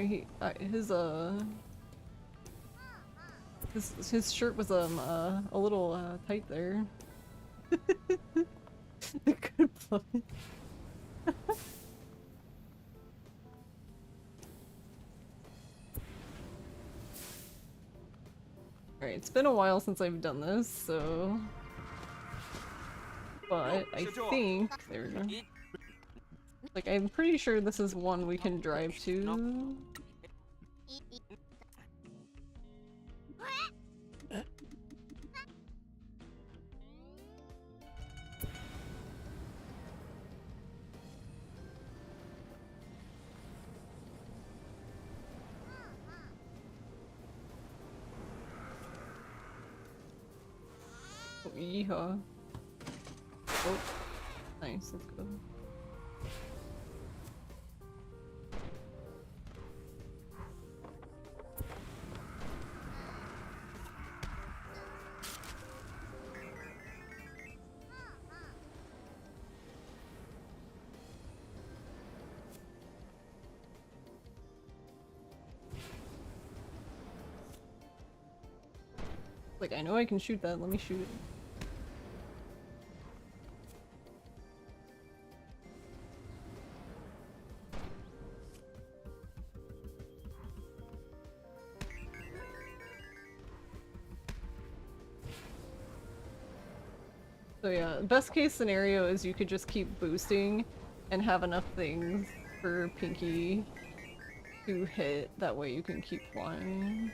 his shirt was a little tight there. The good blood. Alright, it's been a while since I've done this, so... But I think... There we go. Like, I'm pretty sure this is one we can drive to. Oh, yeehaw. Oh, nice, let's go. Like, I know I can shoot that, let me shoot it. So yeah, best case scenario is you could just keep boosting and have enough things for Pinky to hit, that way you can keep flying.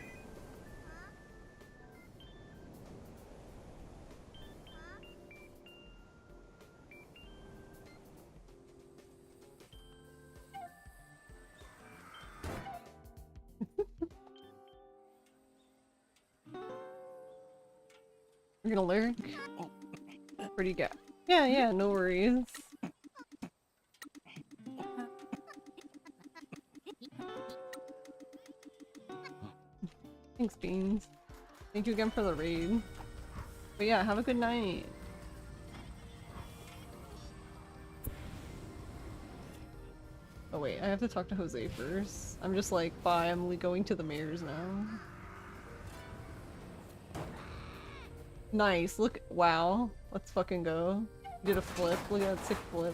You're gonna learn? Pretty good. Yeah, no worries. Thanks, Beans. Thank you again for the raid. But yeah, have a good night. Oh wait, I have to talk to Jose first. I'm just like, bye, I'm going to the mayor's now. Nice, look, wow. Let's fucking go. Did a flip, look at that sick flip.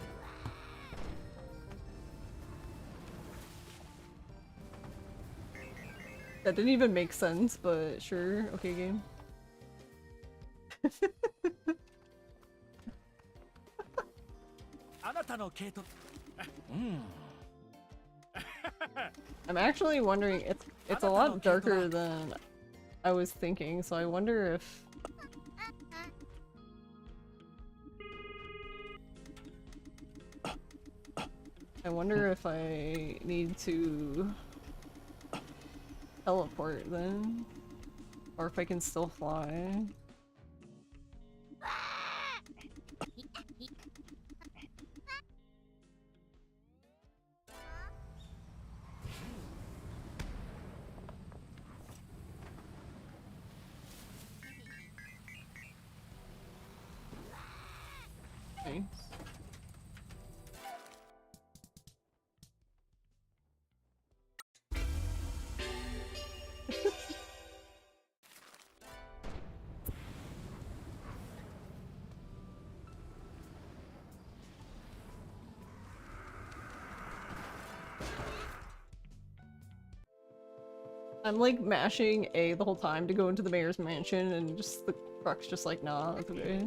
That didn't even make sense, but sure. Okay, game. I'm actually wondering, it's a lot darker than I was thinking, so I wonder if... I wonder if I need to teleport then, or if I can still fly. Nice. I'm like mashing A the whole time to go into the mayor's mansion and just the truck's just like, nah, that's okay.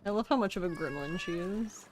I love how much of a gremlin she is.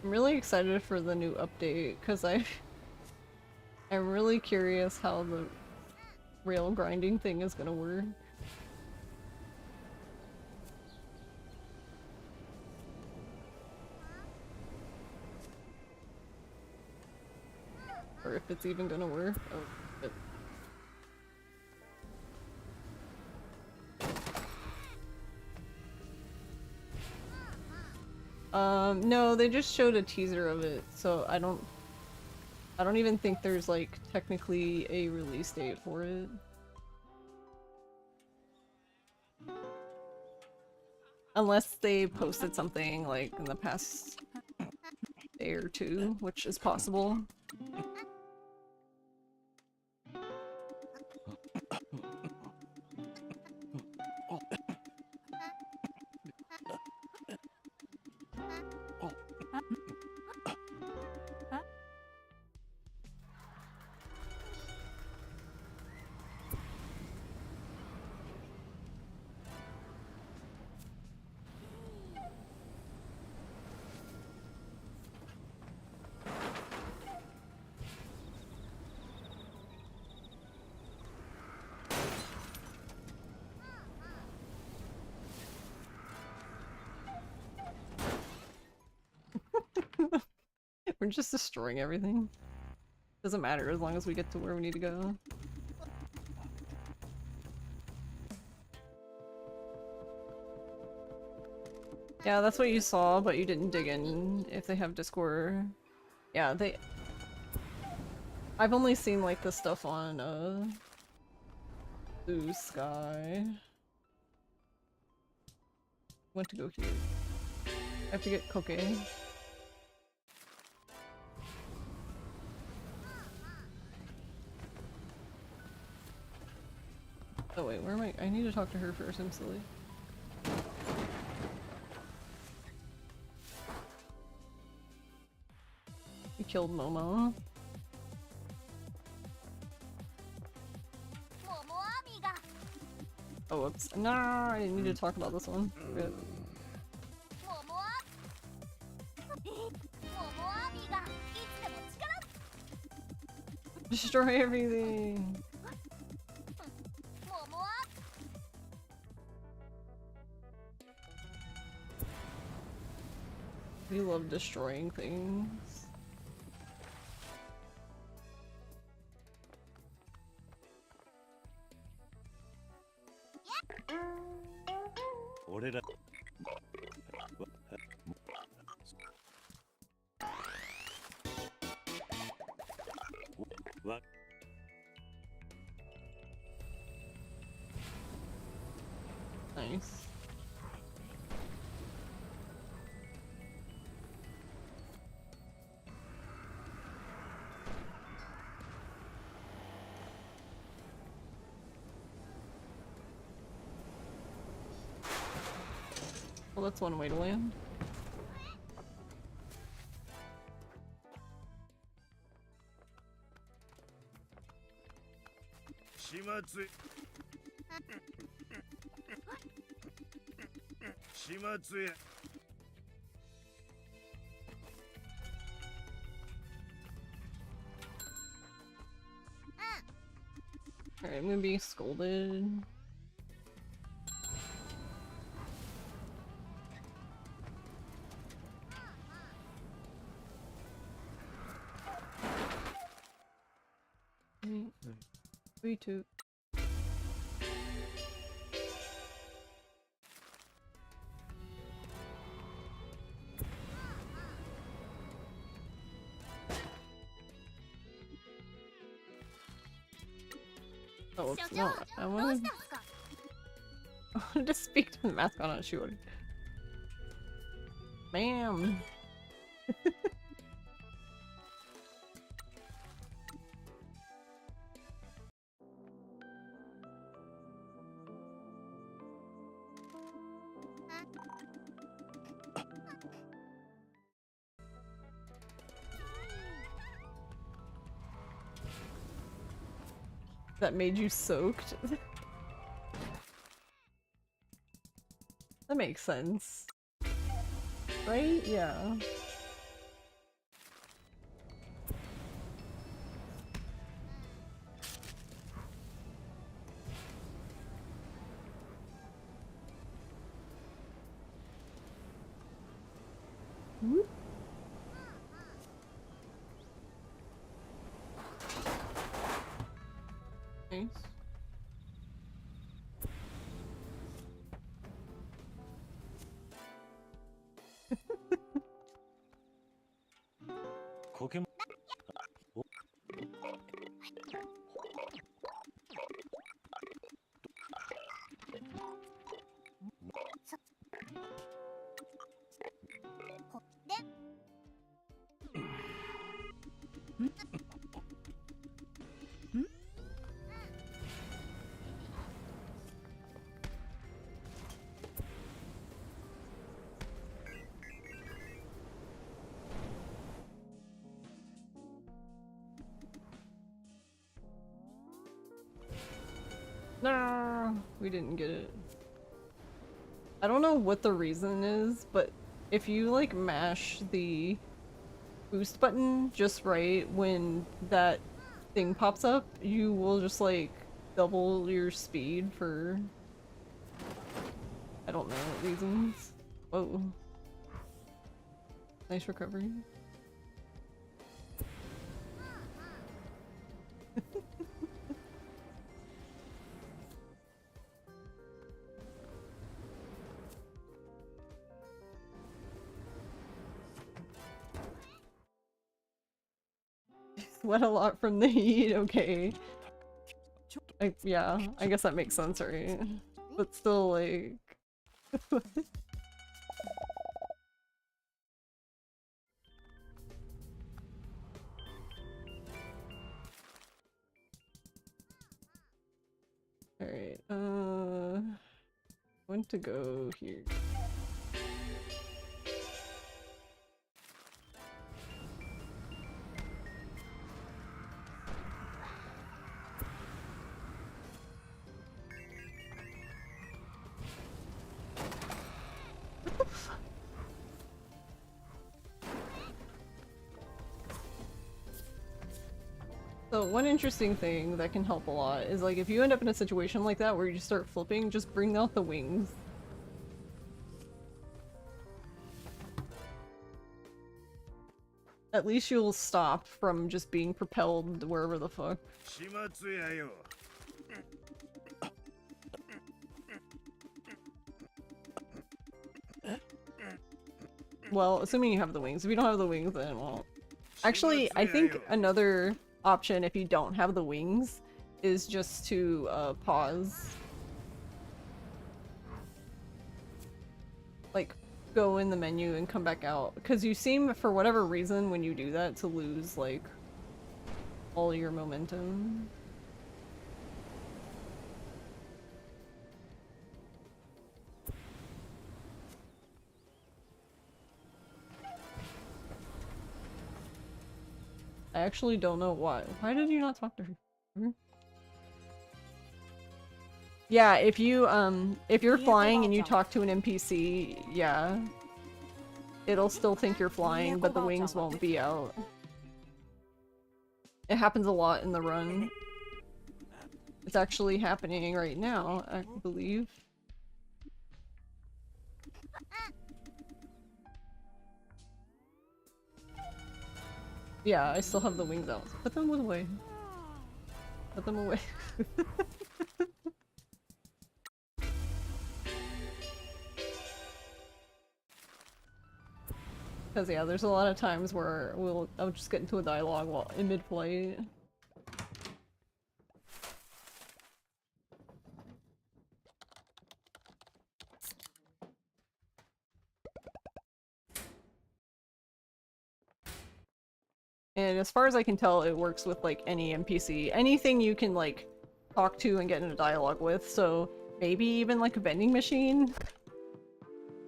I'm really excited for the new update because I'm really curious how the rail grinding thing is gonna work. Or if it's even gonna work. Oh, no, they just showed a teaser of it, so I don't even think there's like technically a release date for it. Unless they posted something like in the past day or two, which is possible. We're just destroying everything. Doesn't matter as long as we get to where we need to go. Yeah, that's what you saw, but you didn't dig in if they have Discord. Yeah, I've only seen like the stuff on Blue Sky. Went to go here. I have to get cooking. Oh wait, where am I? I need to talk to her first, I'm silly. You killed Momo. Oh, whoops. No, I didn't need to talk about this one. Good. Destroy everything! We love destroying things. Nice. Well, that's one way to land. 始末や。Alright, I'm gonna be scolded. Three, two. Oh, it's not. I どう wanted, したんすか？ I wanted to speak to the mascot on a shield. Ma'am. That made you soaked? That makes sense. Right? Yeah. Whoop. Nice. Pokemon. で No, we didn't get it. I don't know what the reason is, but if you like mash the boost button just right when that thing pops up, you will just like double your speed for I don't know what reasons. Whoa. Nice recovery. Sweat a lot from the heat, okay. Yeah, I guess that makes sense, right? But still, like... Alright, when to go here? So one interesting thing that can help a lot is like if you end up in a situation like that where you just start flipping, just bring out the wings. At least you'll stop from just being propelled wherever the fuck. 始末やよ。 Well, assuming you have the wings. If you don't have the wings, then it won't. Actually, I think another option if you don't have the wings is just to pause. Like, go in the menu and come back out. Because you seem, for whatever reason, when you do that, to lose, like, all your momentum. I actually don't know why. Why did you not talk to her? Yeah, if you're flying and you talk to an NPC, yeah. It'll still think you're flying, but the wings won't be out. It happens a lot in the run. It's actually happening right now, I believe. Yeah, I still have the wings out. Put them away. Put them away. Because yeah, there's a lot of times where I'll just get into a dialogue while in mid-flight. And as far as I can tell, it works with like any NPC. Anything you can like talk to and get in a dialogue with, so maybe even like a vending machine?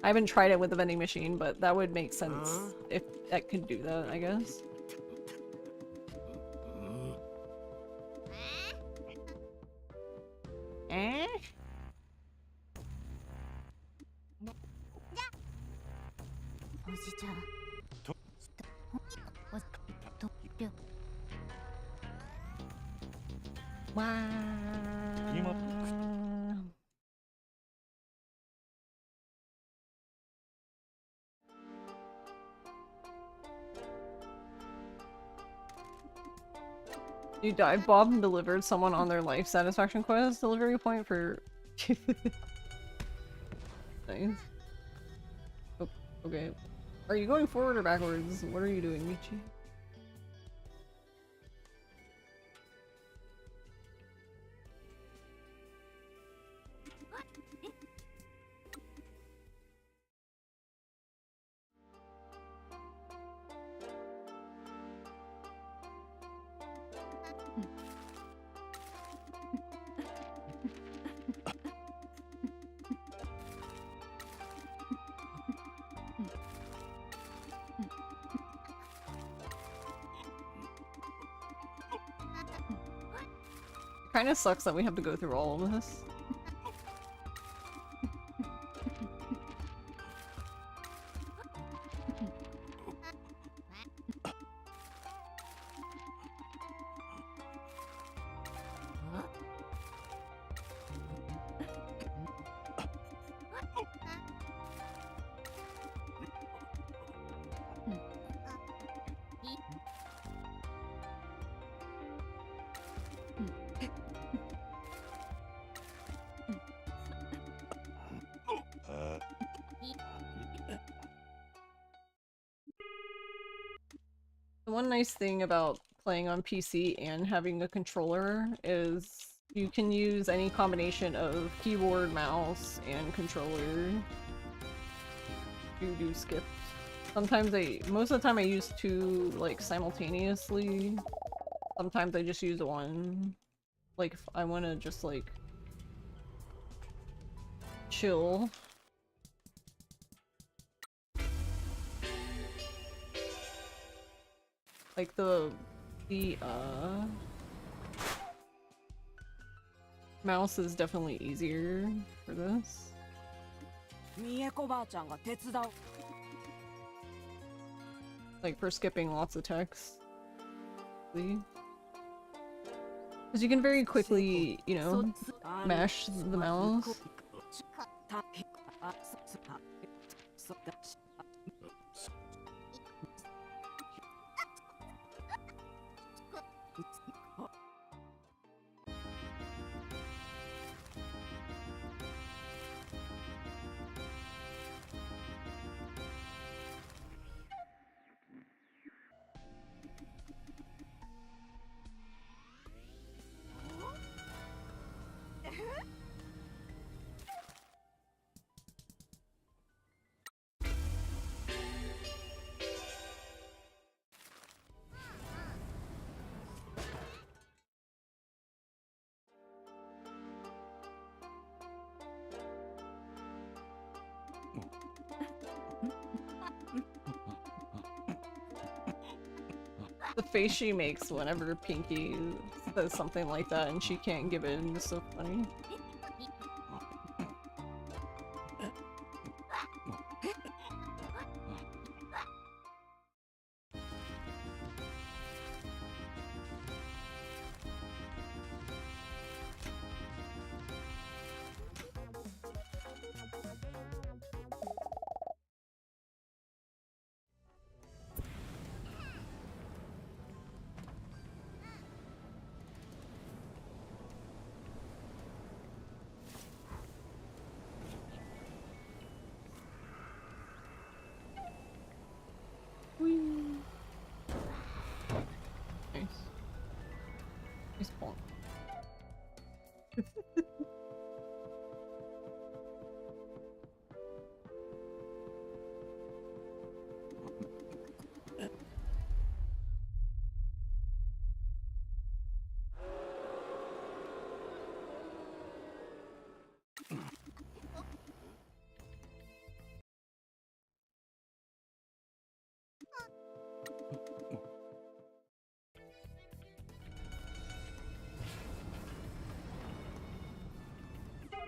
I haven't tried it with a vending machine, but that would make sense if that could do that, I guess. Eh? You dive bomb and delivered someone on their life satisfaction quest delivery point for nice. Oh, okay. Are you going forward or backwards? What are you doing, Michi? Kinda sucks that we have to go through all of this. The one nice thing about playing on PC and having a controller is you can use any combination of keyboard, mouse, and controller to do skips. Sometimes most of the time I use two, like, simultaneously. Sometimes I just use one. Like, if I wanna just, like, chill. Like the mouse is definitely easier for this. Like for skipping lots of text. Because you can very quickly, you know, mash the mouse. The face she makes whenever Pinky says something like that and she can't give it is so funny.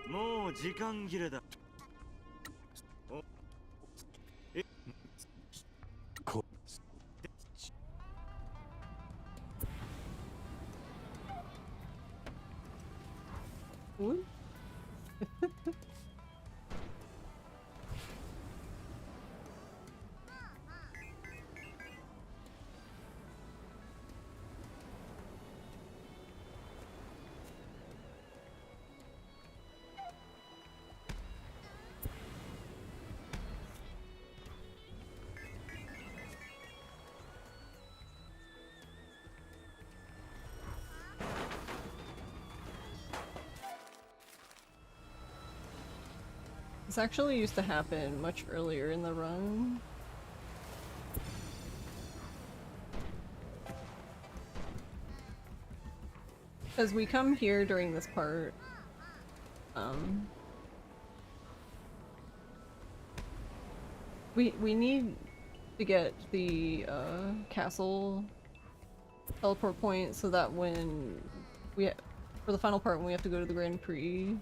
もう時間切れだ。こ What? This actually used to happen much earlier in the run. Because we come here during this part. We need to get the castle teleport point so that when we for the final part when we have to go to the Grand Prix.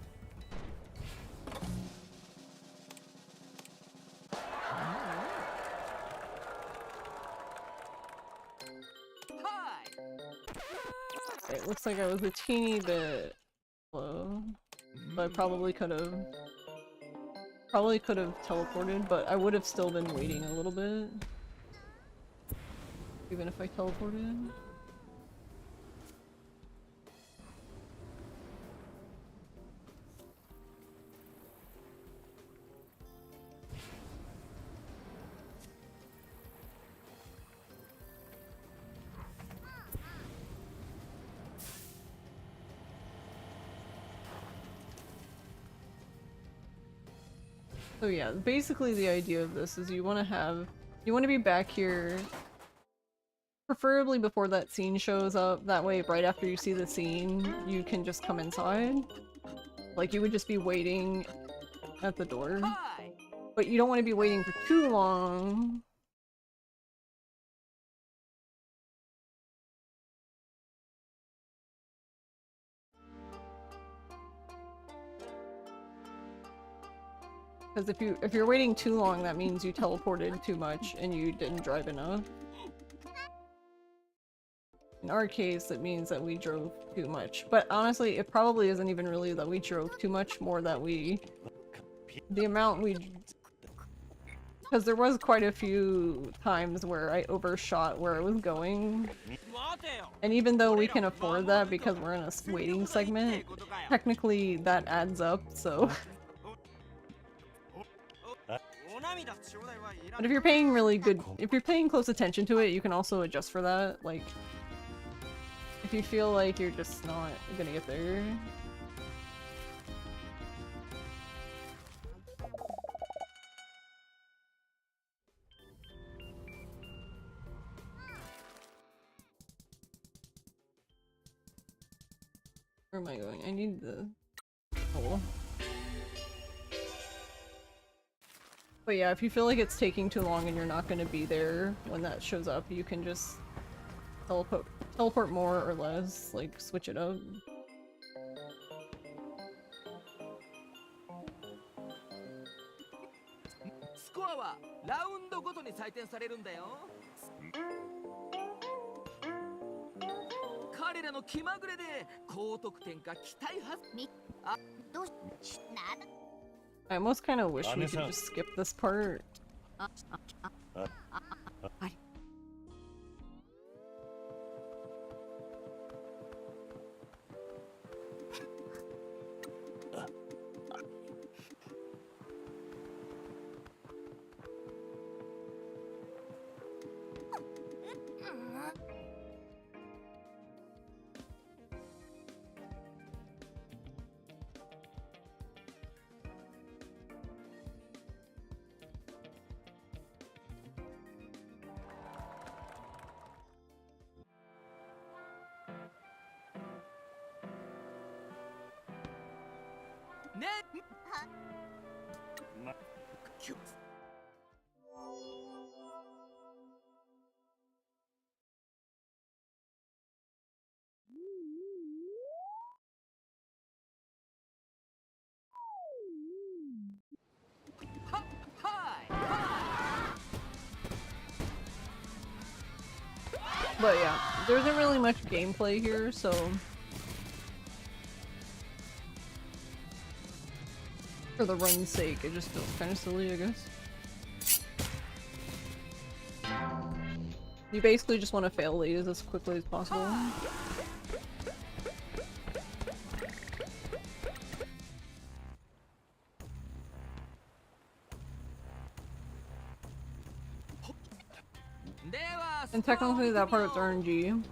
It looks like I was a teeny bit slow, but I probably could have teleported, but I would have still been waiting a little bit, even if I teleported. So yeah, basically the idea of this is you want to be back here preferably before that scene shows up. That way right after you see the scene, you can just come inside. Like you would just be waiting at the door. But you don't want to be waiting for too long. Because if you're waiting too long, that means you teleported too much and you didn't drive enough. In our case, it means that we drove too much. But honestly, it probably isn't even really that we drove too much, more that the amount we... Because there was quite a few times where I overshot where I was going. And even though we can afford that because we're in a waiting segment, technically that adds up, so... But if you're paying if you're paying close attention to it, you can also adjust for that. Like, if you feel like you're just not gonna get there. Where am I going? I need the... Oh. But yeah, if you feel like it's taking too long and you're not gonna be there when that shows up, you can just teleport more or less, like switch it up. スコアはラウンドごとに採点されるんだよ。彼らの気まぐれで高得点が期待はず。どうしな I almost kind of wish we could just skip this part. But yeah, there isn't really much gameplay here, so for the run's sake, it just feels kind of silly, I guess. You basically just want to fail these as quickly as possible. And technically that part's RNG.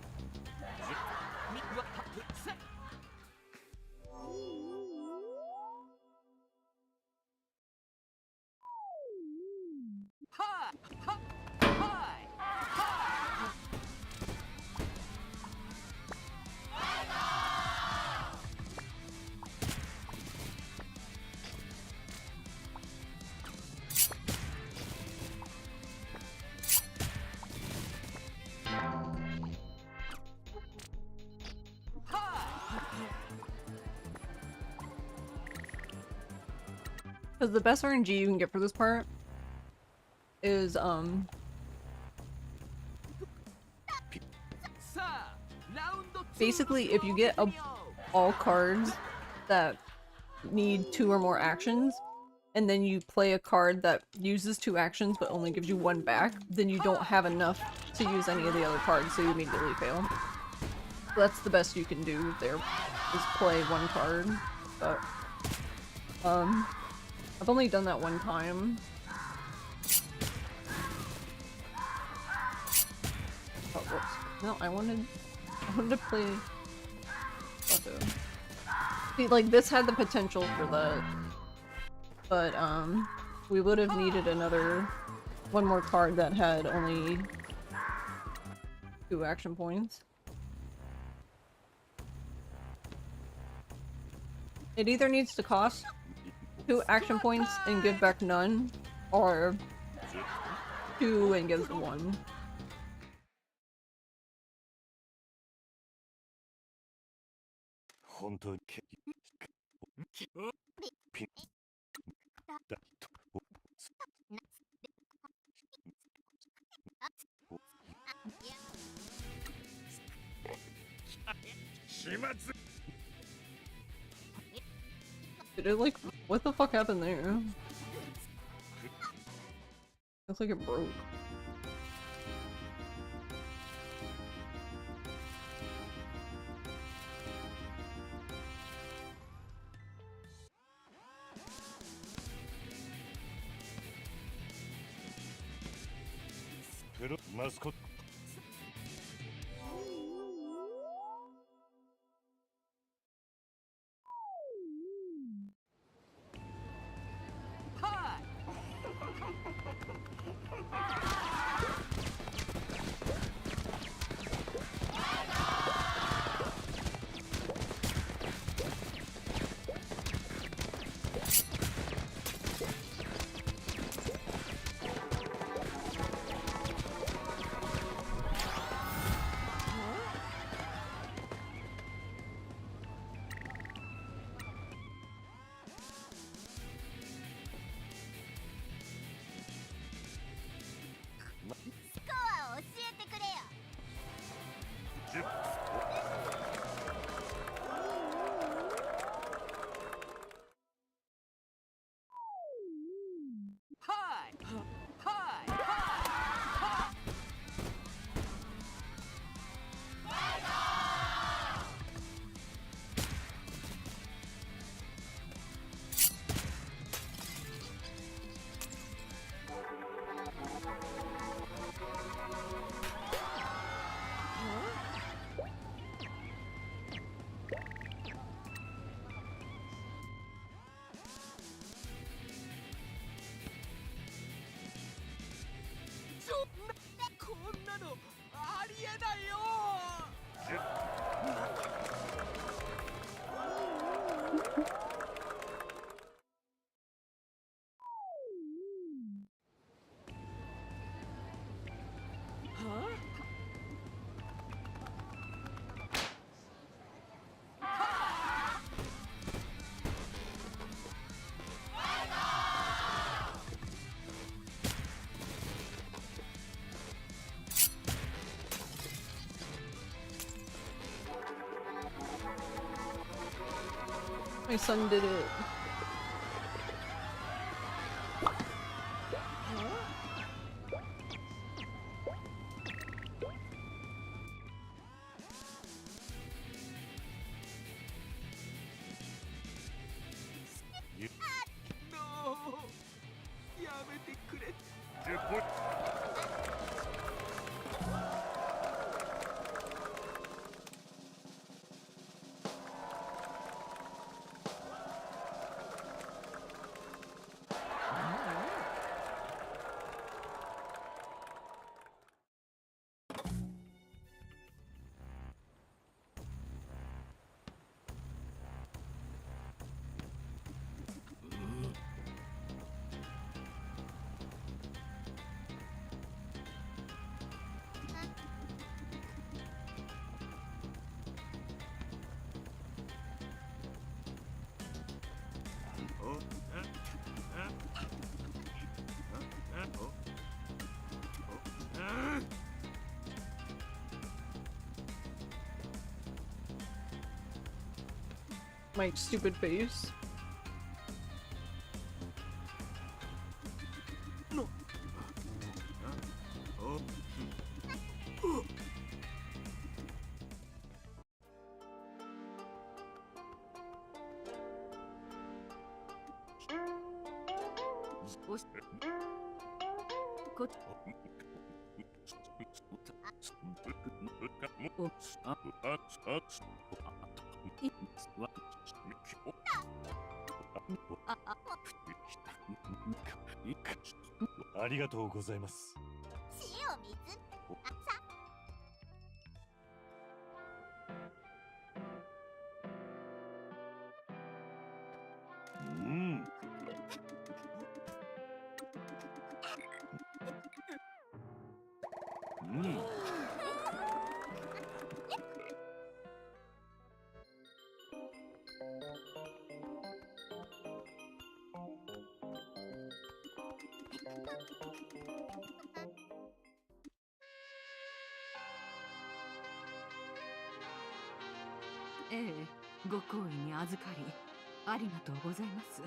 Because the best RNG you can get for this part is, basically if you get all cards that need 2 or more actions, and then you play a card that uses 2 actions but only gives you 1 back, then you don't have enough to use any of the other cards, so you immediately fail. So that's the best you can do there, is play 1 card. But, I've only done that 1 time. Oh, whoops. No, I wanted to play... Okay. See, like, this had the potential for that. But, we would have needed one more card that had only 2 action points. It either needs to cost 2 action points and give back none, or 2 and gives 1. Did it like, what the fuck happened there? Looks like it broke. Mascot. My son did it. My stupid face.ありがとうございます。塩水あさうん。うん。ええ、ご好意に預かりありがとうございます。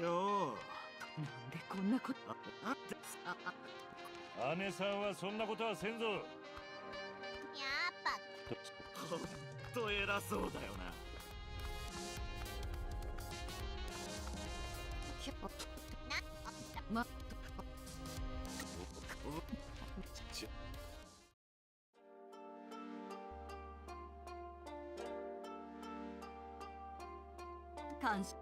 よなんでこんなこと姉さんはそんなことはせんぞ。やっぱほんと偉そうだよな。ま感謝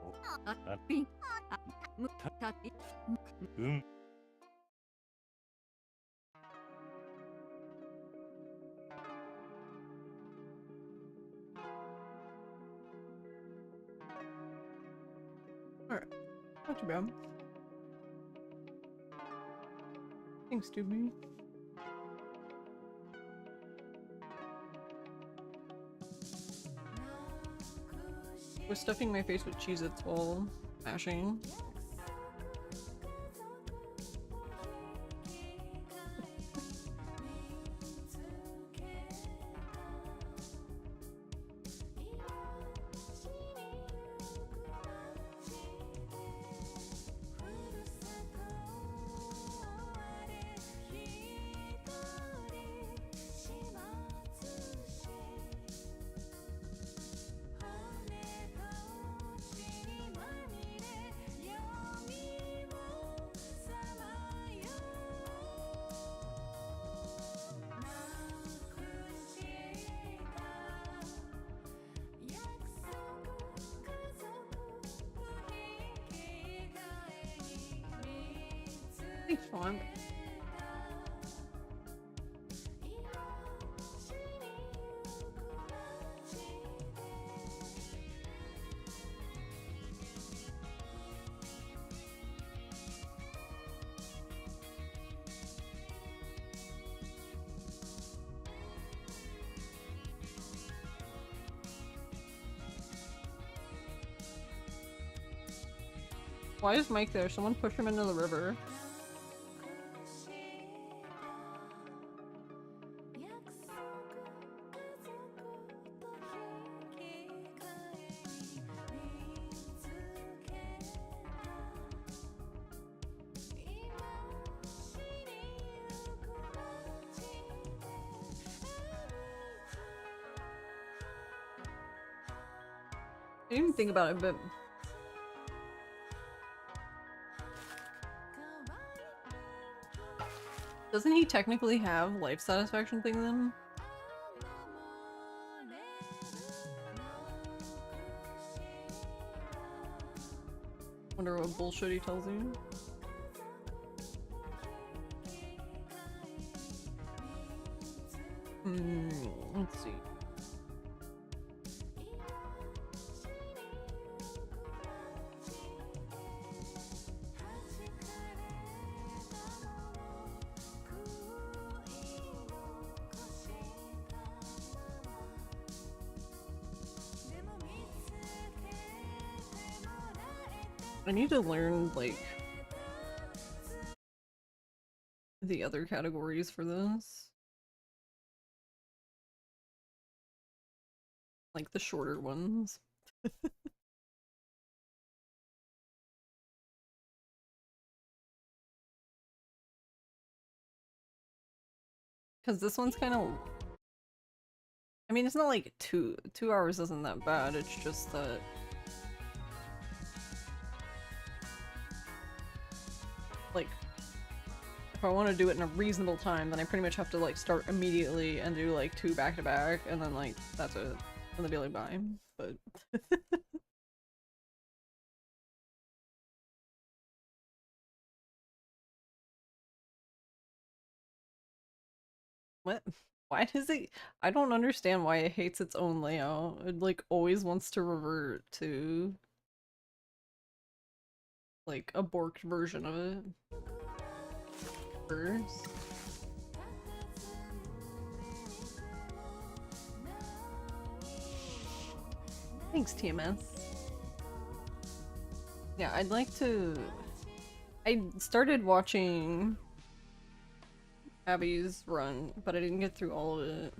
あピンあむたいうん。Alright. Not too bad. Thanks, Doobie. Was stuffing my face with Cheez-Its while mashing. Thanks, Fawn. Why is Mike there? Someone push him into the river. I didn't even think about it, but doesn't he technically have life satisfaction thing then? Wonder what bullshit he tells you. Let's see. I need to learn, like, the other categories for this. Like, the shorter ones. Because this one's kind of... I mean, it's not like 2 hours isn't that bad, it's just that... Like, if I want to do it in a reasonable time, then I pretty much have to, like, start immediately and do, like, 2 back-to-back, and then, like, that's it. And then be like, bye. But... What? Why does it- I don't understand why it hates its own layout. It, like, always wants to revert to... like, a borked version of it. First. Thanks, TMS. Yeah, I'd like to... I started watching Abby's run, but I didn't get through all of it.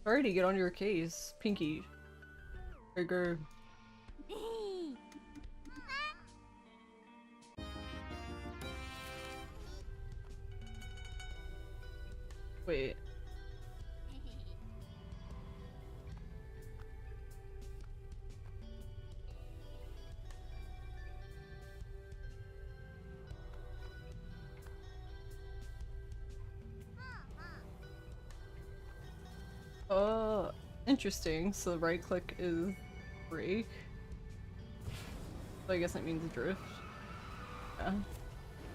Sorry to get on your case, Pinky. Trigger. Wait. Interesting. So right click is brake. So I guess that means drift. Yeah.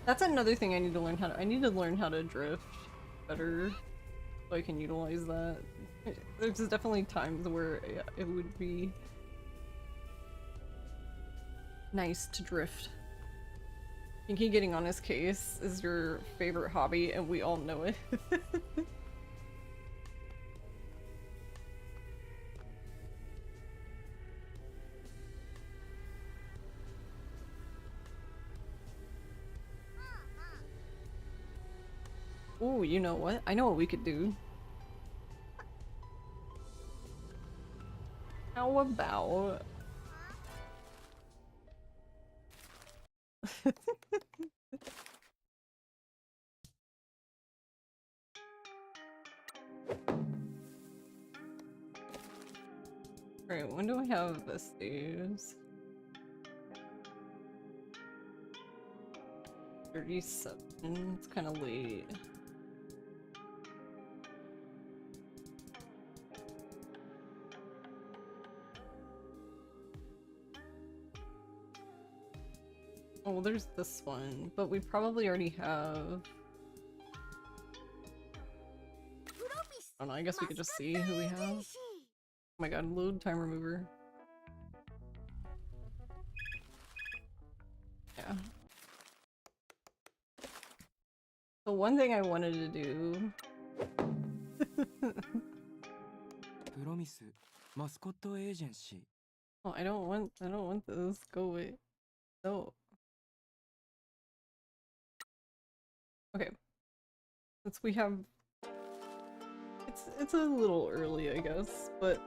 That's another thing I need to learn how to- I need to learn how to drift better so I can utilize that. There's definitely times where it would be nice to drift. Pinky getting on his case is your favorite hobby and we all know it. Ooh, you know what? I know what we could do. How about... Alright, when do I have this saves? 37. It's kind of late. Oh, well, there's this one, but we probably already have... Oh no, I guess we could just see who we have. Oh my god, load time remover. Yeah. So one thing I wanted to do... Promise, Mascot Agency. Oh, I don't want this. Go away. No. Okay. Since we have... It's a little early, I guess, but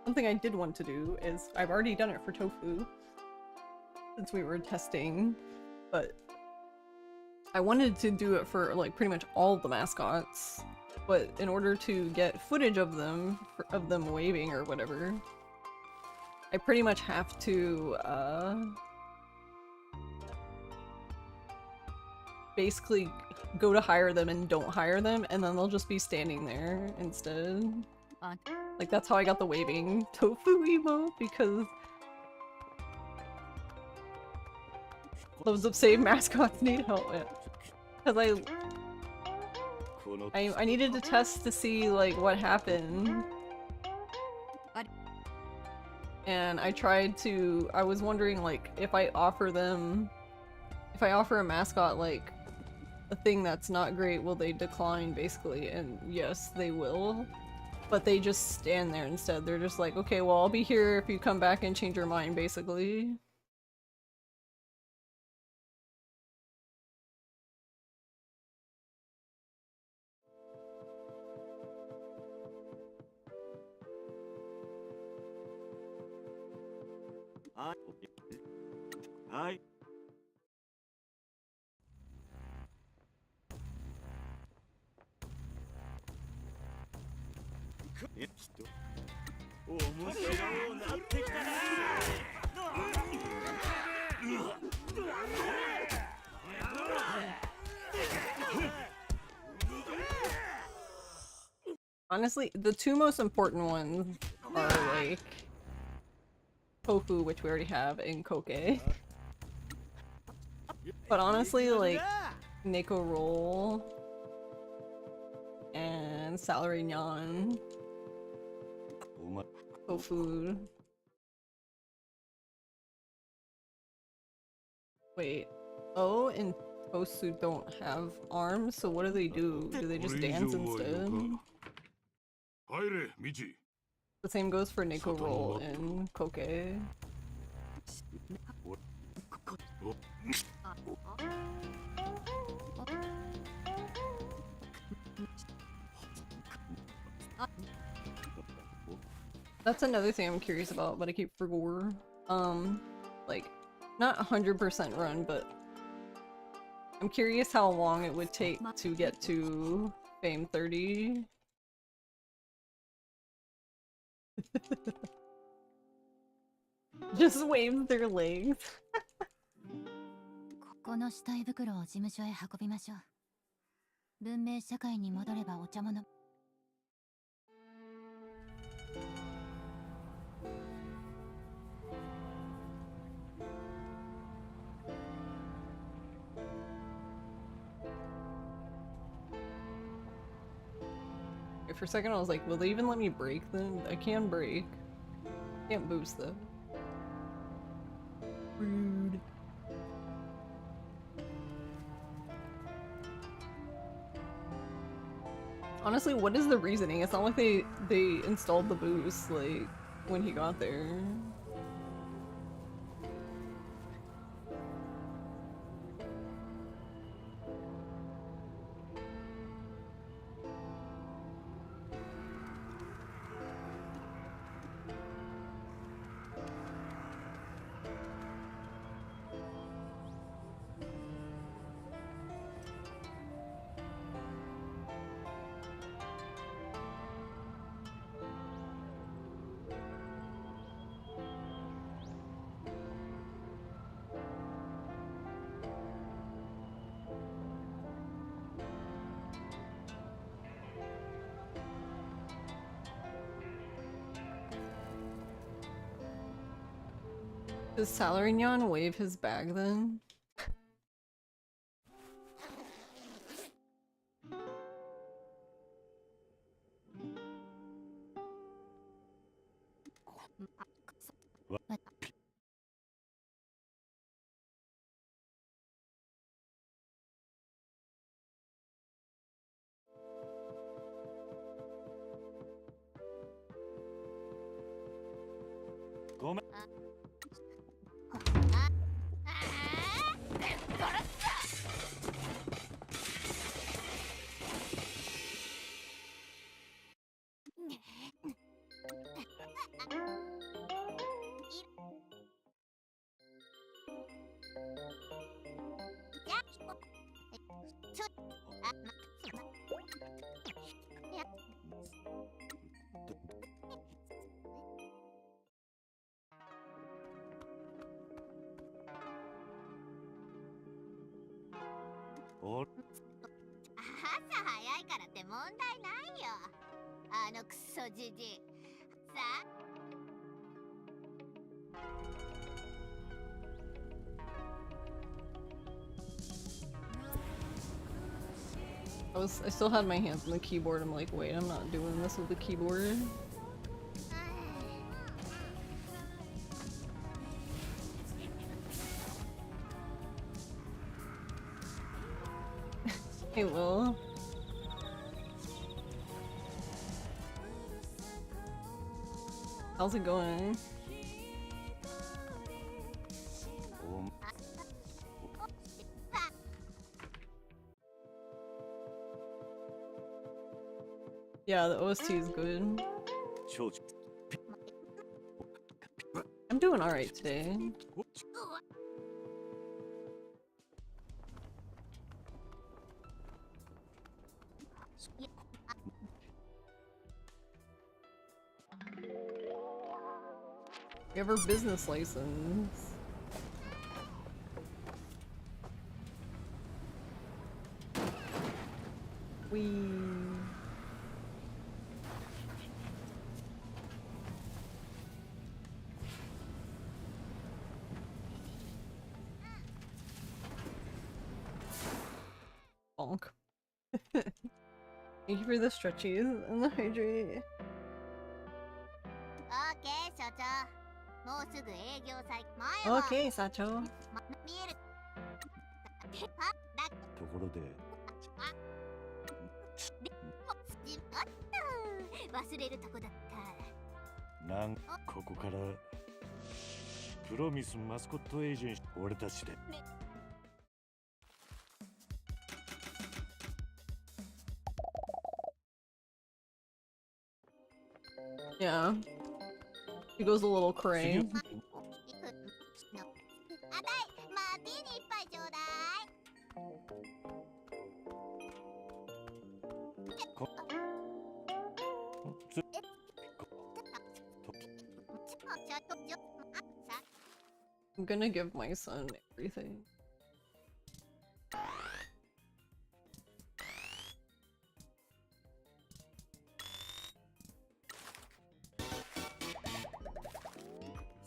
something I did want to do is I've already done it for Tofu since we were testing, but I wanted to do it for like pretty much all the mascots But in order to get footage of them waving or whatever, I pretty much have to basically go to hire them and don't hire them, and then they'll just be standing there instead. Like, that's how I got the waving tofu emote, because those of save mascots need help. Because I needed to test to see like what happened. And I was wondering like if I offer a mascot like a thing that's not great, will they decline basically? And yes, they will. But they just stand there instead. They're just like, okay, well I'll be here if you come back and change your mind basically. Hi. Honestly, the two most important ones are like tofu, which we already have, and koke. But honestly, like Neko roll and celery nyan, tofu. Wait, oh, and tosu don't have arms, so what do? Do they just dance instead? The same goes for Neko roll and koke. That's another thing I'm curious about, but I keep forgetting. Like, not 100% run, but I'm curious how long it would take to get to Fame 30. Just waves their legs. ここの死体袋を事務所へ運びましょう。文明社会に戻ればお茶物。For a second I was like, will they even let me break them? I can break. Can't boost them. Rude. Honestly, what is the reasoning? It's not like they installed the boost like when he got there. Does Salarignon wave his bag then? お朝早いからって問題ないよ。あのクソじじい。さあ。I still had my hands on the keyboard. I'm like, wait, I'm not doing this with the keyboard. Hey, Will. How's it going? Yeah, the OST is good. 承知 I'm doing alright today. We have our business license. We. Bonk. Thank you for the stretchies and the hydrate. オーケー所長。もうすぐ営業再前は Okay, Sacho. 見える。パだところであった忘れるとこだった。なんここからプロミスマスコットエージェンシー俺たちで Yeah. He goes a little cray. あたい、マーティーニ一杯ちょうだい。つ I'm gonna give my son everything.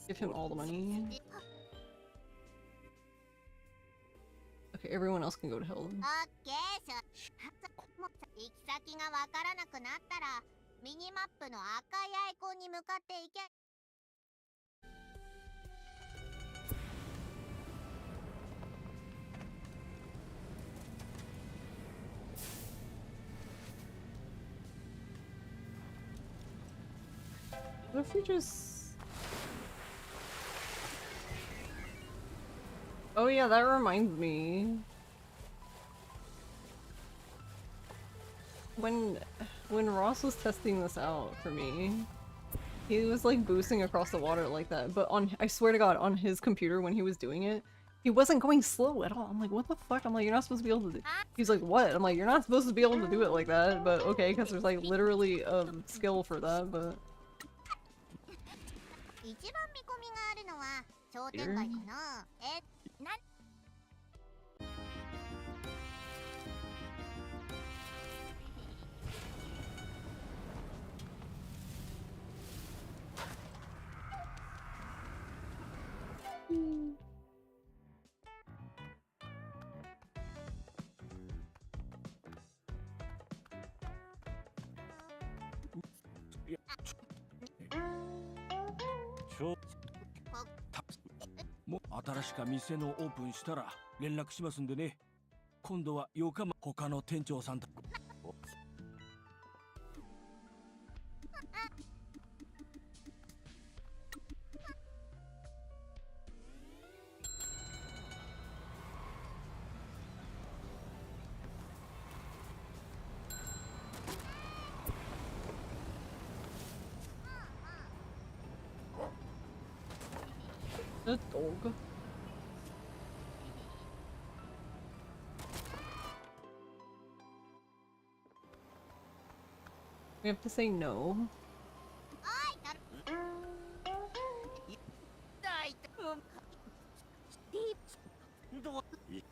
Give him all the money. Okay, everyone else can go to hell. オッケー行き先がわからなくなったらミニマップの赤いアイコンに向かって行け。What if we just... Oh yeah, that reminds me. When Ross was testing this out for me, he was like boosting across the water like that, but I swear to God, on his computer when he was doing it, he wasn't going slow at all. I'm like, what the fuck? I'm like, you're not supposed to be able to do. He's like, what? I'm like, you're not supposed to be able to do it like that, but okay, because there's like literally a skill for that, but... 一番見込みがあるのは商店街かな。なんもう新しか店のオープンしたら連絡しますんでね。今度は8日も他の店長さんと。The dog. We have to say no. い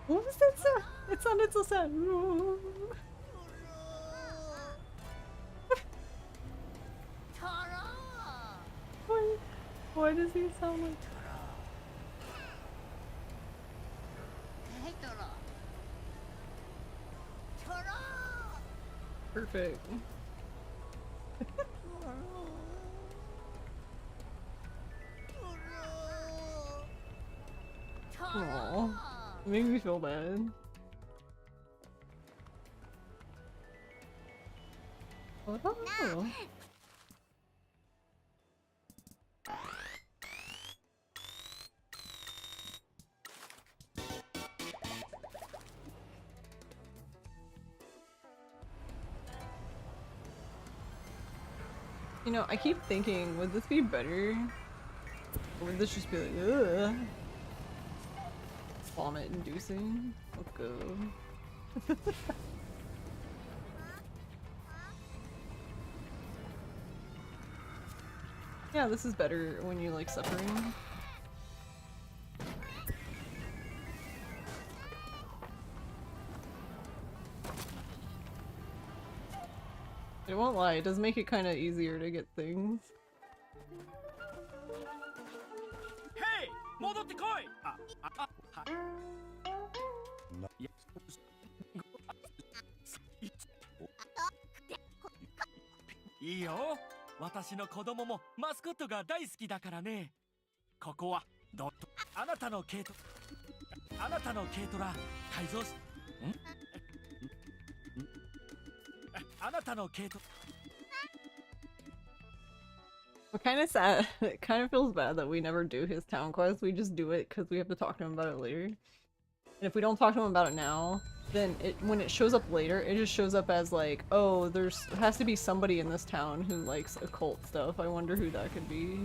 What was that sound? It sounded so sad. Why? Why does he sound like? Perfect. Aww. It makes me feel bad. Oh. You know, I keep thinking, would this be better? Or would this just be like, ugh? Vomit inducing? Let's go. Yeah, this is better when you like suffering. I won't lie, it does make it kind of easier to get things. Hey! 戻ってこい！いいよ。私の子供もマスコットが大好きだからね。ここはあなたの軽トラ改造しあなたの軽トラ We're kind of sad. It kind of feels bad that we never do his town quest. We just do it because we have to talk to him about it later. And if we don't talk to him about it now, then when it shows up later, it just shows up as like, oh, has to be somebody in this town who likes occult stuff. I wonder who that could be.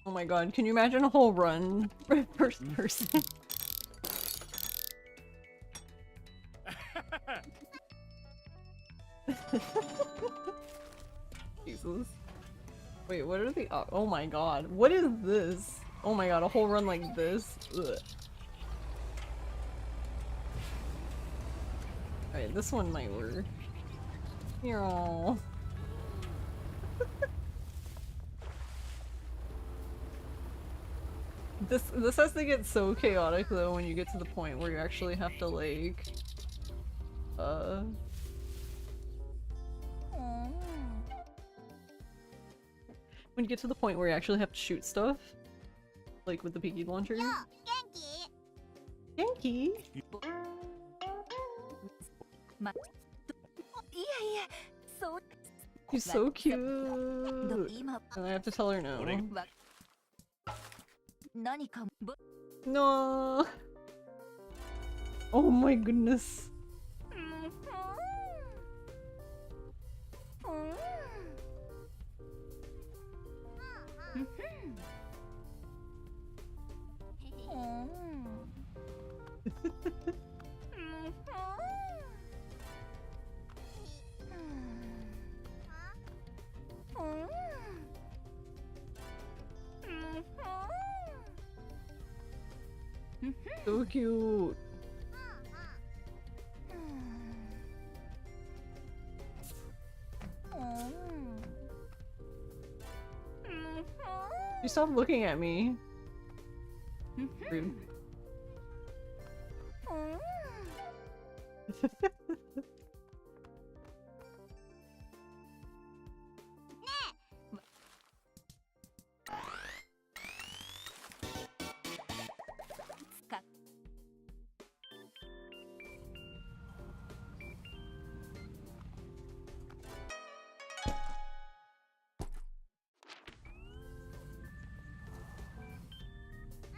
Oh my god, can you imagine a whole run first person? Jesus. Wait, what are the oh my god, what is this? Oh my god, a whole run like this? Ugh. Alright, this one might work. Meow. This has to get so chaotic though when you get to the point where you actually have to like when you get to the point where you actually have to shoot stuff, like with the Piggy launcher. Genki! He's so cute! And I have to tell her no. No! Oh my goodness. So cute. You stop looking at me. Rude.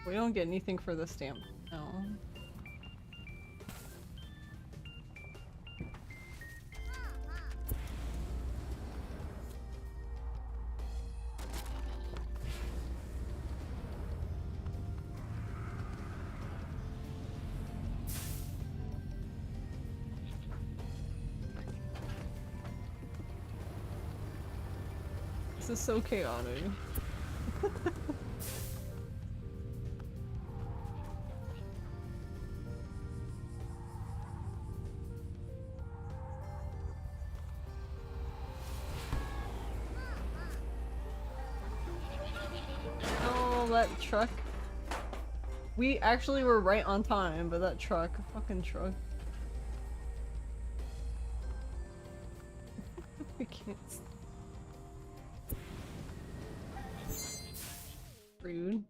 We don't get anything for the stamp. No. This is so chaotic. Oh, that truck. We actually were right on time, but that truck, fucking truck. I can't. Rude.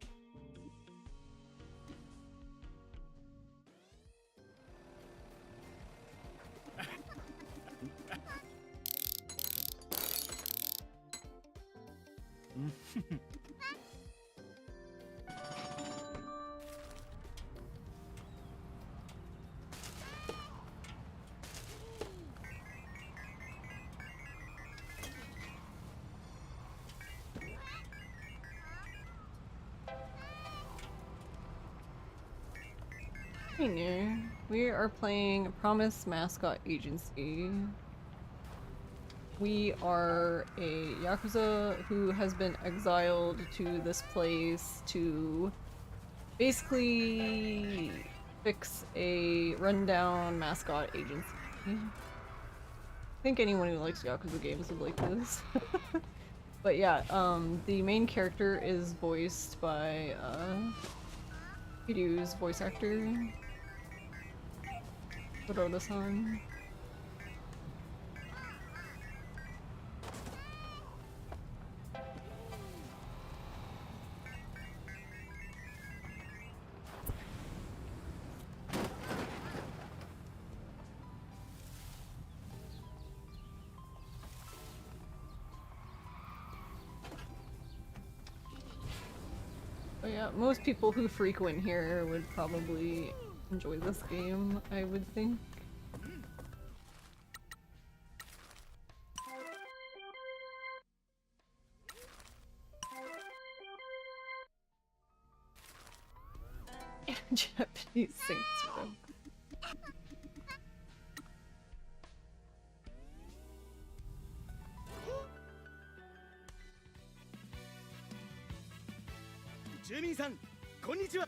Hey new. We are playing Promise Mascot Agency. We are a Yakuza who has been exiled to this place to basically fix a rundown mascot agency. I think anyone who likes Yakuza games would like this. But yeah, the main character is voiced by Kiryu's voice actor, Kuroda-san. But yeah, most people who frequent here would probably enjoy this game, I would think. Japanese saints, bro. Jimmy-san, konnichiwa.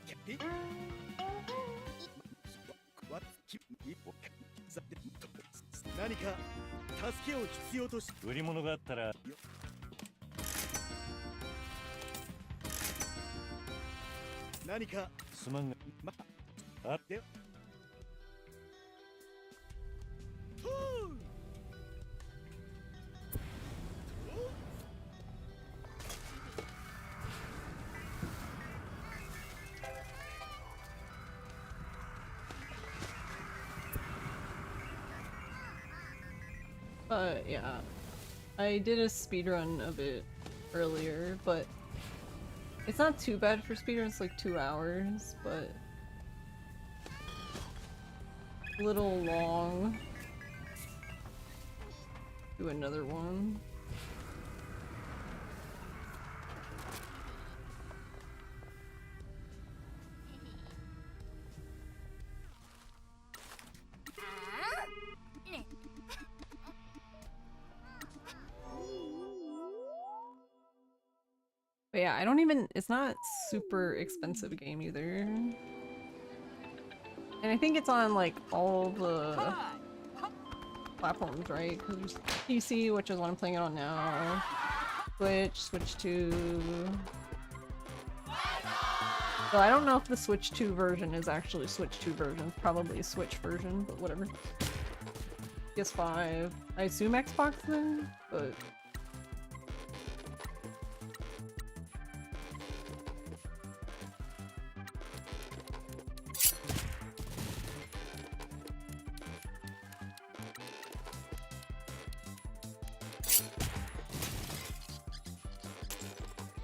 売り物があったら何かすまんがあでYeah, I did a speedrun of it earlier, but it's not too bad for speedrun, it's like 2 hours, but a little long. Do another one. But yeah, I don't even- it's not super expensive game either. And I think it's on like all the platforms, right? Because there's PC, which is what I'm playing it on now. Switch, Switch 2. So I don't know if the Switch 2 version is actually Switch 2 version. It's probably a Switch version, but whatever. PS5. I assume Xbox then, but...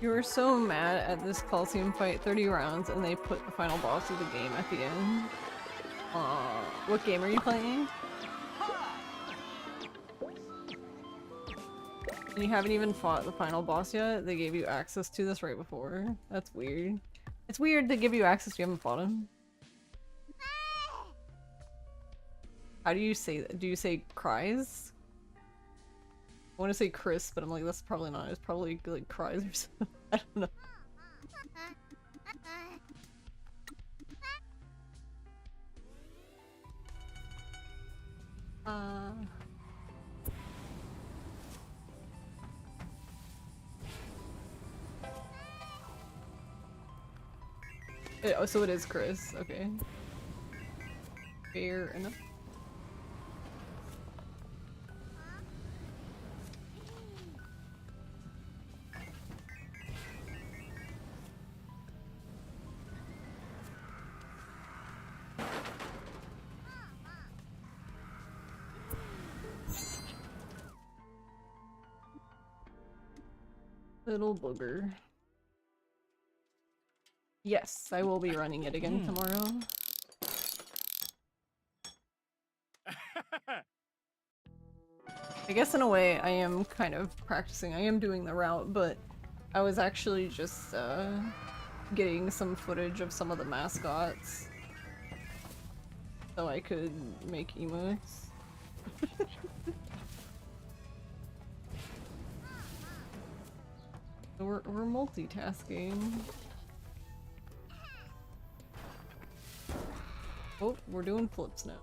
You were so mad at this Coliseum fight, 30 rounds, and they put the final boss of the game at the end. What game are you playing? And you haven't even fought the final boss yet? They gave you access to this right before. That's weird. It's weird to give you access if you haven't fought him. How do you say that? Do you say cries? I want to say Chris, but I'm like, that's probably not. It's probably like cries or something. I don't know. Oh, so it is Chris. Okay. Fair enough. Little booger. Yes, I will be running it again tomorrow. I guess in a way I am kind of practicing. I am doing the route, but I was actually just getting some footage of some of the mascots so I could make emotes. We're multitasking. Oh, we're doing flips now.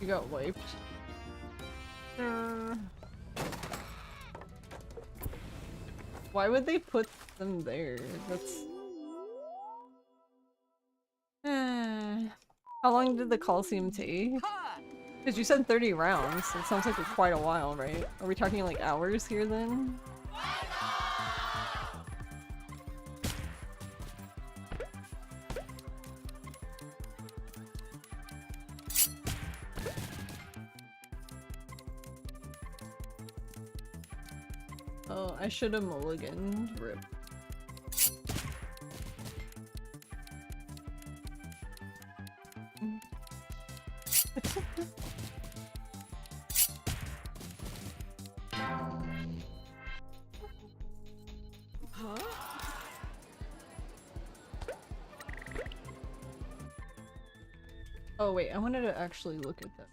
You got wiped. Why would they put them there? That's... How long did the Coliseum take? Because you said 30 rounds, so it sounds like quite a while, right? Are we talking like hours here then? Oh, I should have mulliganed. Rip. Oh wait, I wanted to actually look at that.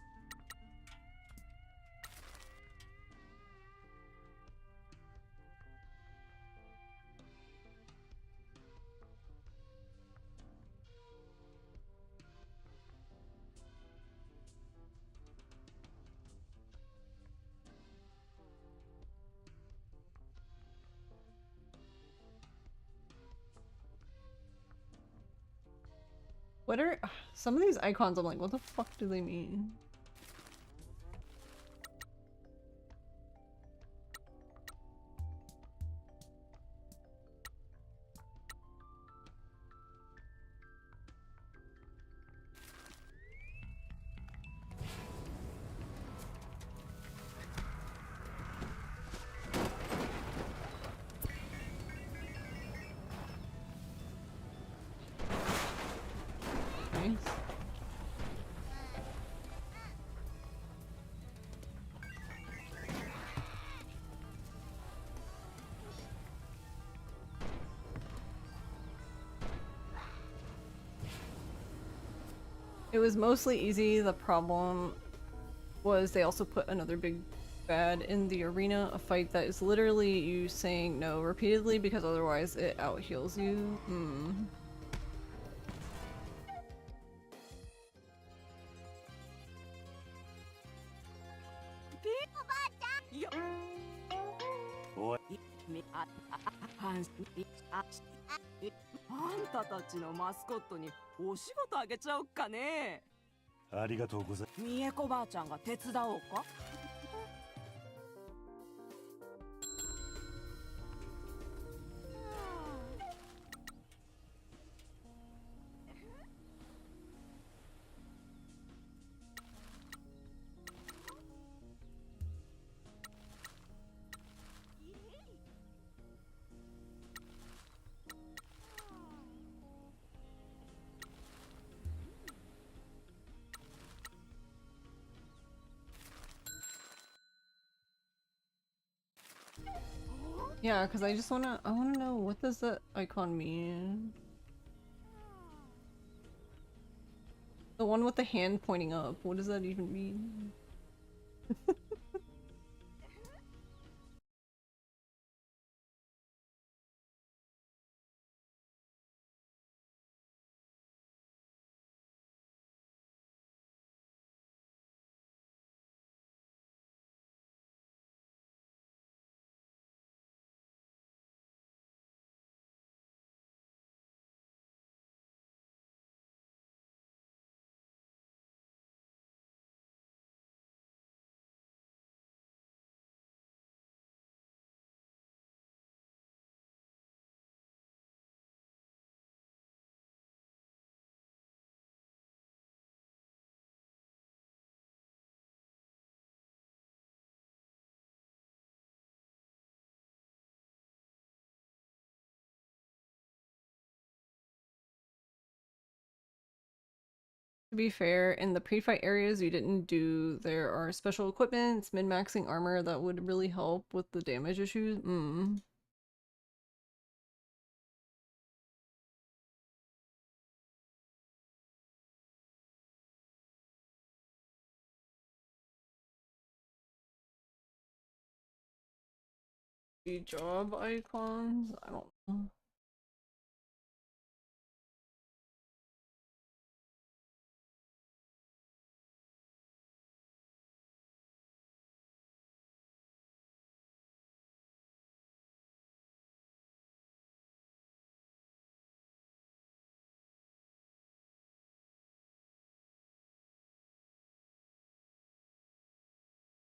What are some of these icons? I'm like, what the fuck do they mean? It was mostly easy. The problem was they also put another big bad in the arena, a fight that is literally you saying no repeatedly because otherwise it out-heals you. あんたたちのマスコットにお仕事あげちゃおっかね。ありがとうございみえこばあちゃんが手伝おうか。Yeah, because I wanna know, what does that icon mean? The one with the hand pointing up, what does that even mean? To be fair, in the pre-fight areas you didn't do, there are special equipments, min-maxing armor that would really help with the damage issues. Job icons? I don't know.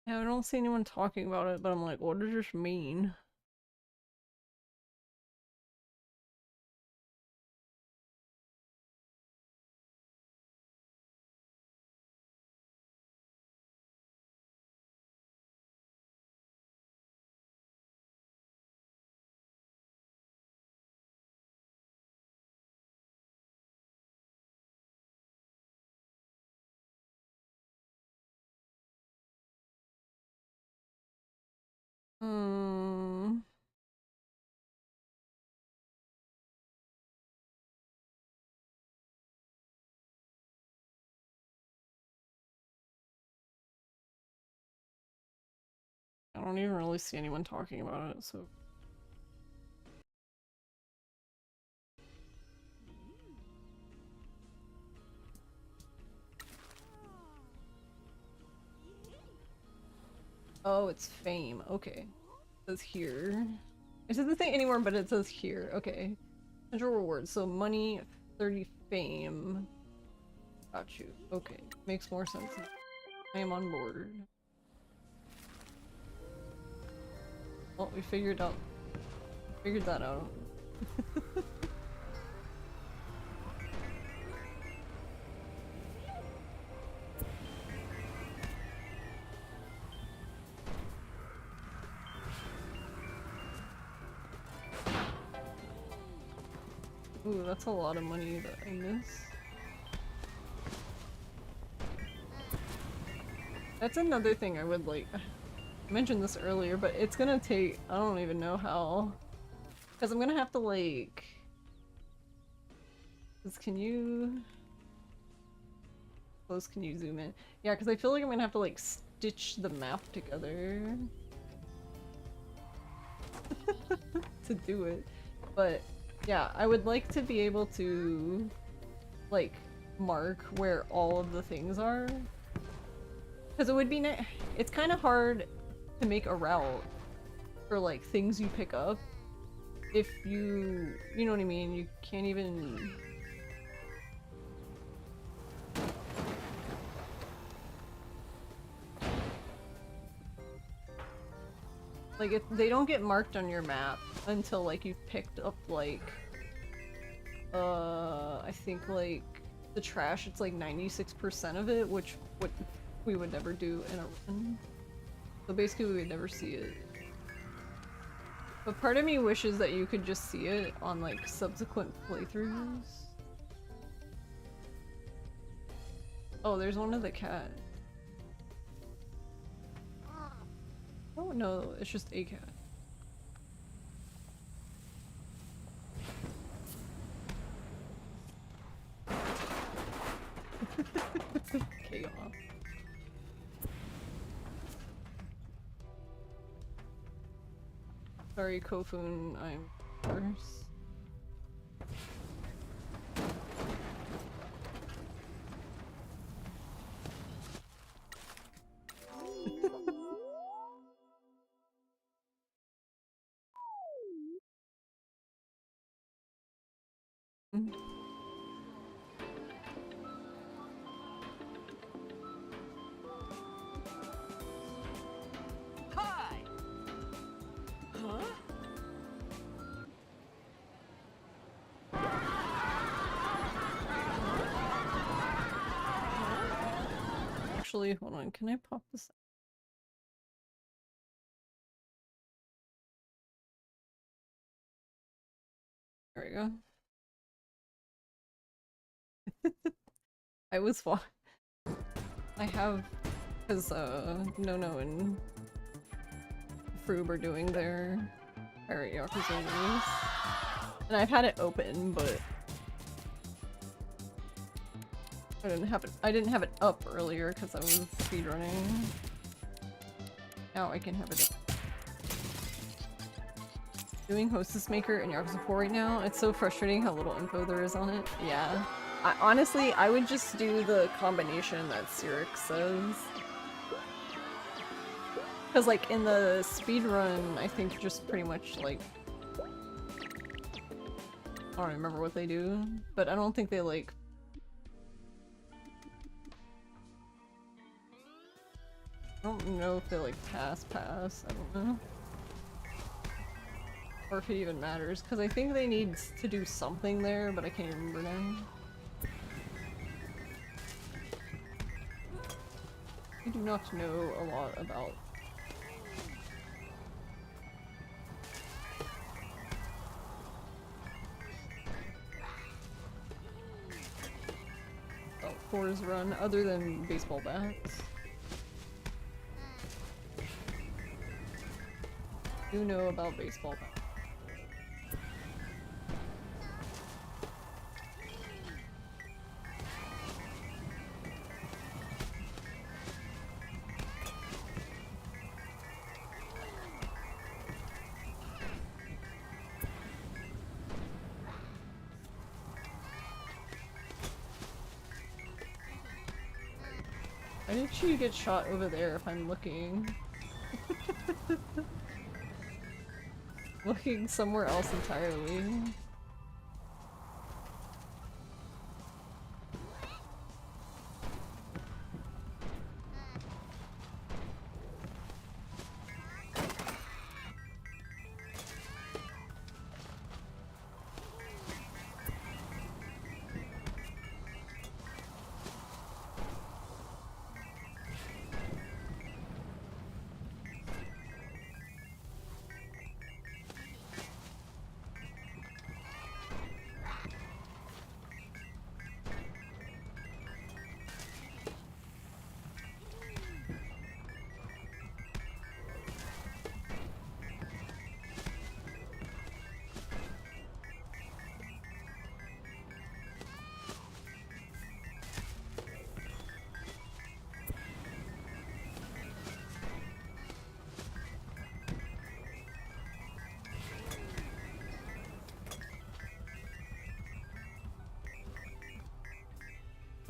Yeah, I don't see anyone talking about it, but I'm like, what does this mean? Hmm. I don't even really see anyone talking about it, so. Oh, it's fame. Okay. It says here. It doesn't say anywhere, but it says here. Okay. Central rewards. So money, 30 fame. Got you. Okay. Makes more sense. I am on board. Well, we figured that out. Ooh, that's a lot of money that I miss. That's another thing I would like. I mentioned this earlier, but it's gonna take, I don't even know how. Because I'm gonna have to like... Can you... Close, can you zoom in? Yeah, because I feel like I'm gonna have to like stitch the map together to do it. But yeah, I would like to be able to like mark where all of the things are. Because it would be it's kind of hard to make a route for like things you pick up. if you know what I mean, you can't even... Like, they don't get marked on your map until, like, you've picked up, like, I think, like, the trash, it's like 96% of it, which we would never do in a run. So basically we would never see it. But part of me wishes that you could just see it on, like, subsequent playthroughs. Oh, there's one of the cat. Oh no, it's just a cat. Chaos. Sorry, Kofun, I'm worse. Hi. Huh? Actually, hold on, can I pop this? There we go. I have, because No and Froob are doing their Pirate Yakuza release, and I've had it open, but I didn't have it up earlier because I was speedrunning. Now I can have it up. Doing Hostess Maker and Yakuza 4 right now, it's so frustrating how little info there is on it. Yeah. Honestly, I would just do the combination that Cyric says. Because, like, in the speedrun, I think just pretty much, like... I don't remember what they do, but I don't think they, like... I don't know if they, like, pass, I don't know. Or if it even matters, because I think they need to do something there, but I can't remember now. I do not know a lot about... Four's run, other than baseball bats. I do know about baseball bats. Why did she get shot over there if I'm looking? Looking somewhere else entirely.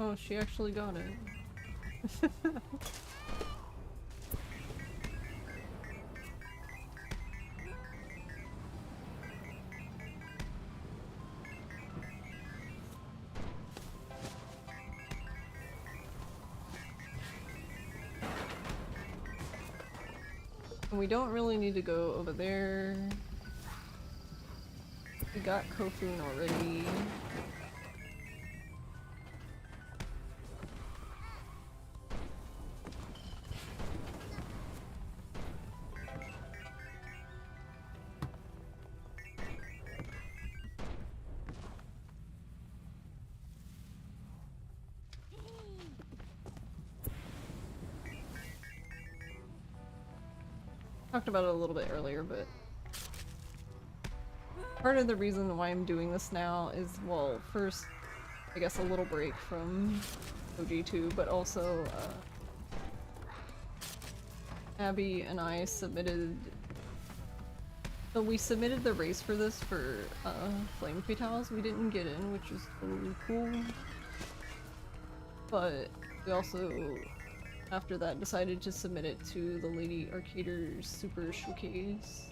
Oh, she actually got it. We don't really need to go over there. We got Kofun already. Talked about it a little bit earlier, but part of the reason why I'm doing this now is, well, first, I guess a little break from OG2, but also, Abby and I submitted... So we submitted the race for this for, Flame Fatales. We didn't get in, which was totally cool. But we also, after that, decided to submit it to the Lady Arcader's Super Showcase.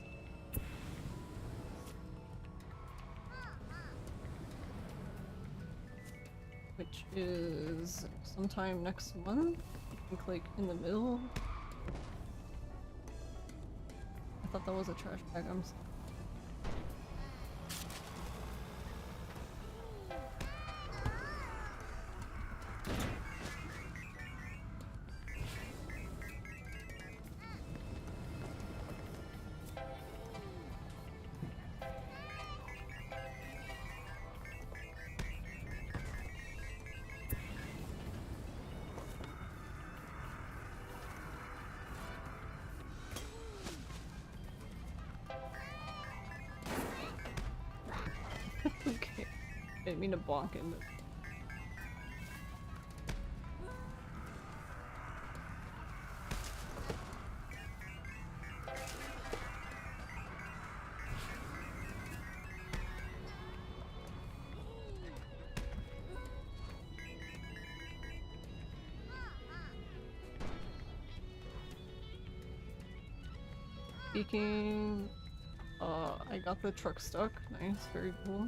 Which is sometime next month. I think, like, in the middle. I thought that was a trash bag. I'm sorry. Okay. I didn't mean to bonk him, but... Speaking... I got the truck stuck. Nice, very cool.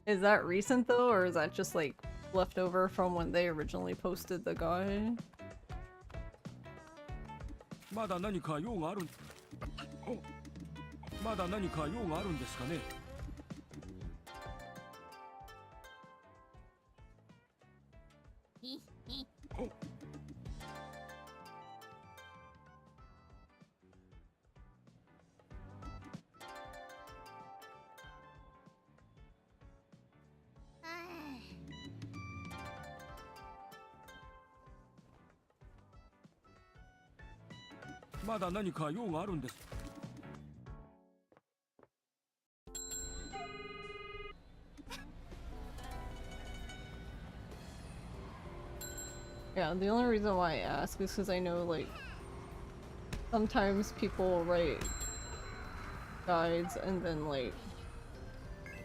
Is that recent though, or is that just like left over from when they originally posted the guide? まだ何か用があるんまだ何か用があるんですかねまだ何か用があるんです Yeah, the only reason why I ask is because I know, like, sometimes people write guides and then, like,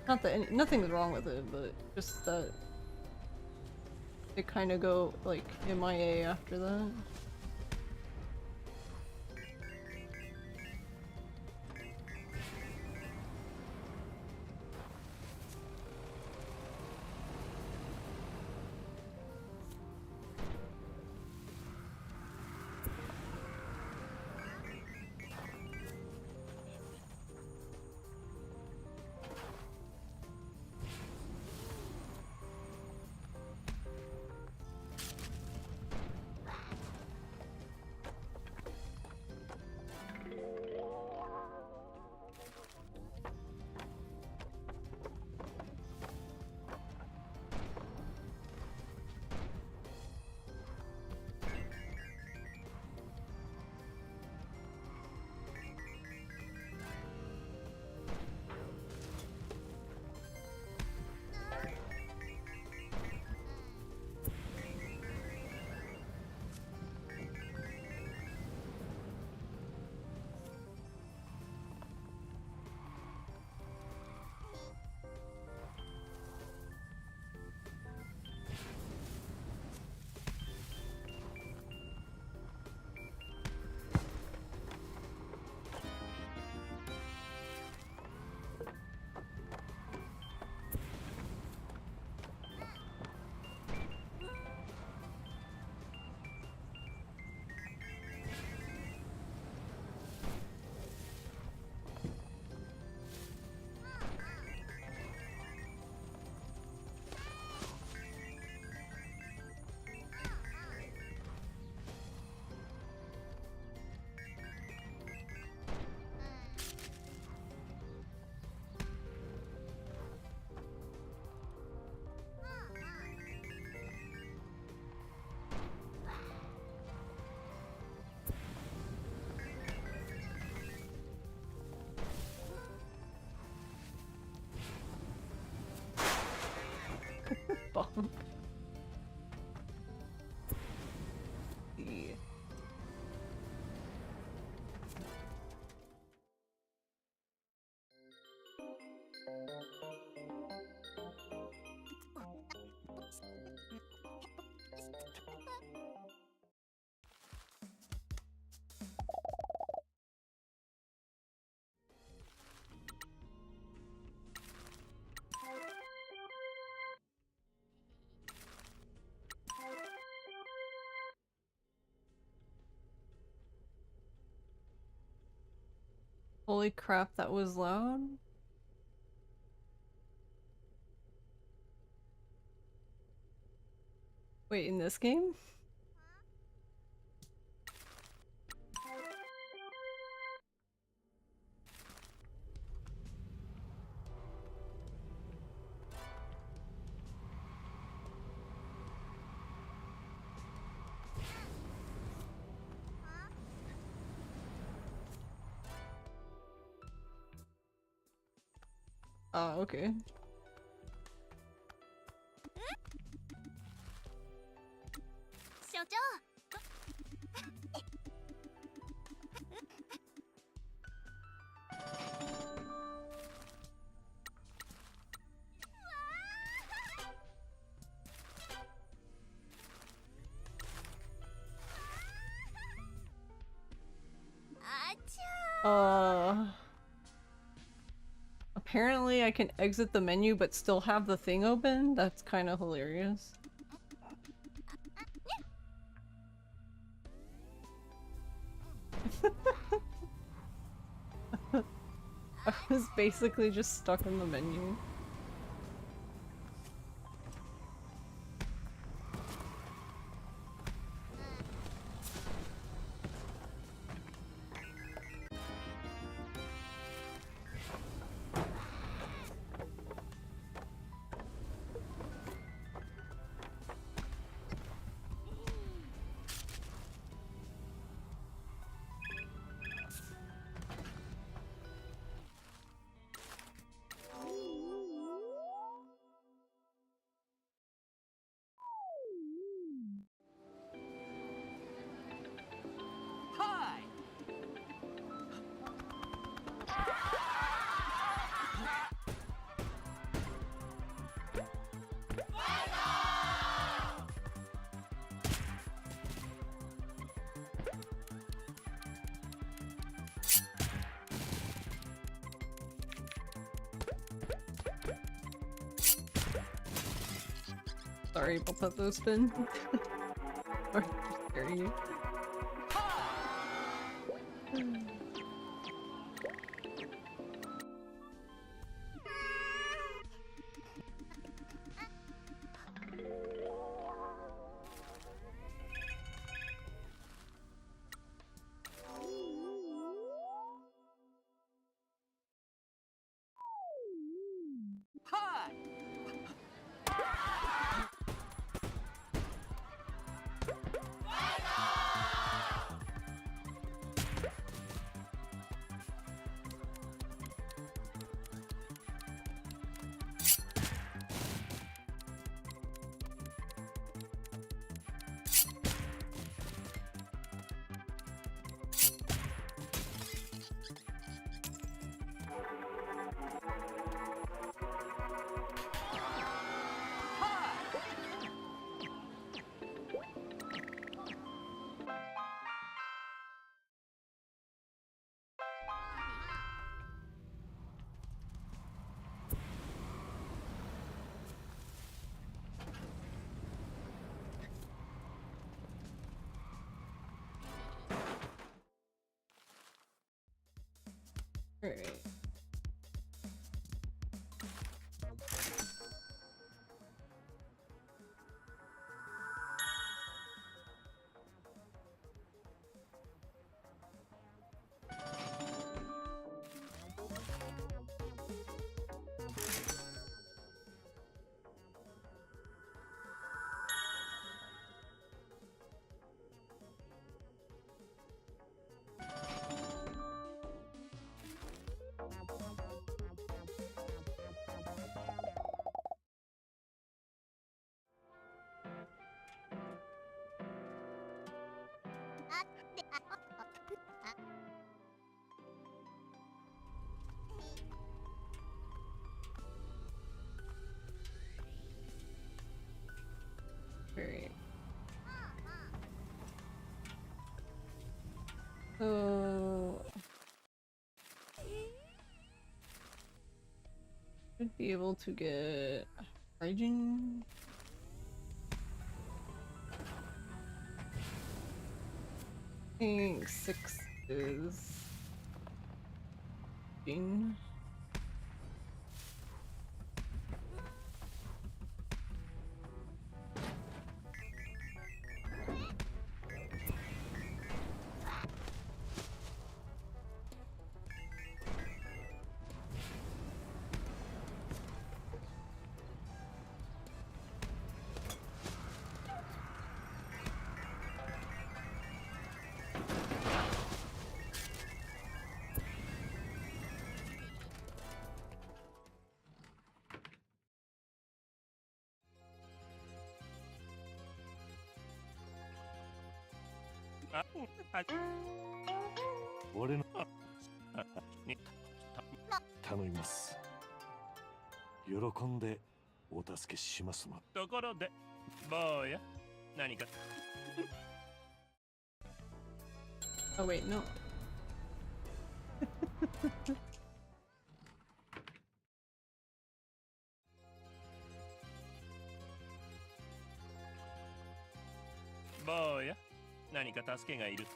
not that nothing's wrong with it, but just that they kind of go, like, MIA after that. Holy crap, that was loud. Wait, in this game? Oh, okay. Apparently I can exit the menu but still have the thing open? That's kind of hilarious. I was basically just stuck in the menu. Hi. Sorry about that though, Spin. Or scaring you. Hi. Alright. Alright. So... should be able to get... hygiene? I think 6 is... Bean.俺のに頼みます。喜んでお助けしますま。ところで坊や何か Oh wait, no. 坊や何か助けがいる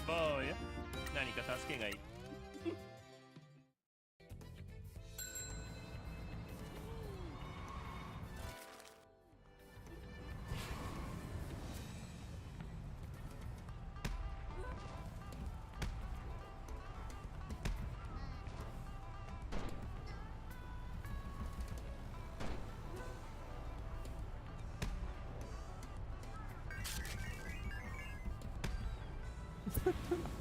坊や何か助けがいる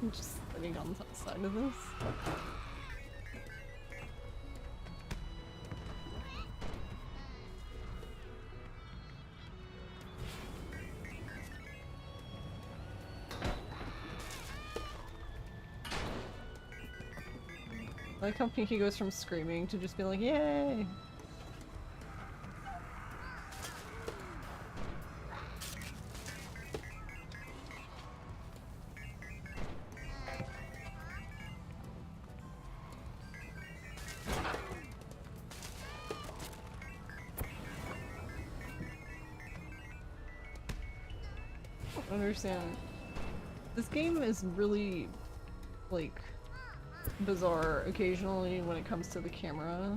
I'm just sitting on the side of this. I like how Pinky goes from screaming to just be like, yay! I don't understand. This game is really, like, bizarre occasionally when it comes to the camera.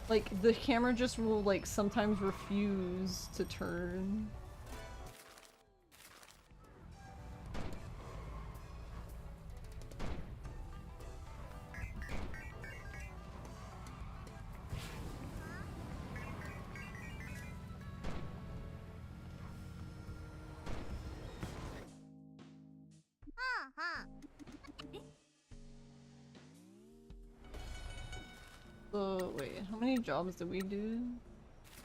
Like, the camera just will, like, sometimes refuse to turn. So, wait, how many jobs did we do?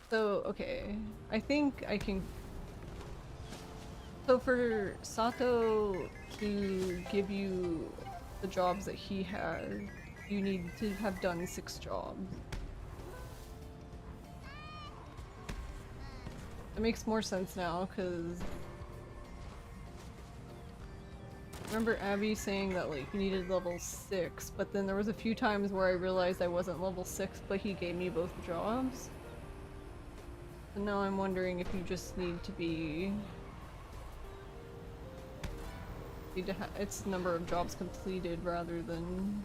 So, okay, I think I can... So for Sato to give you the jobs that he had, you need to have done 6 jobs. It makes more sense now, because... Remember Abby saying that, like, you needed level 6, but then there was a few times where I realized I wasn't level 6, but he gave me both jobs. And now I'm wondering if you just need to be... it's number of jobs completed rather than...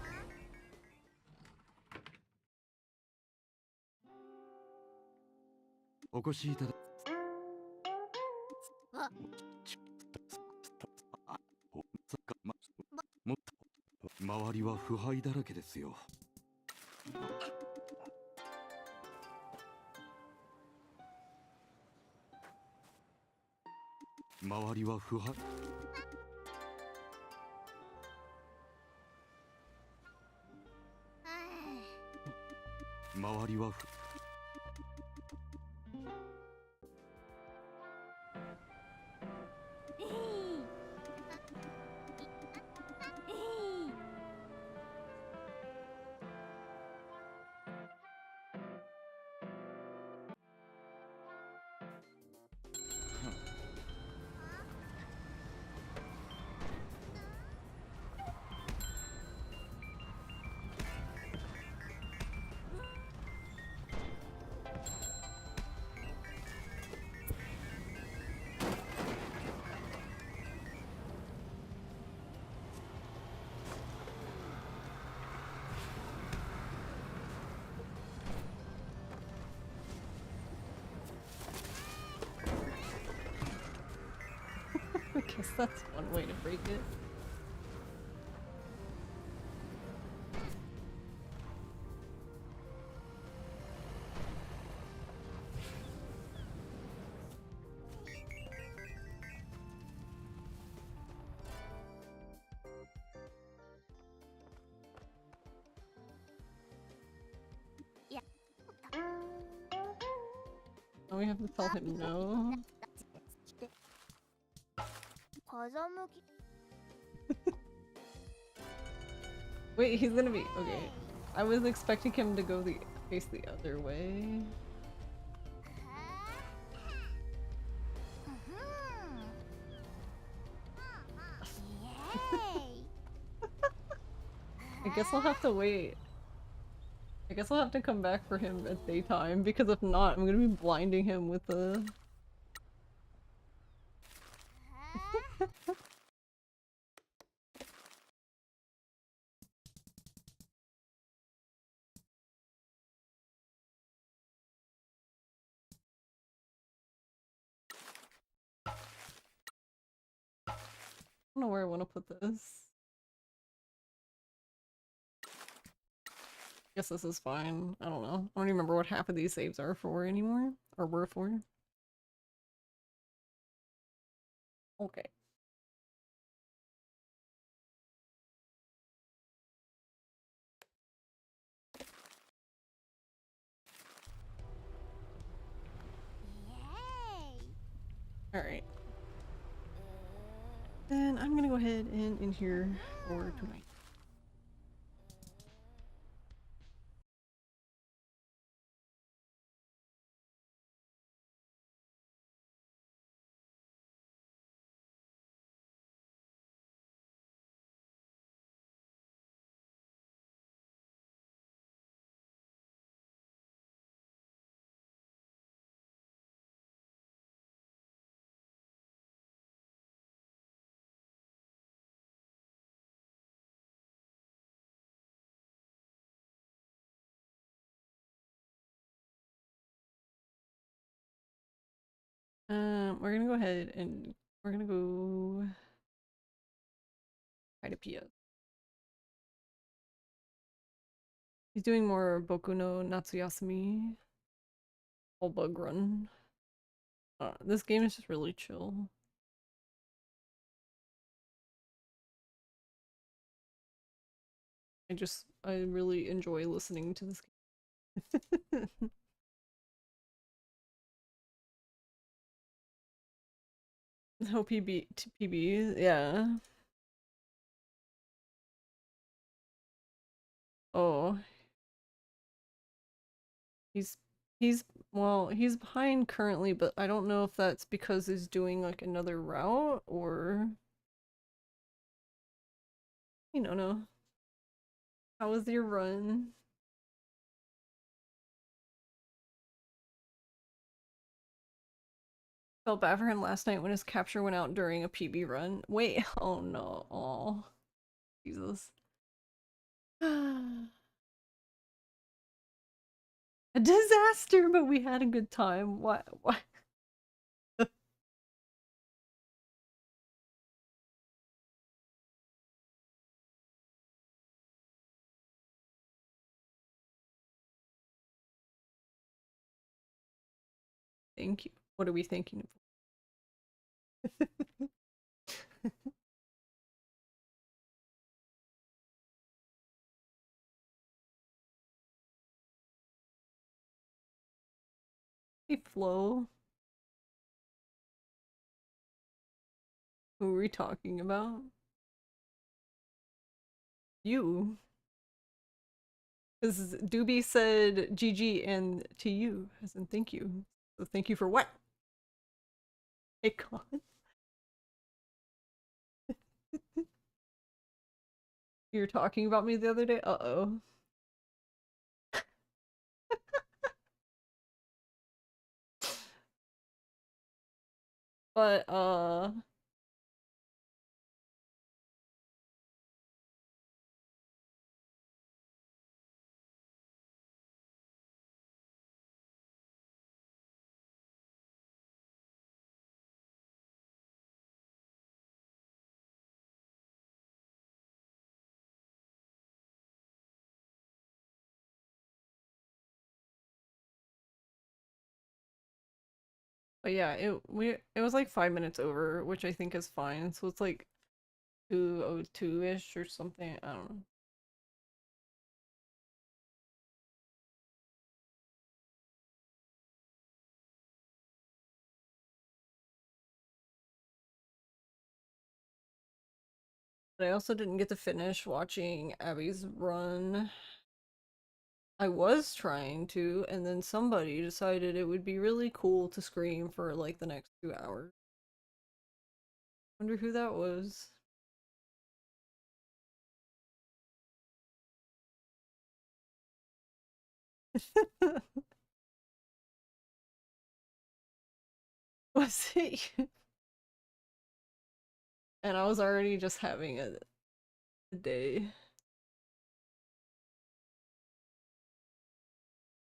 That's one way to break it. Oh, we have to tell him no. Wait, he's gonna be okay. I was expecting him to go face the other way. I guess I'll have to wait. I guess I'll have to come back for him at daytime, because if not, I'm gonna be blinding him with the... I don't know where I want to put this. Guess this is fine. I don't know. I don't even remember what half of these saves are for anymore. Or were for. Okay. Alright. Then I'm gonna go ahead and in here for tonight. We're gonna go ahead and we're gonna go try to Pia. He's doing more Boku no Natsuyasumi. Whole bug run. This game is just really chill. I really enjoy listening to this game. No PB, yeah. Oh. He's well, he's behind currently, but I don't know if that's because he's doing like another route or you don't know. How was your run? Felt bad for him last night when his capture went out during a PB run. Wait, oh no. Oh. Jesus. A disaster, but we had a good time. What? Thank you. What are we thinking of? Hey, Flo. Who are we talking about? You. Because Doobie said GG and to you, as in thank you. So thank you for what? Hey, Con. You were talking about me the other day? Uh-oh. But, But yeah, it was like 5 minutes over, which I think is fine. So it's like 2:02-ish or something. I don't know. But I also didn't get to finish watching Abby's run. I was trying to, and then somebody decided it would be really cool to scream for like the next 2 hours. Wonder who that was. Was it you? And I was already just having a day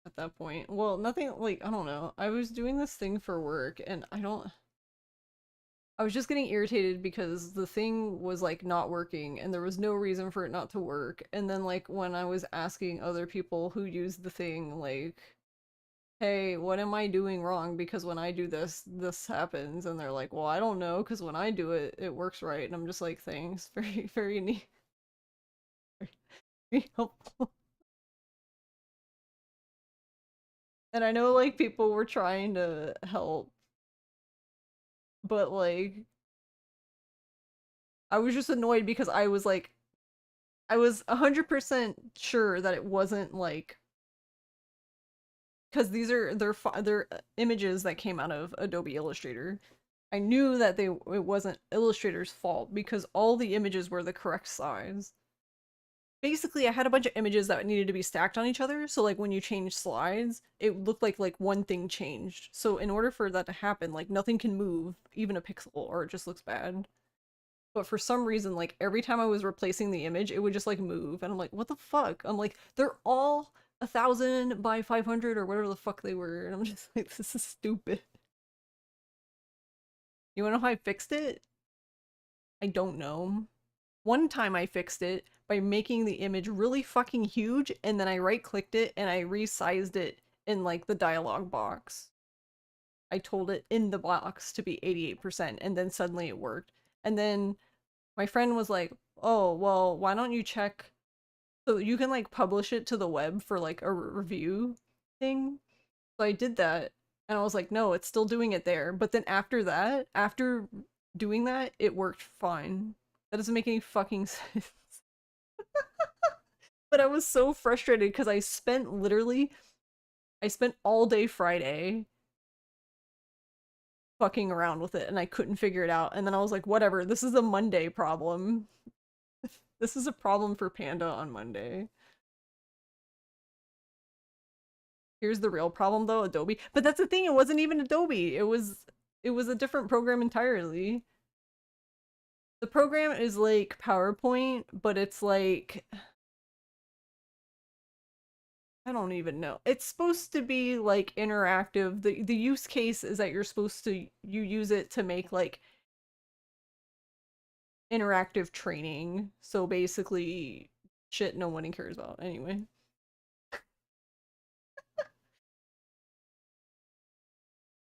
at that point. Well, nothing like, I don't know. I was doing this thing for work and I was just getting irritated because the thing was like not working and there was no reason for it not to work. And then like when I was asking other people who use the thing, like, hey, what am I doing wrong? Because when I do this, this happens. And they're like, well, I don't know, because when I do it, it works right. And I'm just like, thanks. Very, very neat. Very helpful. And I know like people were trying to help, but like I was just annoyed because I was like, I was 100% sure that it wasn't like, because these are they're images that came out of Adobe Illustrator. I knew that it wasn't Illustrator's fault because all the images were the correct size. Basically, I had a bunch of images that needed to be stacked on each other, so like when you change slides, it looked like one thing changed. So in order for that to happen, like nothing can move, even a pixel, or it just looks bad. But for some reason, like every time I was replacing the image, it would just like move, and I'm like, what the fuck? I'm like, they're all 1,000 by 500 or whatever the fuck they were, and I'm just like, this is stupid. You wanna know how I fixed it? I don't know. One time I fixed it by making the image really fucking huge, and then I right-clicked it and I resized it in like the dialog box. I told it in the box to be 88%, and then suddenly it worked. And then my friend was like, oh, well, why don't you check so you can like publish it to the web for like a review thing? So I did that, and I was like, no, it's still doing it there. But then after that, after doing that, it worked fine. That doesn't make any fucking sense. But I was so frustrated because I spent all day Friday fucking around with it and I couldn't figure it out. And then I was like, whatever, this is a Monday problem. This is a problem for Panda on Monday. Here's the real problem though, Adobe. But that's the thing, it wasn't even Adobe. It was a different program entirely. The program is like PowerPoint, but it's like, I don't even know. It's supposed to be like interactive. The use case is that you're supposed to you use it to make like interactive training. So basically shit no one cares about anyway.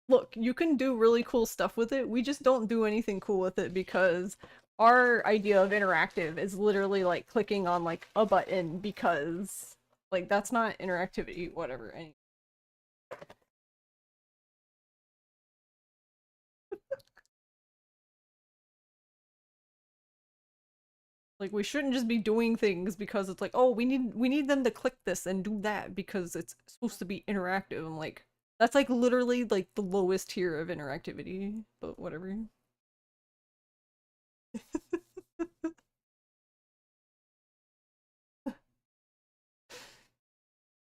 Look, you can do really cool stuff with it. We just don't do anything cool with it because our idea of interactive is literally like clicking on like a button because like that's not interactivity, whatever. Like we shouldn't just be doing things because it's like, oh, we need them to click this and do that because it's supposed to be interactive. I'm like, that's like literally like the lowest tier of interactivity, but whatever.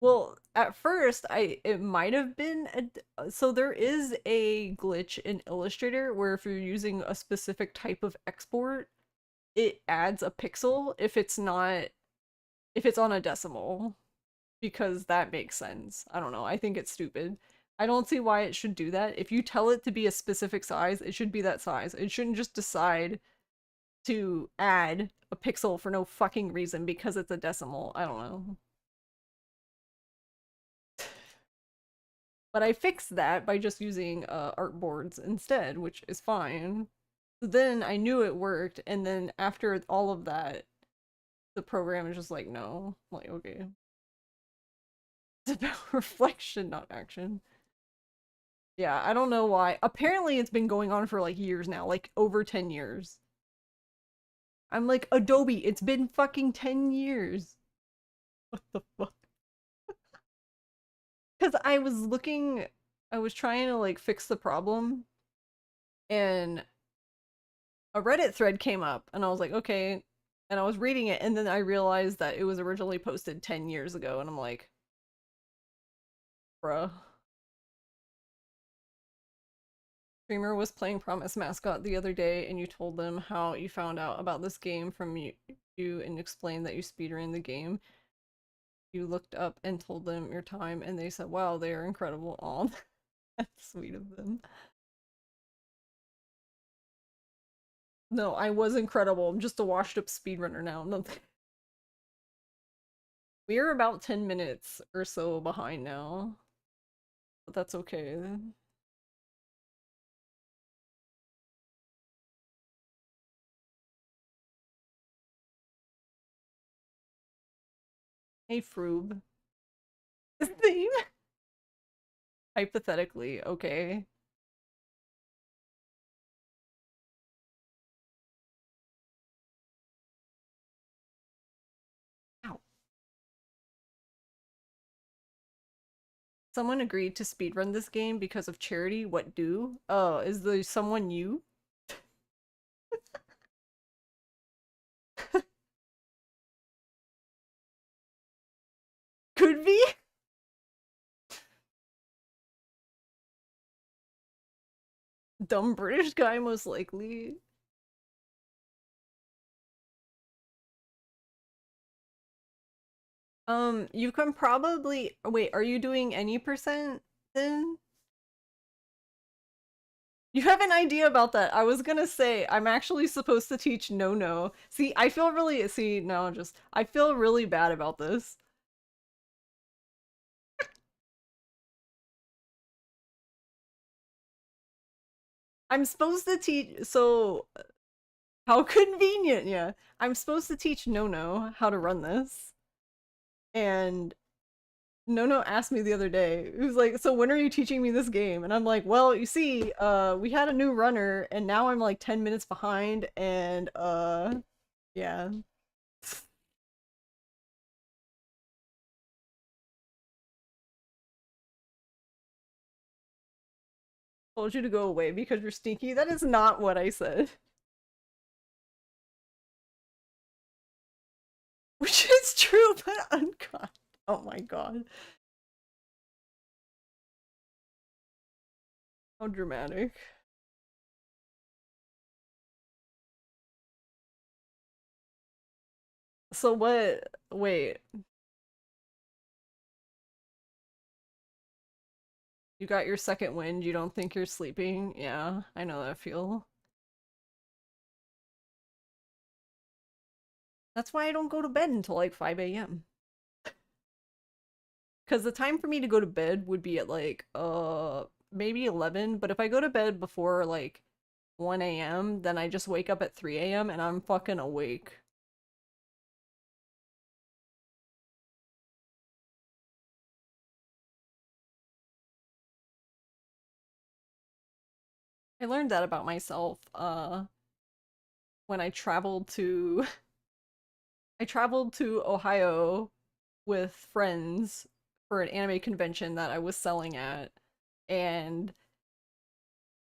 Well, at first, it might have been so there is a glitch in Illustrator where if you're using a specific type of export, it adds a pixel if it's on a decimal, because that makes sense. I don't know. I think it's stupid. I don't see why it should do that. If you tell it to be a specific size, it should be that size. It shouldn't just decide to add a pixel for no fucking reason because it's a decimal. I don't know. But I fixed that by just using art boards instead, which is fine. So then I knew it worked, and then after all of that, the program is just like, no. I'm like, okay. It's about reflection, not action. Yeah, I don't know why. Apparently it's been going on for like years now, like over 10 years. I'm like, Adobe, it's been fucking 10 years. What the fuck? Because I was trying to like fix the problem, and a Reddit thread came up, and I was like, okay. And I was reading it, and then I realized that it was originally posted 10 years ago, and I'm like, bruh. Streamer was playing Promise Mascot the other day, and you told them how you found out about this game from you and explained that you speedrun the game. You looked up and told them your time, and they said, wow, they are incredible. Aw, that's sweet of them. No, I was incredible. I'm just a washed up speedrunner now. No. We're about 10 minutes or so behind now. But that's okay. Hey, Froob. Theme? Hypothetically, okay. Ow. Someone agreed to speedrun this game because of charity. What do? Oh, is the someone you? Could be? Dumb British guy, most likely. You can probably wait, are you doing any percent then? You have an idea about that. I was gonna say I'm actually supposed to teach no. See, I feel really I feel really bad about this. I'm supposed to teach so how convenient, yeah. I'm supposed to teach no how to run this. And No asked me the other day. He was like, "So when are you teaching me this game?" And I'm like, "Well, you see, we had a new runner, and now I'm like 10 minutes behind, and yeah." Told you to go away because you're sneaky. That is not what I said. Which is true, but unkind. Oh my god. How dramatic. So what? Wait. You got your second wind, you don't think you're sleeping? Yeah, I know that feel. That's why I don't go to bed until like 5 a.m. Because the time for me to go to bed would be at like, maybe 11, but if I go to bed before like 1 a.m., then I just wake up at 3 a.m. and I'm fucking awake. I learned that about myself, when I traveled to I traveled to Ohio with friends for an anime convention that I was selling at, and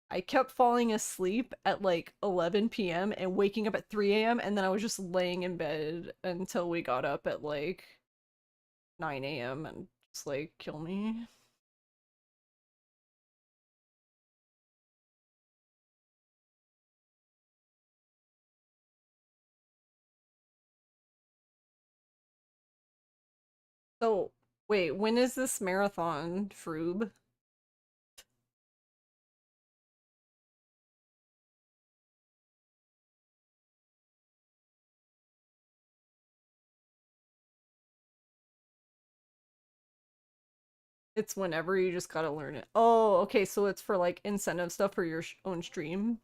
I kept falling asleep at like 11 p.m. and waking up at 3 a.m. and then I was just laying in bed until we got up at like 9 a.m. and just like kill me. So, wait, when is this marathon, Froob? It's whenever you just gotta learn it. Oh, okay, so it's for like incentive stuff for your own stream.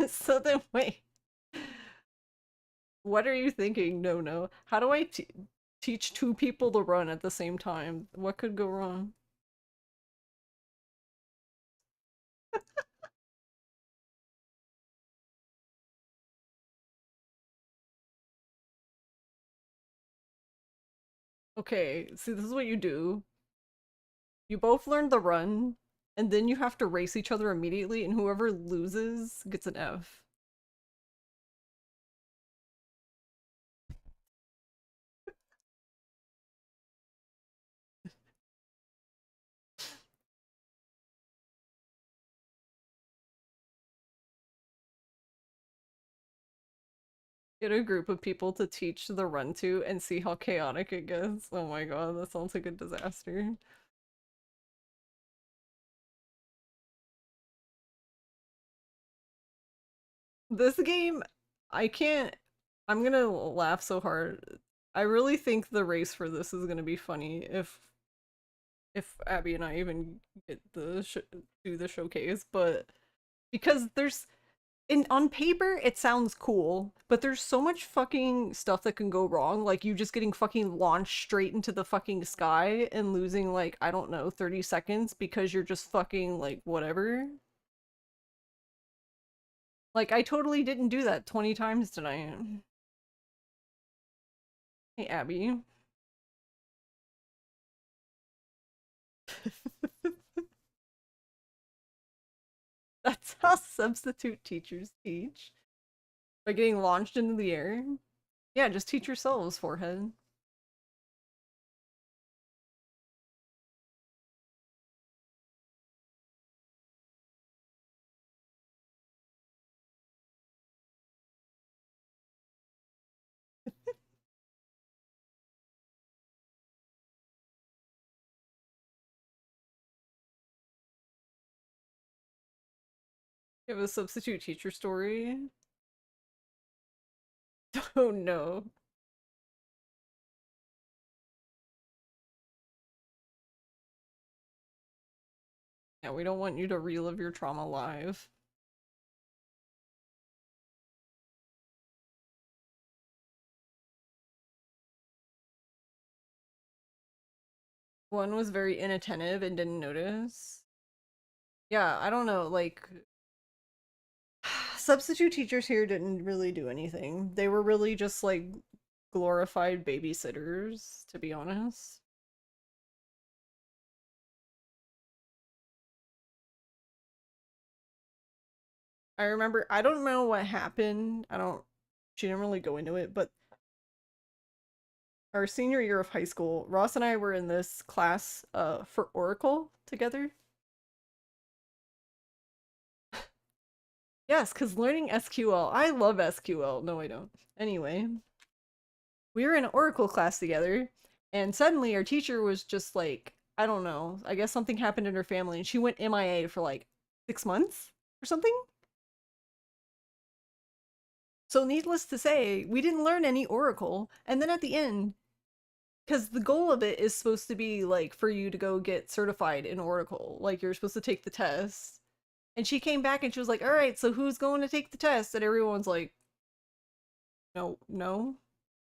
So then wait. What are you thinking? No, no. How do I teach two people to run at the same time? What could go wrong? Okay, see, this is what you do. You both learn the run, and then you have to race each other immediately, and whoever loses gets an F. Get a group of people to teach the run to and see how chaotic it gets. Oh my god, that sounds like a disaster. This game, I can't. I'm gonna laugh so hard. I really think the race for this is gonna be funny if Abby and I even get the do the showcase, but because there's on paper it sounds cool, but there's so much fucking stuff that can go wrong, like you just getting fucking launched straight into the fucking sky and losing like, I don't know, 30 seconds because you're just fucking like whatever. Like I totally didn't do that 20 times tonight. Hey Abby. That's how substitute teachers teach. By getting launched into the air. Yeah, just teach yourselves, forehead. You have a substitute teacher story. Oh no. Yeah, we don't want you to relive your trauma live. One was very inattentive and didn't notice. Yeah, I don't know, like substitute teachers here didn't really do anything. They were really just like glorified babysitters, to be honest. I remember, I don't know what happened. She didn't really go into it, but our senior year of high school, Ross and I were in this class for Oracle together. Yes, because learning SQL. I love SQL. No, I don't. Anyway, we were in an Oracle class together, and suddenly our teacher was just like, I don't know, I guess something happened in her family, and she went MIA for like 6 months or something. So, needless to say, we didn't learn any Oracle, and then at the end, because the goal of it is supposed to be like for you to go get certified in Oracle, like you're supposed to take the test. And she came back and she was like, all right, so who's going to take the test? And everyone's like, no, no.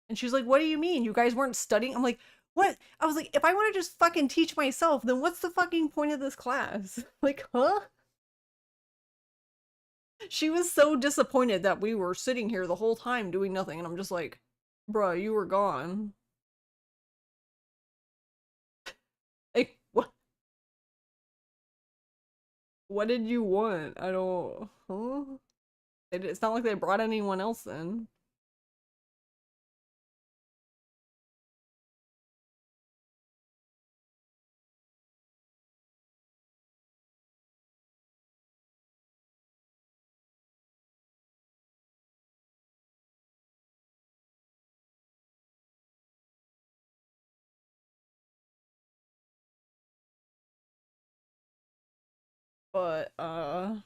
And she's like, what do you mean? You guys weren't studying? I'm like, what? I was like, if I want to just fucking teach myself, then what's the fucking point of this class? Like, huh? She was so disappointed that we were sitting here the whole time doing nothing. And I'm just like, bruh, you were gone. Like, what? What did you want? I don't, huh? It's not like they brought anyone else in. But I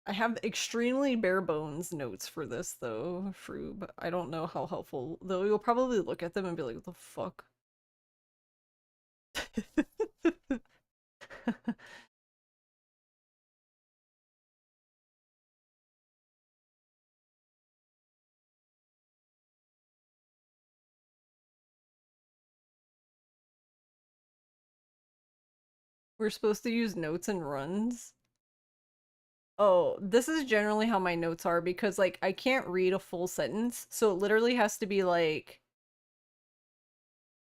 have extremely bare bones notes for this though, Froob. I don't know how helpful, though you'll probably look at them and be like, what the fuck? We're supposed to use notes and runs. Oh, this is generally how my notes are because like I can't read a full sentence, so it literally has to be like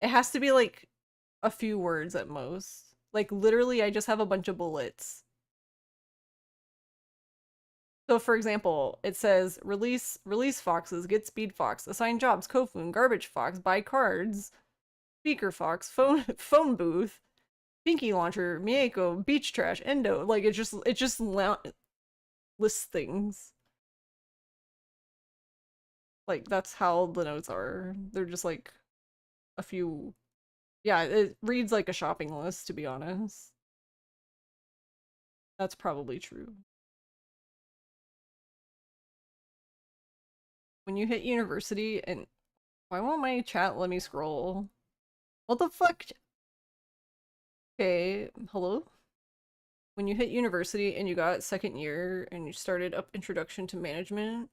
a few words at most. Like literally I just have a bunch of bullets. So for example, it says release foxes, get speed fox, assign jobs, Kofun, garbage fox, buy cards, speaker fox, phone booth, pinky launcher, Mieko, beach trash, endo. Like it just lists things. Like that's how the notes are. They're just like a few. Yeah, it reads like a shopping list, to be honest. That's probably true. When you hit university and why won't my chat let me scroll? What the fuck? Okay, hello? When you hit university and you got second year and you started up introduction to management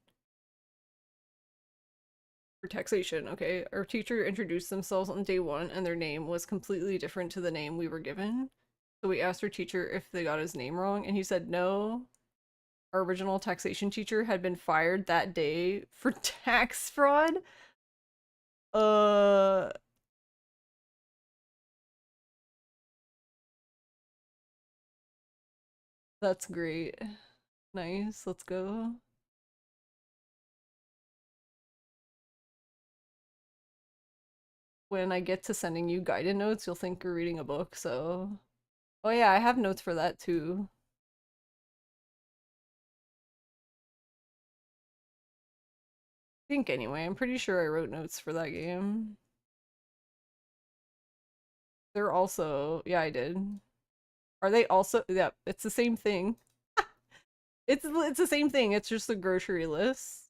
for taxation, okay? Our teacher introduced themselves on day one and their name was completely different to the name we were given. So we asked our teacher if they got his name wrong and he said no. Our original taxation teacher had been fired that day for tax fraud. That's great. Nice, let's go. When I get to sending you guided notes, you'll think you're reading a book, so... Oh yeah, I have notes for that too. I think anyway, I'm pretty sure I wrote notes for that game. They're also... Yeah, I did. Are they also... Yeah, it's the same thing. It's the same thing, it's just a grocery list.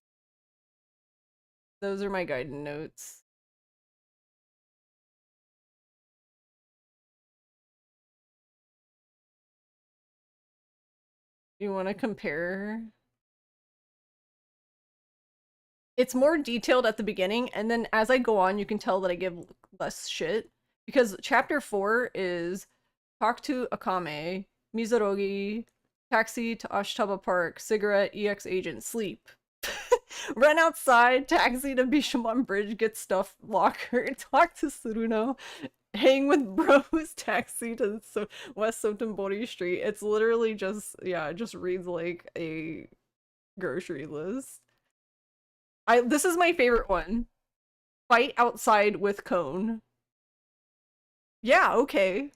Those are my guided notes. You want to compare? It's more detailed at the beginning, and then as I go on, you can tell that I give less shit. Because chapter 4 is talk to Akame, Mizurogi, taxi to Ashtaba Park, cigarette, EX agent, sleep. Run outside, taxi to Bishamon Bridge, get stuff, locker, talk to Suruno, hang with bros, taxi to West Sotenbori Street. It's literally just, yeah, it just reads like a grocery list. This is my favorite one. Fight outside with Cone. Yeah, okay.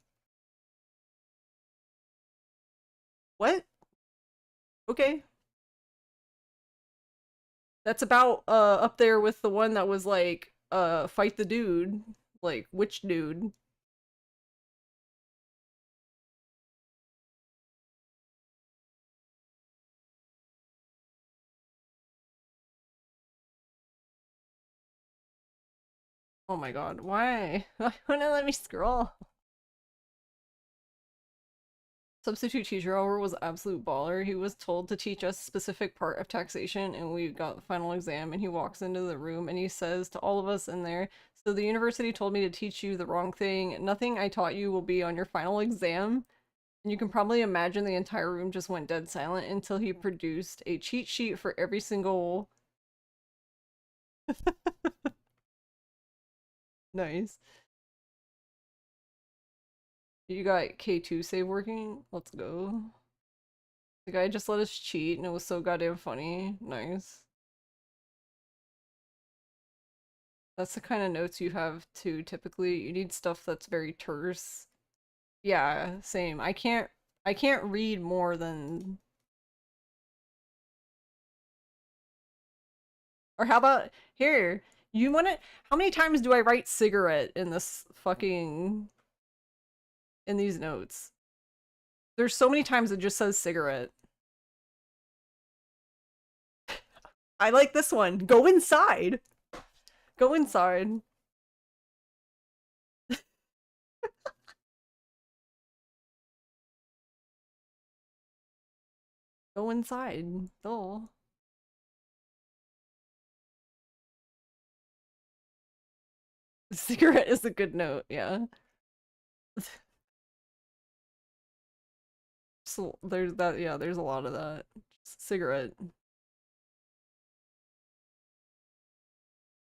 What? Okay. That's about up there with the one that was like fight the dude. Like which dude? Oh my god, why? Why wouldn't it let me scroll? Substitute teacher hour was absolute baller. He was told to teach us a specific part of taxation and we got the final exam and he walks into the room and he says to all of us in there, so the university told me to teach you the wrong thing. Nothing I taught you will be on your final exam. And you can probably imagine the entire room just went dead silent until he produced a cheat sheet for every single... Nice. You got K2 save working? Let's go. The guy just let us cheat and it was so goddamn funny. Nice. That's the kind of notes you have too, typically. You need stuff that's very terse. Yeah, same. I can't read more than... Or how about... Here, You want it? How many times do I write cigarette in this fucking... in these notes? There's so many times it just says cigarette. I like this one. Go inside. Go inside. Go inside. Oh. Cigarette is a good note, yeah. So there's that, yeah, there's a lot of that. Cigarette.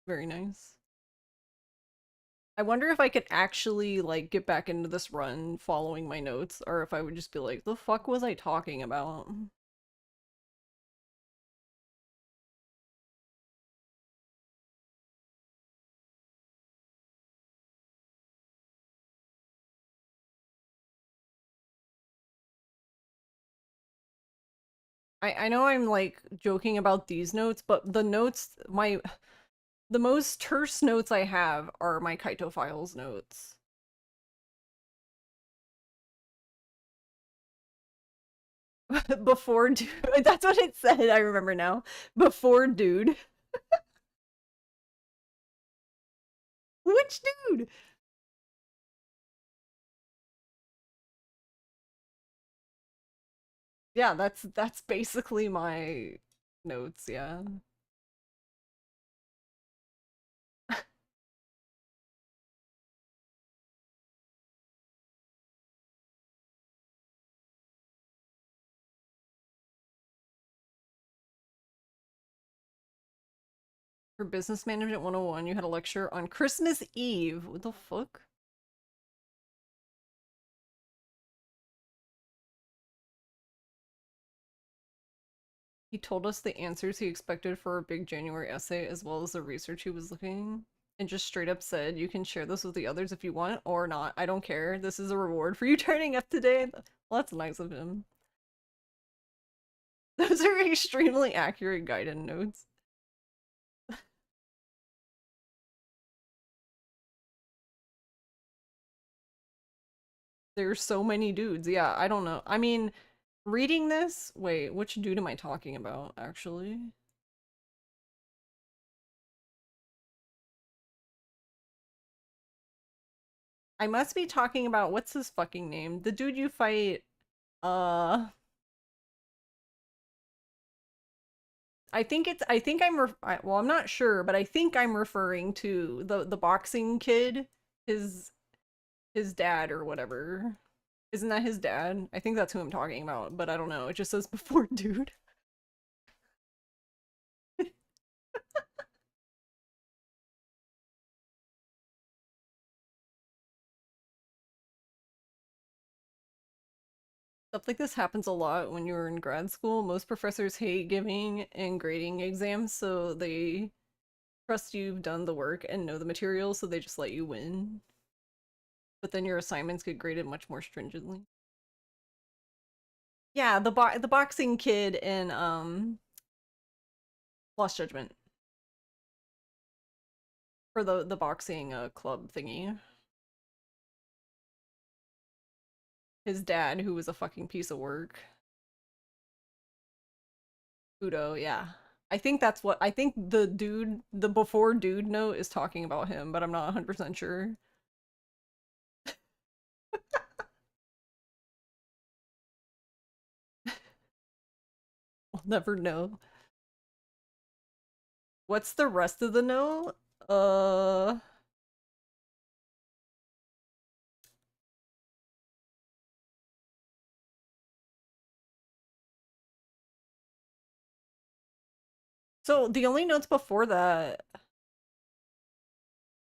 Very nice. I wonder if I could actually, like, get back into this run following my notes, or if I would just be like, the fuck was I talking about? I know I'm, like, joking about these notes, but the notes, the most terse notes I have are my Kaito Files notes. Before dude. That's what it said, I remember now. Before dude. Which dude? Yeah, that's basically my notes, yeah. For Business Management 101, you had a lecture on Christmas Eve. What the fuck? He told us the answers he expected for a big January essay, as well as the research he was looking, and just straight up said, you can share this with the others if you want, or not. I don't care. This is a reward for you turning up today. Well, that's nice of him. Those are extremely accurate guidance notes. There's so many dudes. Yeah, I don't know. I mean, reading this... Wait, which dude am I talking about, actually? I must be talking about... What's his fucking name? The dude you fight... I think well, I'm not sure, but I think I'm referring to the boxing kid. His dad or whatever. Isn't that his dad? I think that's who I'm talking about, but I don't know. It just says before dude. Stuff like this happens a lot when you're in grad school. Most professors hate giving and grading exams, so they trust you've done the work and know the material, so they just let you win. But then your assignments get graded much more stringently. Yeah, the boxing kid in Lost Judgment. For the boxing club thingy. His dad, who was a fucking piece of work. Udo, yeah. I think that's what I think the before dude note is talking about him, but I'm not 100% sure. We'll never know. What's the rest of the note? So the only notes before that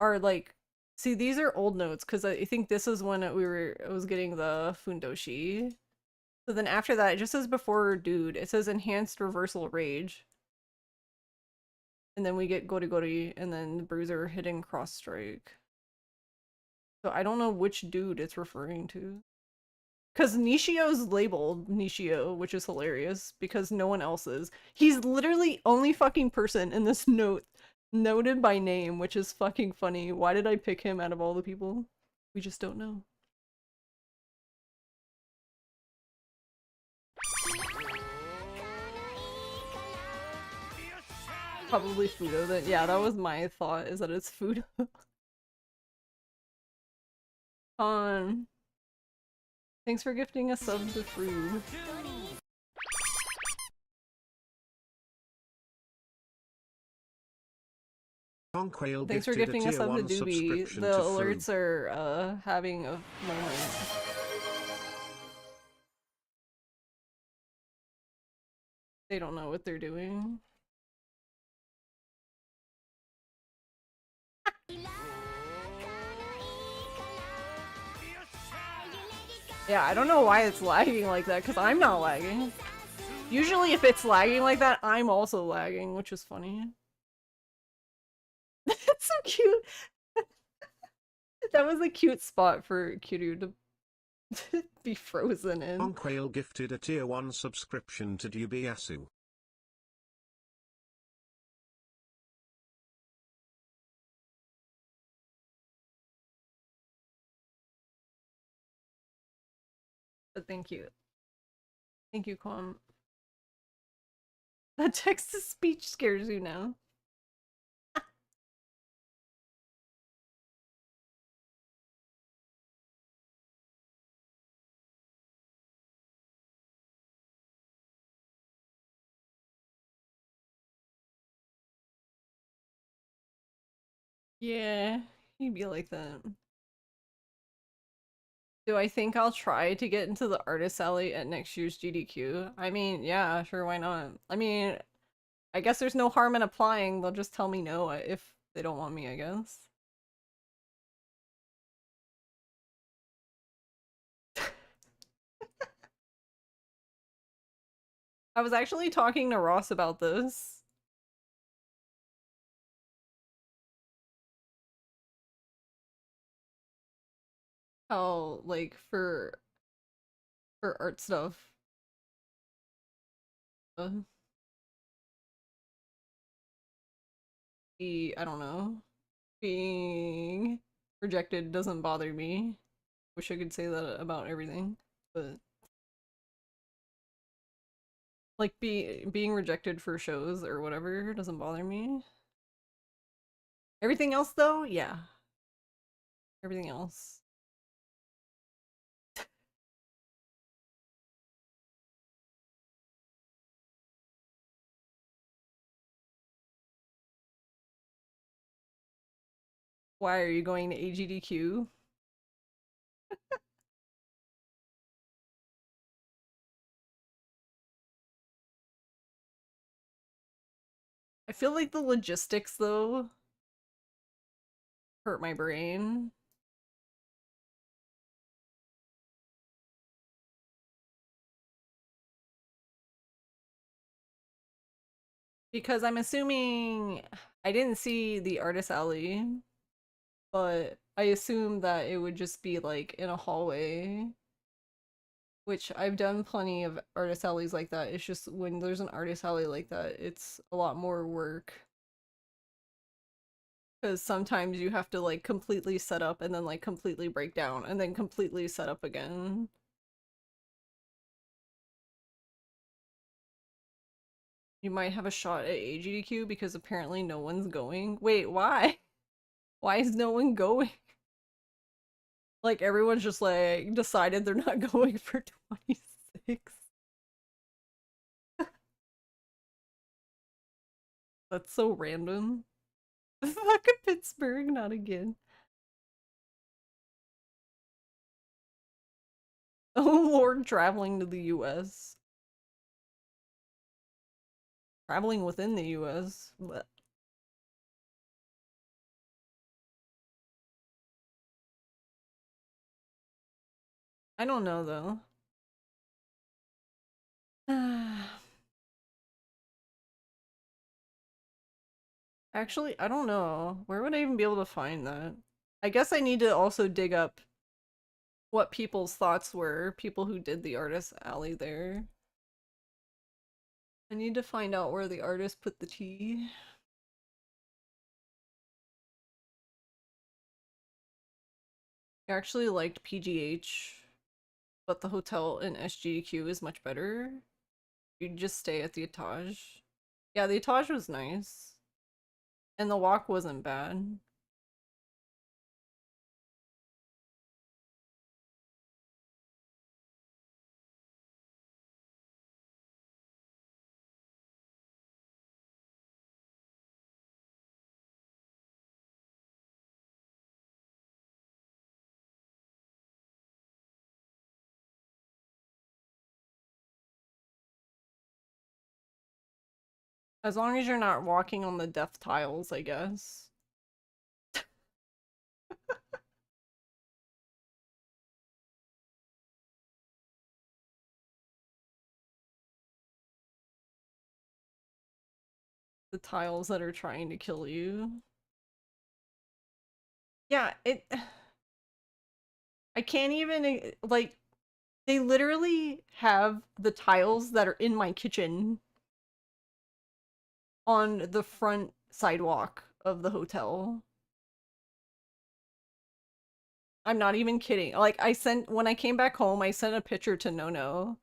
are like, see, these are old notes because I think this is when I was getting the Fundoshi. So then after that, it just says before dude. It says enhanced reversal rage. And then we get Gori Gori and then Bruiser hitting cross strike. So I don't know which dude it's referring to. Because Nishio's labeled Nishio, which is hilarious because no one else is. He's literally only fucking person in this note Noted by name, which is fucking funny. Why did I pick him out of all the people? We just don't know. Probably Fudo then. Yeah, that was my thought, is that it's Fudo. Thanks for gifting a sub to Frude. Conquail Thanks for gifted gifting a us tier up to 1 Doobie. subscription The to alerts Fruit. are having a moment. They don't know what they're doing. Yeah, I don't know why it's lagging like that, because I'm not lagging. Usually if it's lagging like that, I'm also lagging, which is funny. That's so cute. That was a cute spot for Kiryu to be frozen in. Conquail gifted a tier 1 subscription to Dubiasu. But thank you. Thank you, Kwon. That text-to-speech scares you now. Yeah, he'd be like that. Do I think I'll try to get into the artist alley at next year's GDQ? I mean, yeah, sure, why not? I mean, I guess there's no harm in applying. They'll just tell me no if they don't want me, I guess. I was actually talking to Ross about this. How, like, for art stuff. I don't know. Being rejected doesn't bother me. Wish I could say that about everything, but like being rejected for shows or whatever doesn't bother me. Everything else though, yeah. Everything else. Why are you going to AGDQ? I feel like the logistics though hurt my brain. Because I'm assuming I didn't see the artist alley, but I assume that it would just be like in a hallway. Which I've done plenty of artist alleys like that. It's just when there's an artist alley like that, it's a lot more work. Because sometimes you have to like completely set up and then like completely break down and then completely set up again. You might have a shot at AGDQ because apparently no one's going. Wait, why? Why is no one going? Like everyone's just like decided they're not going for 26. That's so random. Fuck Pittsburgh, not again. Oh Lord, traveling to the US. Traveling within the US. But I don't know though. Actually, I don't know. Where would I even be able to find that? I guess I need to also dig up what people's thoughts were, people who did the artist alley there. I need to find out where the artist put the tea. I actually liked PGH, but the hotel in SGQ is much better. You just stay at the etage. Yeah, the etage was nice. And the walk wasn't bad. As long as you're not walking on the death tiles, I guess. The tiles that are trying to kill you. Yeah, I can't even, like, they literally have the tiles that are in my kitchen on the front sidewalk of the hotel. I'm not even kidding. Like, when I came back home, I sent a picture to Nono.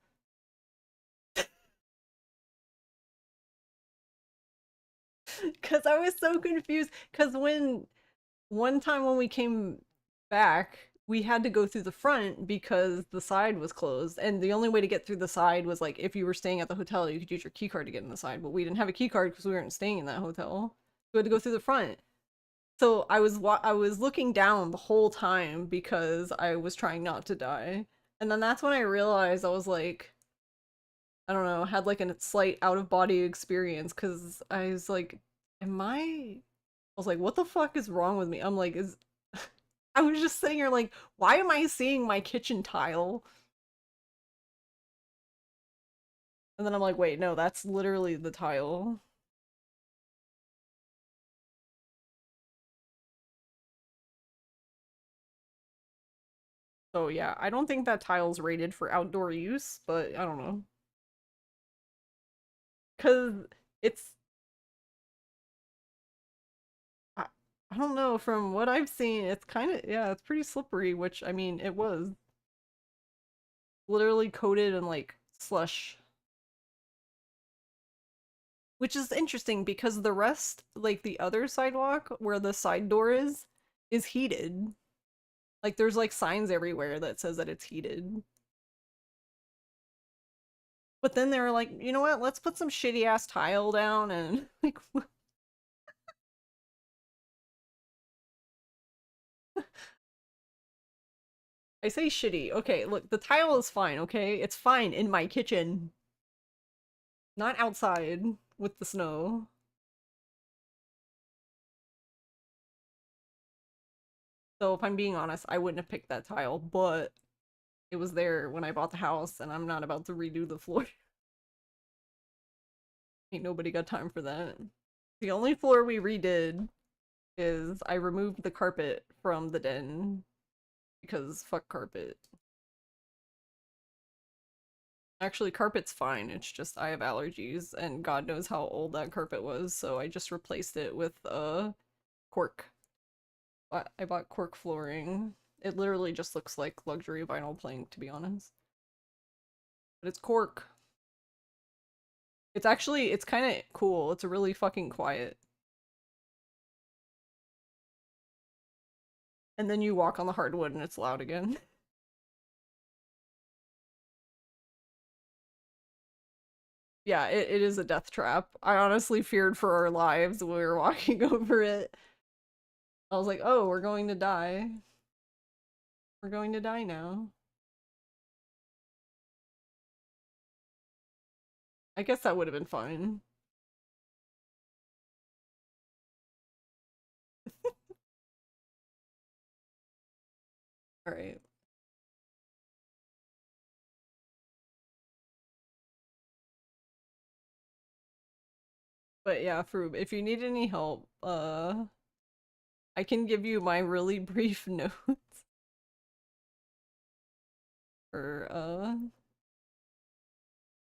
Because I was so confused. Because one time when we came back, we had to go through the front because the side was closed. And the only way to get through the side was, like, if you were staying at the hotel, you could use your key card to get in the side. But we didn't have a key card because we weren't staying in that hotel. We had to go through the front. So I was looking down the whole time because I was trying not to die. And then that's when I realized I was like, I don't know, had like a slight out of body experience because I was like, I was like, what the fuck is wrong with me? I'm like, I was just sitting here like, why am I seeing my kitchen tile? And then I'm like, wait, no, that's literally the tile. So yeah, I don't think that tile's rated for outdoor use, but I don't know. Cause it's I, I don't know, from what I've seen, it's kind of, yeah, it's pretty slippery, which I mean, it was literally coated in like slush. Which is interesting because the rest, like the other sidewalk where the side door is heated. Like there's like signs everywhere that says that it's heated. But then they were like, you know what? Let's put some shitty ass tile down and like I say shitty. Okay, look, the tile is fine, okay? It's fine in my kitchen. Not outside with the snow. So if I'm being honest, I wouldn't have picked that tile, but it was there when I bought the house and I'm not about to redo the floor. Ain't nobody got time for that. The only floor we redid is I removed the carpet from the den because fuck carpet. Actually, carpet's fine. It's just I have allergies and God knows how old that carpet was, so I just replaced it with cork. I bought cork flooring. It literally just looks like luxury vinyl plank, to be honest. But it's cork. It's kind of cool. It's really fucking quiet. And then you walk on the hardwood and it's loud again. Yeah, it is a death trap. I honestly feared for our lives when we were walking over it. I was like, oh, we're going to die. We're going to die now. I guess that would have been fine. Alright. But yeah, Froob, if you need any help, I can give you my really brief notes for,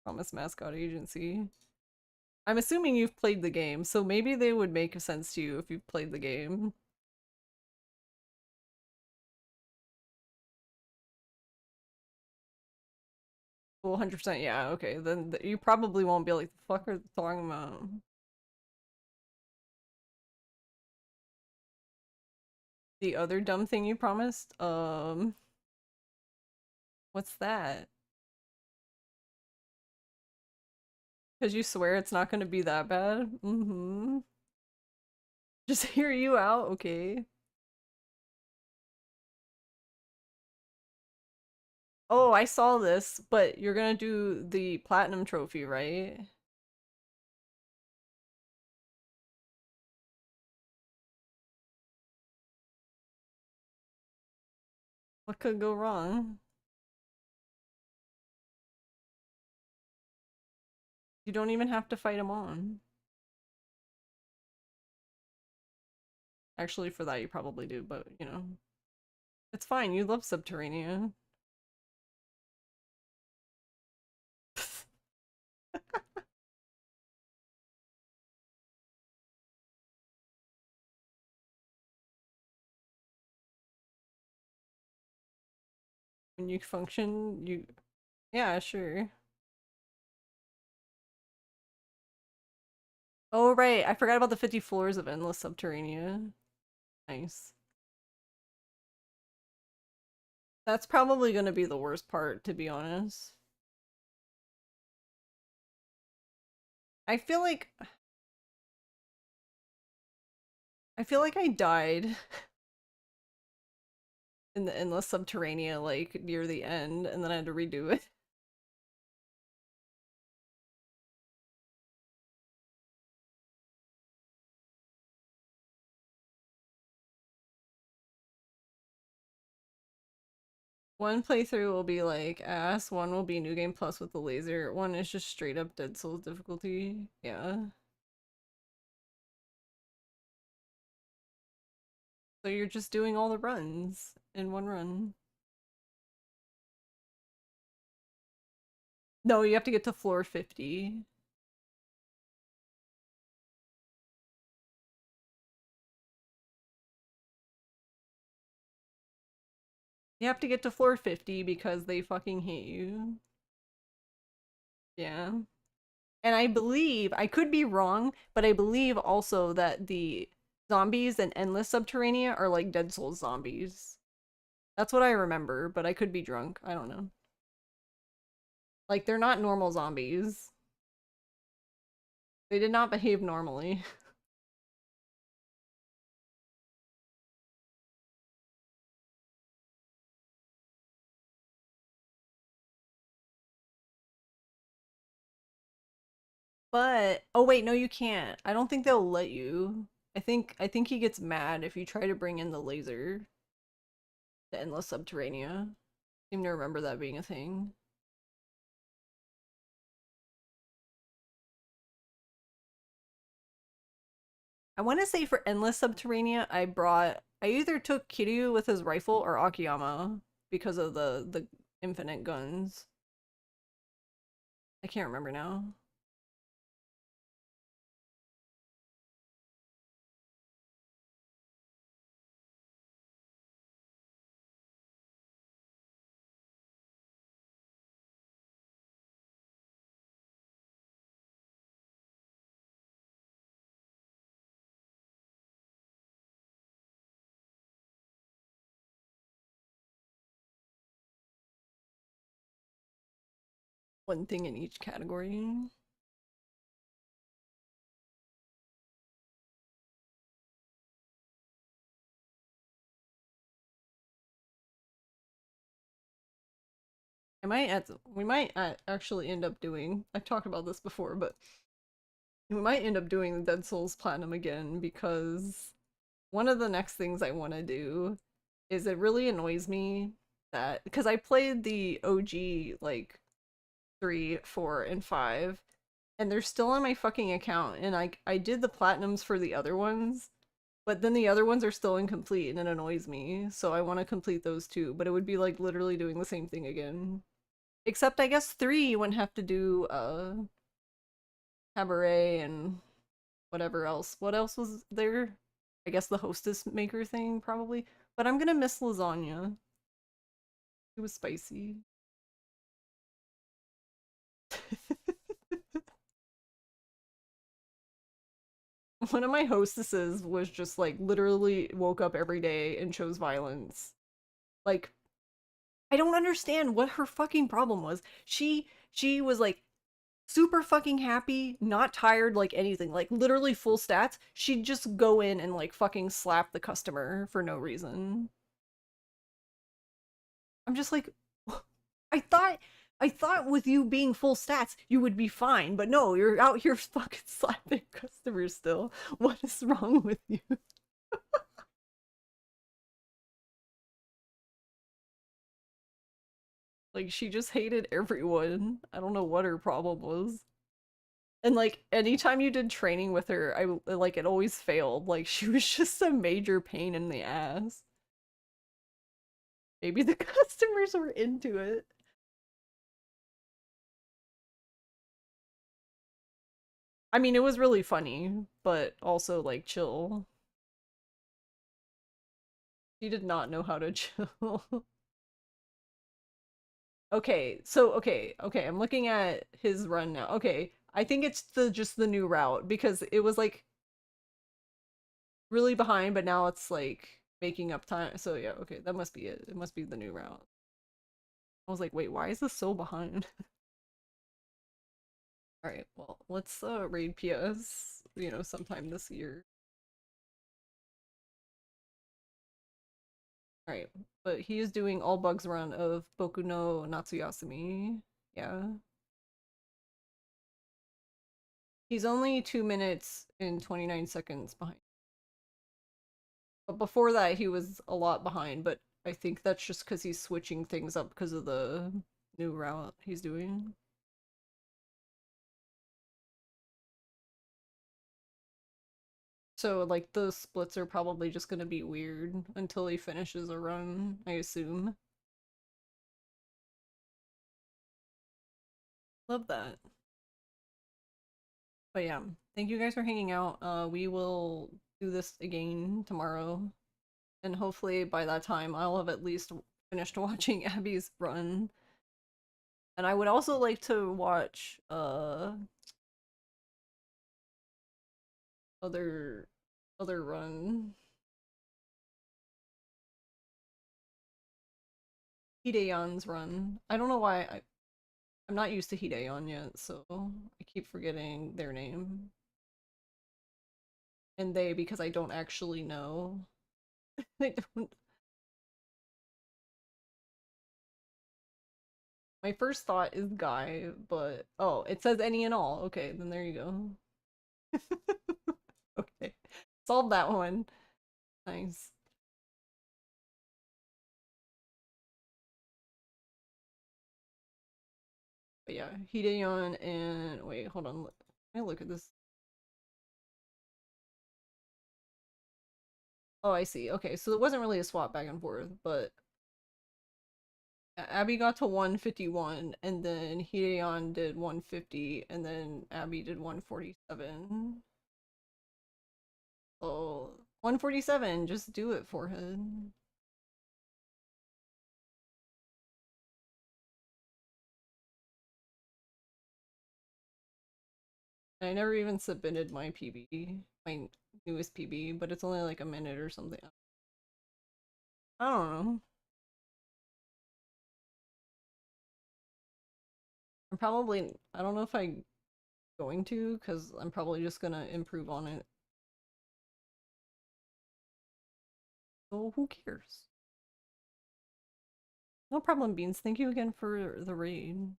Thomas Mascot Agency. I'm assuming you've played the game, so maybe they would make sense to you if you've played the game. Well, 100%, yeah, okay. Then you probably won't be like, the fuck are they talking about? The other dumb thing you promised? What's that? Because you swear it's not gonna be that bad? Mm-hmm. Just hear you out, okay. Oh, I saw this, but you're gonna do the platinum trophy, right? What could go wrong? You don't even have to fight him on. Actually, for that you probably do, but you know. It's fine, you love Subterranea. When you function, you... Yeah, sure. Oh, right, I forgot about the 50 floors of Endless Subterranea. Nice. That's probably gonna be the worst part, to be honest. I feel like... I died in the Endless Subterranea, like, near the end, and then I had to redo it. One playthrough will be like ass, one will be New Game Plus with the laser, one is just straight up Dead Souls difficulty. Yeah. So you're just doing all the runs in one run. No, you have to get to floor 50. You have to get to floor 50 because they fucking hate you. Yeah. And I believe, I could be wrong, but I believe also that the zombies in Endless Subterranea are like Dead Souls zombies. That's what I remember, but I could be drunk. I don't know. Like, they're not normal zombies. They did not behave normally. But oh wait, no you can't. I don't think they'll let you. I think he gets mad if you try to bring in the laser. The Endless Subterranea. Seem to remember that being a thing. I want to say for Endless Subterranea, I either took Kiryu with his rifle or Akiyama because of the infinite guns. I can't remember now. One thing in each category. We might actually end up doing, I've talked about this before, but we might end up doing the Dead Souls Platinum again because one of the next things I want to do is it really annoys me that, because I played the OG like 3, 4, and 5, and they're still on my fucking account, and I did the platinums for the other ones, but then the other ones are still incomplete and it annoys me, so I want to complete those too, but it would be like literally doing the same thing again. Except I guess 3 you wouldn't have to do Cabaret and whatever else. What else was there? I guess the hostess maker thing, probably. But I'm gonna miss lasagna. It was spicy. One of my hostesses was just like literally woke up every day and chose violence. Like, I don't understand what her fucking problem was. She was like super fucking happy, not tired, like anything, like literally full stats. She'd just go in and like fucking slap the customer for no reason. I'm just like, I thought I thought with you being full stats you would be fine, but no, you're out here fucking slapping customers still. What is wrong with you? Like, she just hated everyone. I don't know what her problem was. And like anytime you did training with her, I like it always failed. Like, she was just a major pain in the ass. Maybe the customers were into it. I mean, it was really funny, but also like chill. She did not know how to chill. Okay, so okay, I'm looking at his run now. Okay, I think it's just the new route because it was like really behind, but now it's like making up time. So yeah, okay, that must be it. It must be the new route. I was like, wait, why is this so behind? All right, well, let's raid PS, you know, sometime this year. All right, but he is doing all bugs run of Boku no Natsuyasumi. Yeah. He's only 2 minutes and 29 seconds behind. But before that, he was a lot behind, but I think that's just because he's switching things up because of the new route he's doing. So, like, the splits are probably just gonna be weird until he finishes a run, I assume. Love that. But yeah, thank you guys for hanging out. We will do this again tomorrow. And hopefully by that time I'll have at least finished watching Abby's run. And I would also like to watch other run. Hideon's run. I don't know why I'm not used to Hideon yet, so I keep forgetting their name. And they because I don't actually know. I don't. My first thought is Guy, but oh, it says any and all. Okay, then there you go. Okay. Solved that one. Nice. But yeah, Hideon and wait, hold on. Let me look at this. Oh, I see. Okay, so it wasn't really a swap back and forth, but Abby got to 151, and then Hideon did 150, and then Abby did 147. Oh, 147, just do it, forehead. I never even submitted my PB, my newest PB, but it's only like a minute or something. I don't know. I don't know if I'm going to, because I'm probably just gonna improve on it. So who cares? No problem, Beans. Thank you again for the raid.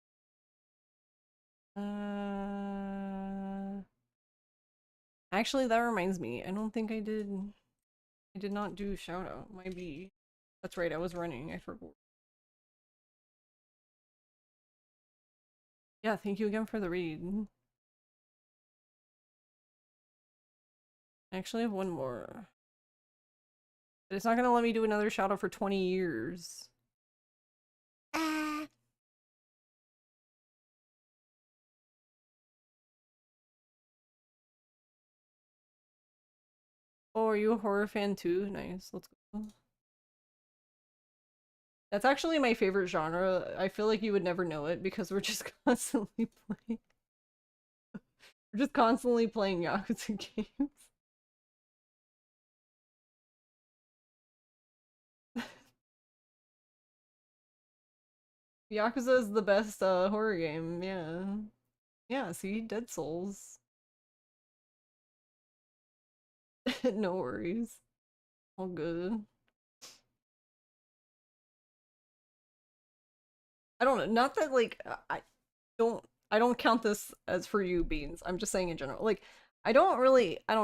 Actually, that reminds me. I don't think I did not do shout out. My B. That's right, I was running. I forgot. Yeah, thank you again for the raid. I actually have one more. But it's not gonna let me do another shout out for 20 years. Ah. Oh, are you a horror fan too? Nice. Let's go. That's actually my favorite genre. I feel like you would never know it because we're just constantly playing. We're just constantly playing Yakuza games. Yakuza is the best horror game, yeah. Yeah, see, Dead Souls. No worries. All good. I don't know, not that like I don't count this as for you, Beans. I'm just saying in general. Like I don't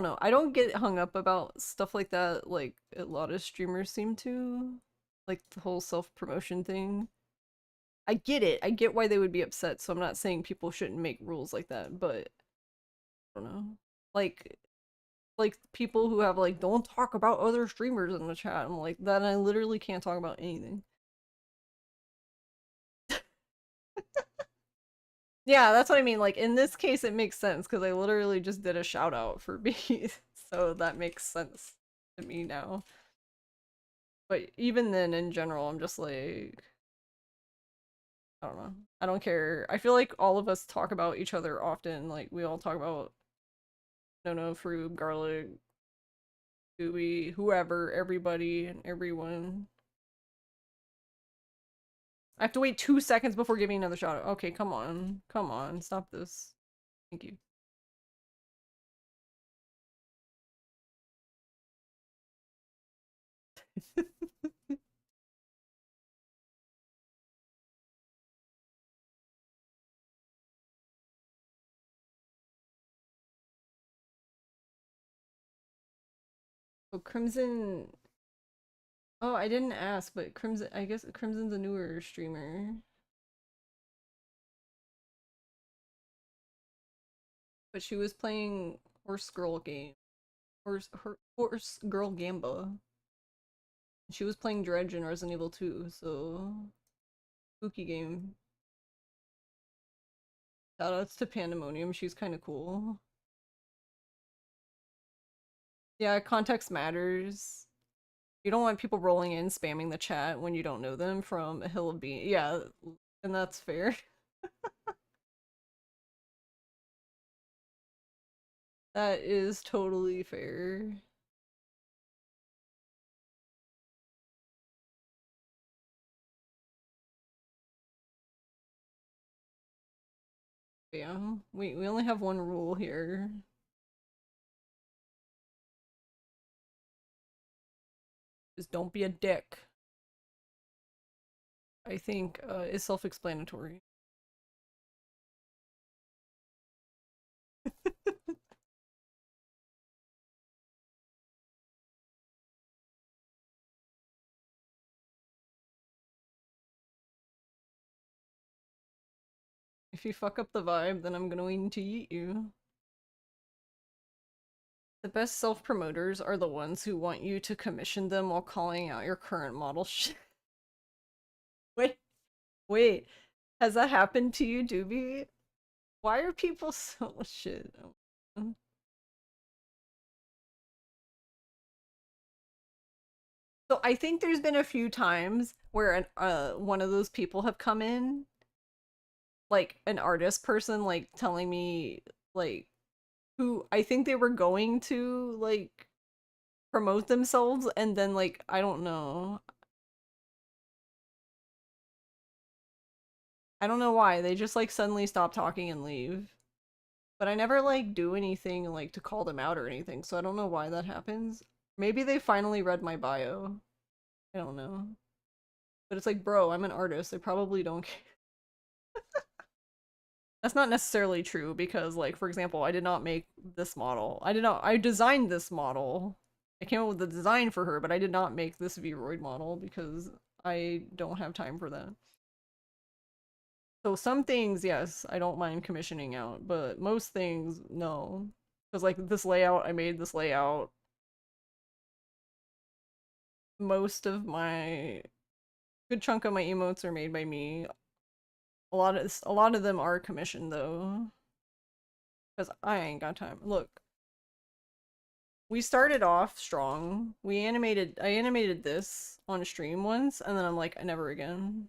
know. I don't get hung up about stuff like that like a lot of streamers seem to. Like the whole self-promotion thing. I get it. I get why they would be upset, so I'm not saying people shouldn't make rules like that, but I don't know. Like people who have like don't talk about other streamers in the chat. I'm like that I literally can't talk about anything. Yeah, that's what I mean. Like in this case it makes sense because I literally just did a shout out for B, so that makes sense to me now. But even then in general I'm just like I don't know. I don't care. I feel like all of us talk about each other often. Like we all talk about no fruit, garlic, gooey, whoever, everybody and everyone. I have to wait 2 seconds before giving another shout out. Okay, come on. Come on. Stop this. Thank you. Oh, Crimson. Oh, I didn't ask, but Crimson, I guess Crimson's a newer streamer. But she was playing Horse Girl game. Horse Girl Gamba. She was playing Dredge in Resident Evil 2, so spooky game. Shoutouts to Pandemonium, she's kinda cool. Yeah, context matters. You don't want people rolling in spamming the chat when you don't know them from a hill of beans. Yeah, and that's fair. That is totally fair. Yeah, we only have one rule here. Just don't be a dick. I think is self-explanatory. If you fuck up the vibe, then I'm going to eat you. The best self-promoters are the ones who want you to commission them while calling out your current model shit. Wait. Has that happened to you, Doobie? Why are people so shit? So I think there's been a few times where one of those people have come in, like an artist person, like telling me like who I think they were going to like promote themselves and then like I don't know. I don't know why. They just like suddenly stop talking and leave. But I never like do anything like to call them out or anything, so I don't know why that happens. Maybe they finally read my bio. I don't know. But it's like, bro, I'm an artist. They probably don't care. That's not necessarily true because, like, for example, I did not make this model. I designed this model. I came up with the design for her, but I did not make this Vroid model because I don't have time for that. So some things, yes, I don't mind commissioning out, but most things, no. Because, like, this layout, I made this layout. Most of my... good chunk of my emotes are made by me. A lot of them are commissioned, though. Because I ain't got time. Look. We started off strong. I animated this on stream once, and then I'm like, never again.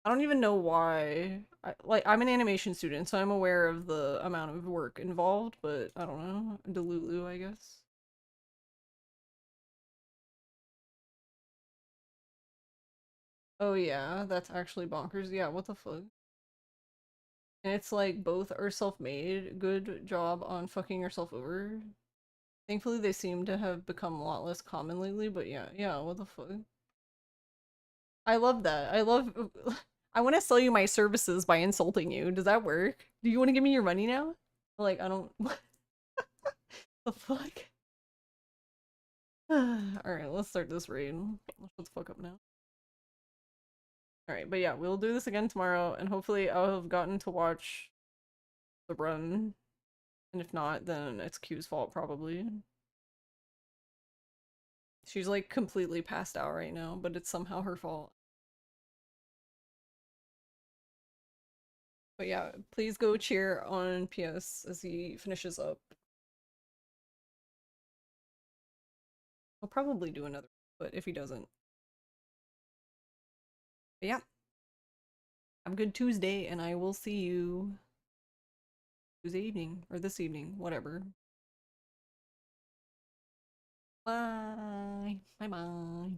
I don't even know why. I'm an animation student, so I'm aware of the amount of work involved, but I don't know. Delulu, I guess. Oh yeah, that's actually bonkers. Yeah, what the fuck? And it's like both are self-made. Good job on fucking yourself over. Thankfully, they seem to have become a lot less common lately, but yeah, what the fuck? I love that. I love. I want to sell you my services by insulting you. Does that work? Do you want to give me your money now? Like, I don't. The fuck? Alright, let's start this raid. Let's shut the fuck up now. Alright, but yeah, we'll do this again tomorrow, and hopefully I'll have gotten to watch the run. And if not, then it's Q's fault, probably. She's like completely passed out right now, but it's somehow her fault. But yeah, please go cheer on PS as he finishes up. He'll probably do another, but if he doesn't. But yeah. Have a good Tuesday, and I will see you Tuesday evening, or this evening, whatever. Bye. Bye-bye.